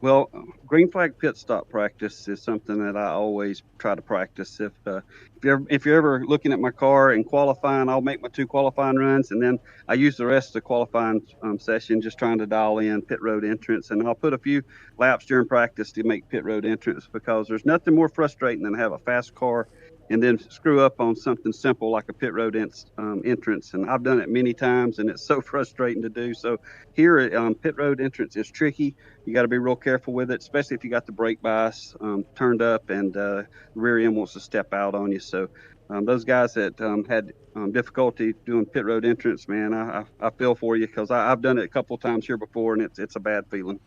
Well, green flag pit stop practice is something that I always try to practice. If you're ever looking at my car and qualifying, I'll make my 2 qualifying runs, and then I use the rest of the qualifying session just trying to dial in pit road entrance. And I'll put a few laps during practice to make pit road entrance, because there's nothing more frustrating than to have a fast car and then screw up on something simple like a pit road entrance. And I've done it many times, and it's so frustrating to do. So here, pit road entrance is tricky. You got to be real careful with it, especially if you got the brake bias turned up and the rear end wants to step out on you. So those guys that had difficulty doing pit road entrance, man, I feel for you, because I've done it a couple of times here before, and it's a bad feeling.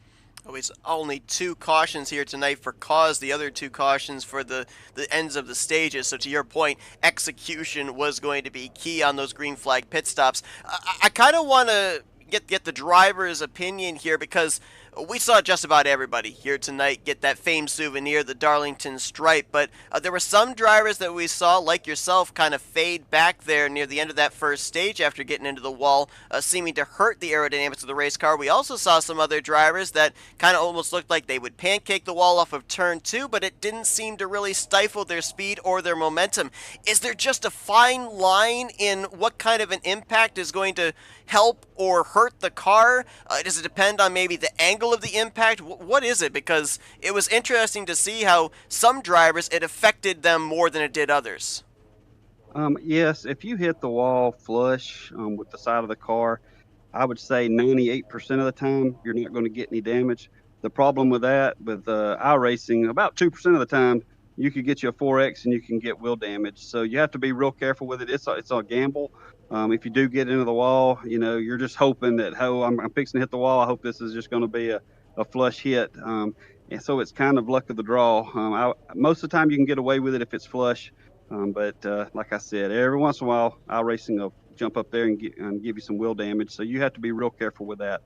Always only 2 cautions here tonight for cause, the other 2 cautions for the ends of the stages. So to your point, execution was going to be key on those green flag pit stops. I kind of want to get the driver's opinion here, because we saw just about everybody here tonight get that famed souvenir, the Darlington stripe, but there were some drivers that we saw, like yourself, kind of fade back there near the end of that first stage after getting into the wall, seeming to hurt the aerodynamics of the race car. We also saw some other drivers that kind of almost looked like they would pancake the wall off of turn 2, but it didn't seem to really stifle their speed or their momentum. Is there just a fine line in what kind of an impact is going to help or hurt the car? Does it depend on maybe the angle of the impact? What is it? Because it was interesting to see how some drivers, it affected them more than it did others. Yes, if you hit the wall flush with the side of the car, I would say 98% of the time you're not going to get any damage. The problem with that, with iRacing, about 2% of the time you could get you a 4X and you can get wheel damage. So you have to be real careful with it. It's a gamble. If you do get into the wall, you're just hoping that, I'm fixing to hit the wall. I hope this is just going to be a flush hit. And so it's kind of luck of the draw. Most of the time you can get away with it if it's flush. But like I said, every once in a while, iRacing will jump up there and give you some wheel damage. So you have to be real careful with that.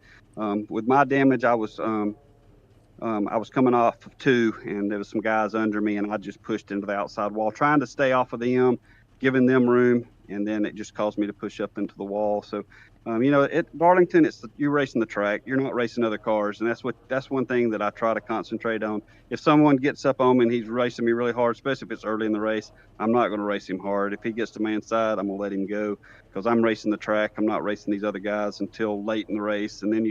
With my damage, I was coming off of 2, and there was some guys under me, and I just pushed into the outside wall, trying to stay off of them, giving them room, and then it just caused me to push up into the wall. So, at Darlington, you're racing the track. You're not racing other cars, and that's one thing that I try to concentrate on. If someone gets up on me and he's racing me really hard, especially if it's early in the race, I'm not going to race him hard. If he gets to man's side, I'm going to let him go because I'm racing the track. I'm not racing these other guys until late in the race, and then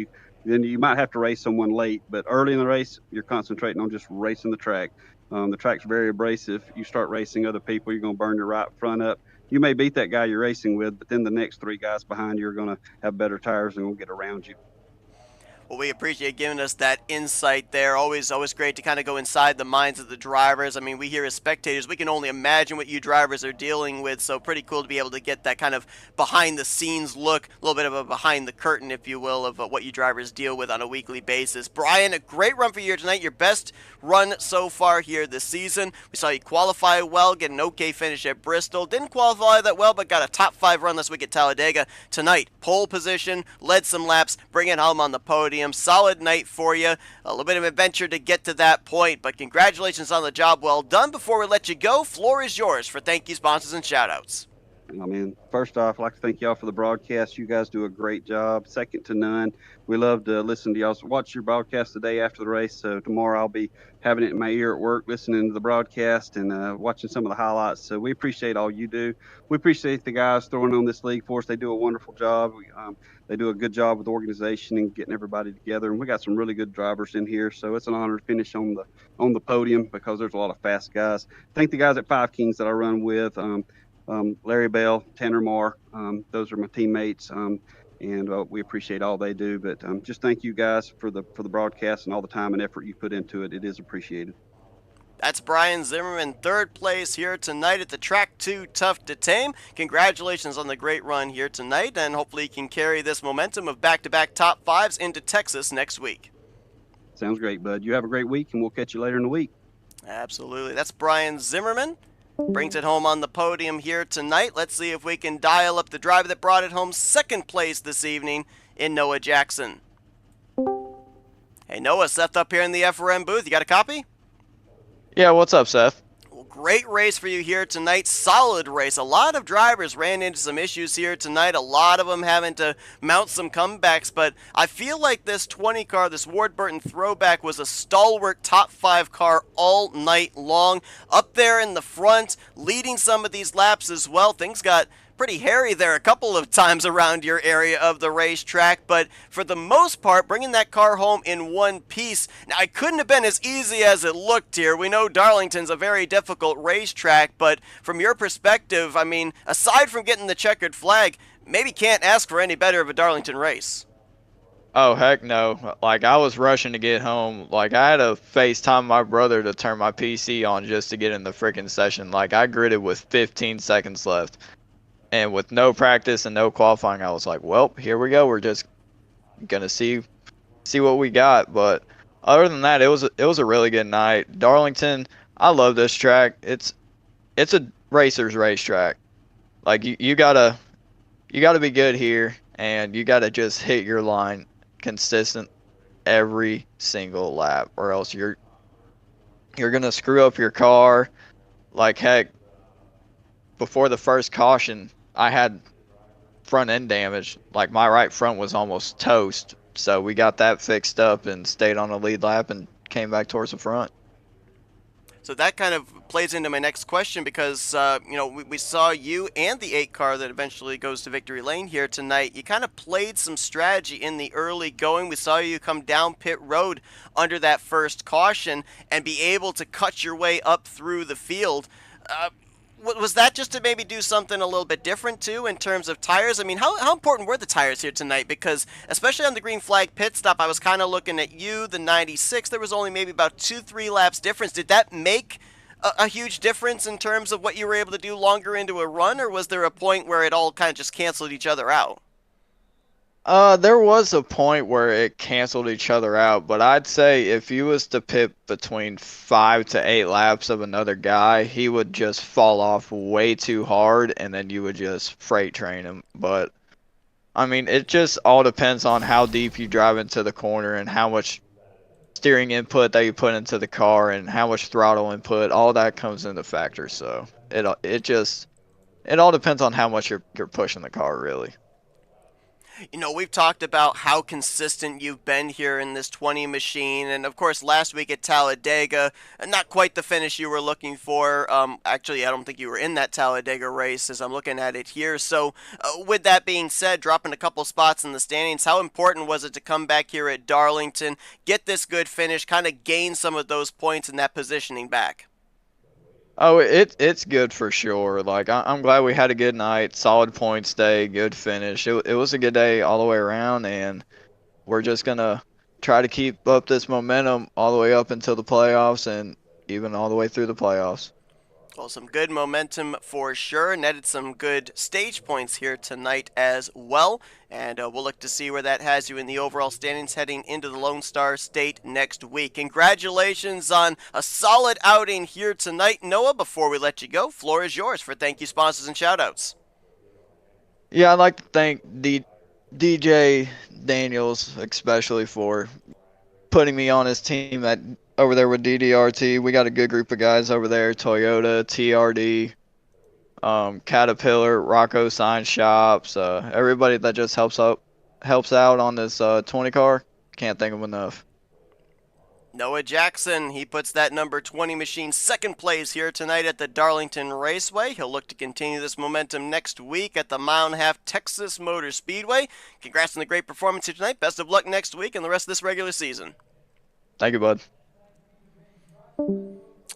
you might have to race someone late, but early in the race, you're concentrating on just racing the track. The track's very abrasive. You start racing other people, you're going to burn your right front up. You may beat that guy you're racing with, but then the next 3 guys behind you are going to have better tires and will get around you. Well, we appreciate giving us that insight there. Always great to kind of go inside the minds of the drivers. I mean, we here as spectators, we can only imagine what you drivers are dealing with, so pretty cool to be able to get that kind of behind-the-scenes look, a little bit of a behind-the-curtain, if you will, of what you drivers deal with on a weekly basis. Brian, a great run for you tonight, your best run so far here this season. We saw you qualify well, get an okay finish at Bristol. Didn't qualify that well, but got a top 5 run this week at Talladega. Tonight, pole position, led some laps, bring it home on the podium. Solid night for you. A little bit of adventure to get to that point, but congratulations on the job well done. Before we let you go, floor is yours for thank you, sponsors, and shout-outs. First off, I'd like to thank y'all for the broadcast. You guys do a great job, second to none. We love to listen to y'all. Watch your broadcast the day after the race. So tomorrow I'll be having it in my ear at work, listening to the broadcast and watching some of the highlights. So we appreciate all you do. We appreciate the guys throwing on this league for us. They do a wonderful job. They do a good job with the organization and getting everybody together. And we got some really good drivers in here. So it's an honor to finish on the podium because there's a lot of fast guys. Thank the guys at Five Kings that I run with. Larry Bell, Tanner Marr, those are my teammates, and we appreciate all they do. But just thank you guys for the broadcast and all the time and effort you put into it. It is appreciated. That's Brian Zimmerman, third place here tonight at the track too tough to tame. Congratulations on the great run here tonight, and hopefully you can carry this momentum of back-to-back top 5s into Texas next week. Sounds great, bud. You have a great week, and we'll catch you later in the week. Absolutely. That's Brian Zimmerman. Brings it home on the podium here tonight. Let's see if we can dial up the driver that brought it home second place this evening in Noah Jackson. Hey, Noah, Seth up here in the FRM booth. You got a copy? Yeah, what's up, Seth? Well, great race for you here tonight. Solid race. A lot of drivers ran into some issues here tonight. A lot of them having to mount some comebacks, but I feel like this 20 car, this Ward Burton throwback, was a stalwart top 5 car all night long. Up there in the front, leading some of these laps as well. Things got pretty hairy there a couple of times around your area of the racetrack, but for the most part, bringing that car home in one piece. Now, it couldn't have been as easy as it looked here. We know Darlington's a very difficult racetrack, but from your perspective, I mean, aside from getting the checkered flag, maybe can't ask for any better of a Darlington race. Oh, heck no. Like, I was rushing to get home. Like, I had to FaceTime my brother to turn my PC on just to get in the freaking session. Like, I gridded with 15 seconds left. And with no practice and no qualifying, I was like, well, here we go. We're just going to see what we got. But other than that, it was a really good night. Darlington, I love this track. It's a racer's racetrack. Like, you gotta be good here, and you gotta just hit your line consistently every single lap, or else you're gonna screw up your car. Like heck, before the first caution, I had front end damage. Like my right front was almost toast. So we got that fixed up and stayed on the lead lap and came back towards the front. So that kind of plays into my next question because, we saw you and the 8 car that eventually goes to victory lane here tonight. You kind of played some strategy in the early going. We saw you come down pit road under that first caution and be able to cut your way up through the field. Was that just to maybe do something a little bit different too in terms of tires? I mean, how important were the tires here tonight? Because especially on the green flag pit stop, I was kind of looking at you, the 96. There was only maybe about 2-3 laps difference. Did that make a huge difference in terms of what you were able to do longer into a run, or was there a point where it all kind of just canceled each other out? There was a point where it canceled each other out, but I'd say if you was to pit between 5 to 8 laps of another guy, he would just fall off way too hard, and then you would just freight train him. But I mean, it just all depends on how deep you drive into the corner and how much steering input that you put into the car and how much throttle input. All that comes into factor. So it all depends on how much you're pushing the car, really. We've talked about how consistent you've been here in this 20 machine, and of course last week at Talladega, not quite the finish you were looking for. Actually, I don't think you were in that Talladega race as I'm looking at it here. So with that being said, dropping a couple spots in the standings, how important was it to come back here at Darlington, get this good finish, kind of gain some of those points in that positioning back? Oh, it's good for sure. Like I'm glad we had a good night, solid points day, good finish. It was a good day all the way around, and we're just gonna try to keep up this momentum all the way up until the playoffs and even all the way through the playoffs. Well, some good momentum for sure. Netted some good stage points here tonight as well. And we'll look to see where that has you in the overall standings heading into the Lone Star State next week. Congratulations on a solid outing here tonight. Noah, before we let you go, floor is yours for thank you sponsors and shoutouts. Yeah, I'd like to thank DJ Daniels especially for putting me on his team over there with DDRT. We got a good group of guys over there: Toyota, TRD, Caterpillar, Rocco Sign Shops. Everybody that just helps out on this 20 car. Can't thank them enough. Noah Jackson, he puts that number 20 machine second place here tonight at the Darlington Raceway. He'll look to continue this momentum next week at the Mile and a Half Texas Motor Speedway. Congrats on the great performance here tonight. Best of luck next week and the rest of this regular season. Thank you, bud.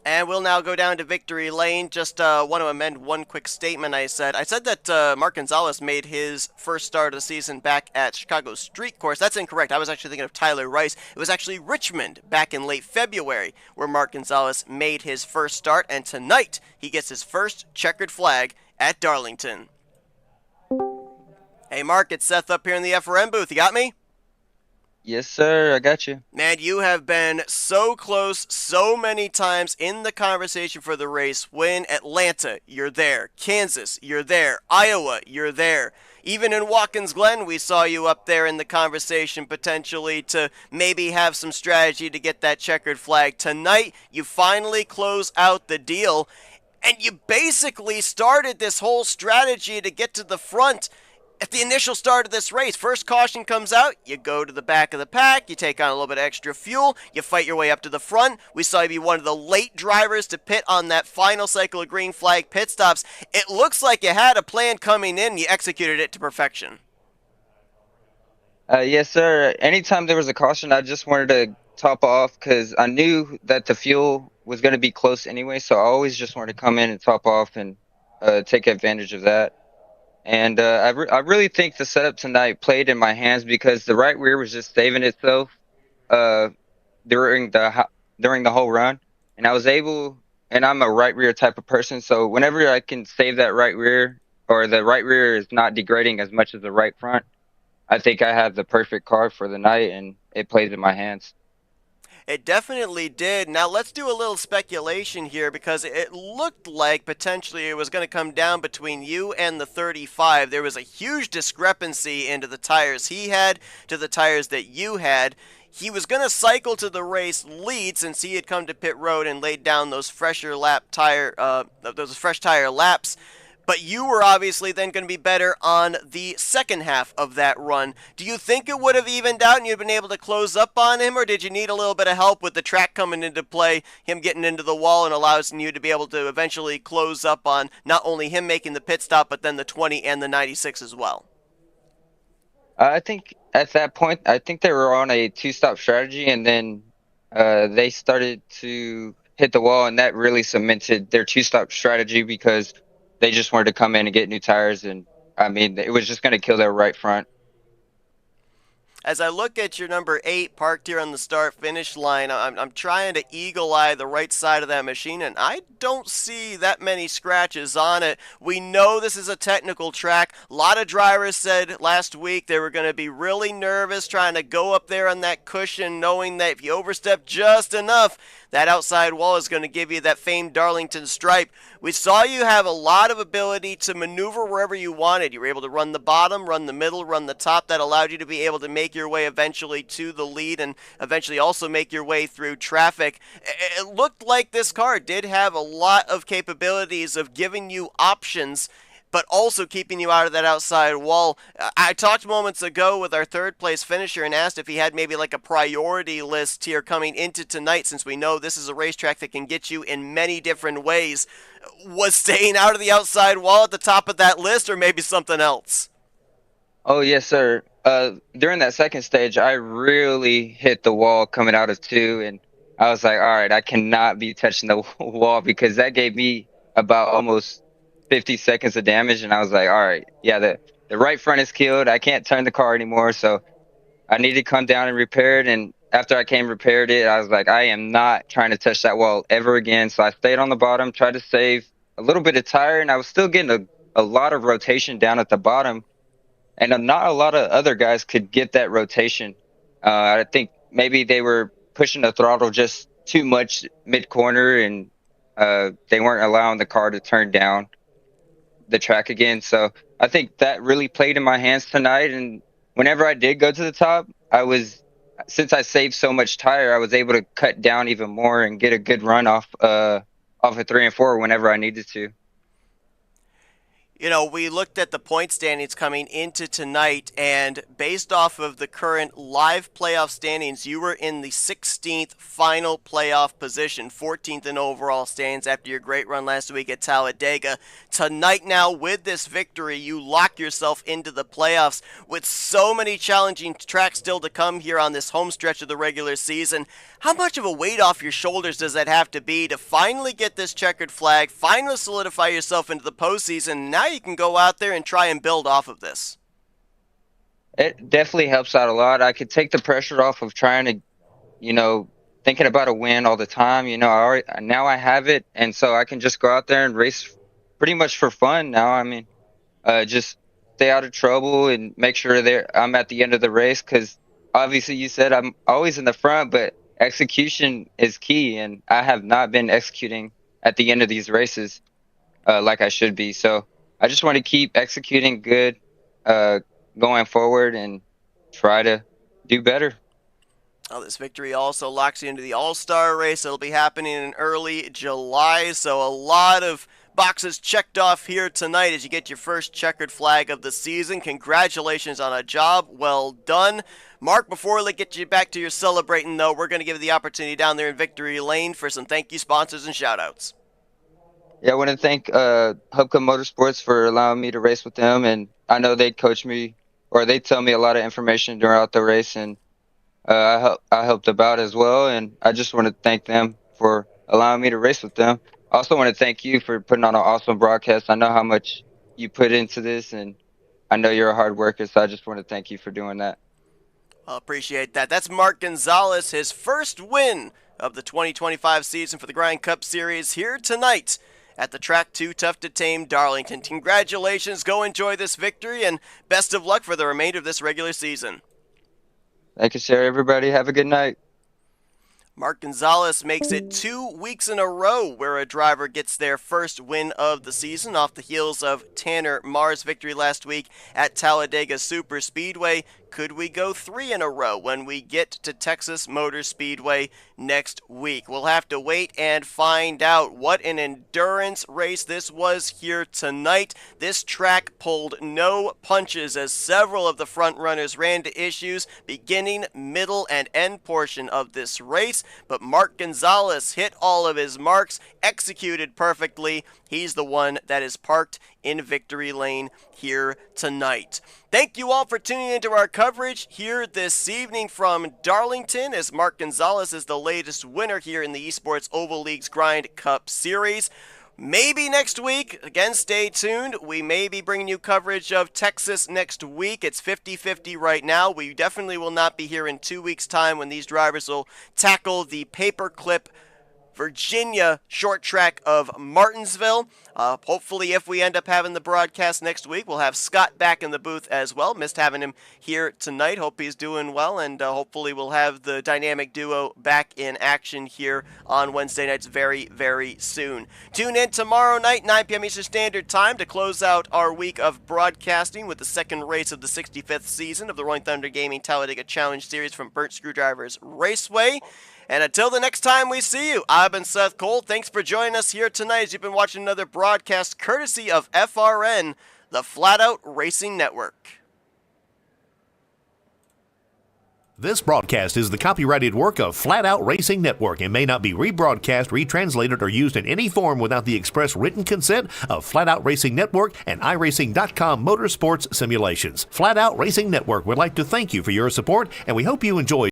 And we'll now go down to victory lane. Just want to amend one quick statement I said. I said that Mark Gonzalez made his first start of the season back at Chicago Street Course. That's incorrect. I was actually thinking of Tyler Rice. It was actually Richmond back in late February where Mark Gonzalez made his first start. And tonight, he gets his first checkered flag at Darlington. Hey, Mark, it's Seth up here in the FRM booth. You got me? Yes, sir. I got you. Man, you have been so close so many times in the conversation for the race. Win Atlanta, you're there. Kansas, you're there. Iowa, you're there. Even in Watkins Glen, we saw you up there in the conversation potentially to maybe have some strategy to get that checkered flag. Tonight, you finally close out the deal, and you basically started this whole strategy to get to the front at the initial start of this race. First caution comes out, you go to the back of the pack, you take on a little bit of extra fuel, you fight your way up to the front. We saw you be one of the late drivers to pit on that final cycle of green flag pit stops. It looks like you had a plan coming in, you executed it to perfection. Yes, sir. Anytime there was a caution, I just wanted to top off because I knew that the fuel was going to be close anyway, so I always just wanted to come in and top off and take advantage of that. And I really think the setup tonight played in my hands because the right rear was just saving itself during the whole run, and I was able. And I'm a right rear type of person, so whenever I can save that right rear, or the right rear is not degrading as much as the right front, I think I have the perfect car for the night, and it plays in my hands. It definitely did. Now let's do a little speculation here because it looked like potentially it was going to come down between you and the 35. There was a huge discrepancy into the tires he had to the tires that you had. he was going to cycle to the race lead since he had come to pit road and laid down those fresh tire laps. But you were obviously then going to be better on the second half of that run. Do you think it would have evened out and you'd been able to close up on him, or did you need a little bit of help with the track coming into play, him getting into the wall and allowing you to be able to eventually close up on not only him making the pit stop, but then the 20 and the 96 as well? I think at that point, I think they were on a two-stop strategy, and then they started to hit the wall, and that really cemented their two-stop strategy because they just wanted to come in and get new tires, and I mean, it was just going to kill their right front. As I look at your number 8 parked here on the start-finish line, I'm trying to eagle eye the right side of that machine, and I don't see that many scratches on it. We know this is a technical track. A lot of drivers said last week they were going to be really nervous trying to go up there on that cushion, knowing that if you overstep just enough, that outside wall is going to give you that famed Darlington stripe. We saw you have a lot of ability to maneuver wherever you wanted. You were able to run the bottom, run the middle, run the top. That allowed you to be able to make your way eventually to the lead and eventually also make your way through traffic. It looked like this car did have a lot of capabilities of giving you options, but also keeping you out of that outside wall. I talked moments ago with our third place finisher and asked if he had maybe like a priority list here coming into tonight, since we know this is a racetrack that can get you in many different ways. Was staying out of the outside wall at the top of that list, or maybe something else? Oh, yes, sir. During that second stage, I really hit the wall coming out of 2, and I was like, all right, I cannot be touching the wall because that gave me about almost 50 seconds of damage, and I was like, all right, yeah, the right front is killed. I can't turn the car anymore, so I need to come down and repair it. And after I came repaired it, I was like, I am not trying to touch that wall ever again. So I stayed on the bottom, tried to save a little bit of tire, and I was still getting a lot of rotation down at the bottom. And not a lot of other guys could get that rotation. I think maybe they were pushing the throttle just too much mid corner, and they weren't allowing the car to turn down the track again. So I think that really played in my hands tonight. And whenever I did go to the top, since I saved so much tire, I was able to cut down even more and get a good run off of 3 and 4 whenever I needed to. You know, we looked at the point standings coming into tonight, and based off of the current live playoff standings, you were in the 16th final playoff position, 14th in overall standings after your great run last week at Talladega. Tonight now, with this victory, you lock yourself into the playoffs with so many challenging tracks still to come here on this home stretch of the regular season. How much of a weight off your shoulders does that have to be to finally get this checkered flag, finally solidify yourself into the postseason? Now you can go out there and try and build off of this. It definitely helps out a lot. I could take the pressure off of trying to, thinking about a win all the time. Now I have it, and so I can just go out there and race pretty much for fun now. I mean, just stay out of trouble and make sure I'm at the end of the race, because obviously you said I'm always in the front, but execution is key, and I have not been executing at the end of these races like I should be. So I just want to keep executing good going forward and try to do better. Well, this victory also locks you into the All-Star race. It'll be happening in early July, so a lot of boxes checked off here tonight as you get your first checkered flag of the season. Congratulations on a job well done. Mark, before we get you back to your celebrating, though, we're going to give you the opportunity down there in Victory Lane for some thank you sponsors and shout-outs. Yeah, I want to thank Hubka Motorsports for allowing me to race with them, and I know they coach me, or they tell me a lot of information throughout the race, and I helped them out as well, and I just want to thank them for allowing me to race with them. I also want to thank you for putting on an awesome broadcast. I know how much you put into this, and I know you're a hard worker, so I just want to thank you for doing that. I appreciate that. That's Mark Gonzalez, his first win of the 2025 season for the Grind Cup Series here tonight at the track too tough to tame Darlington. Congratulations, go enjoy this victory, and best of luck for the remainder of this regular season. Thank you, sir. Everybody have a good night. Mark Gonzalez makes it 2 weeks in a row where a driver gets their first win of the season off the heels of Tanner Marr's victory last week at Talladega Superspeedway. Could we go 3 in a row when we get to Texas Motor Speedway next week? We'll have to wait and find out. What an endurance race this was here tonight. This track pulled no punches as several of the front runners ran to issues beginning, middle, and end portion of this race, but Mark Gonzalez hit all of his marks, executed perfectly. He's the one that is parked in victory lane here tonight. Thank you all for tuning into our coverage here this evening from Darlington, as Mark Gonzalez is the latest winner here in the Esports Oval League's Grind Cup Series. Maybe next week, again, stay tuned. We may be bringing you coverage of Texas next week. It's 50-50 right now. We definitely will not be here in 2 weeks' time when these drivers will tackle the paperclip Virginia short track of Martinsville. Hopefully, if we end up having the broadcast next week, we'll have Scott back in the booth as well. Missed having him here tonight. Hope he's doing well, and hopefully we'll have the dynamic duo back in action here on Wednesday nights very, very soon. Tune in tomorrow night, 9 p.m. Eastern Standard Time, to close out our week of broadcasting with the second race of the 65th season of the Rolling Thunder Gaming Talladega Challenge Series from Burnt Screwdrivers Raceway. And until the next time we see you, I've been Seth Cole. Thanks for joining us here tonight as you've been watching another broadcast courtesy of FRN, the Flatout Racing Network. This broadcast is the copyrighted work of Flatout Racing Network and may not be rebroadcast, retranslated, or used in any form without the express written consent of Flatout Racing Network and iRacing.com Motorsports Simulations. Flatout Racing Network would like to thank you for your support, and we hope you enjoy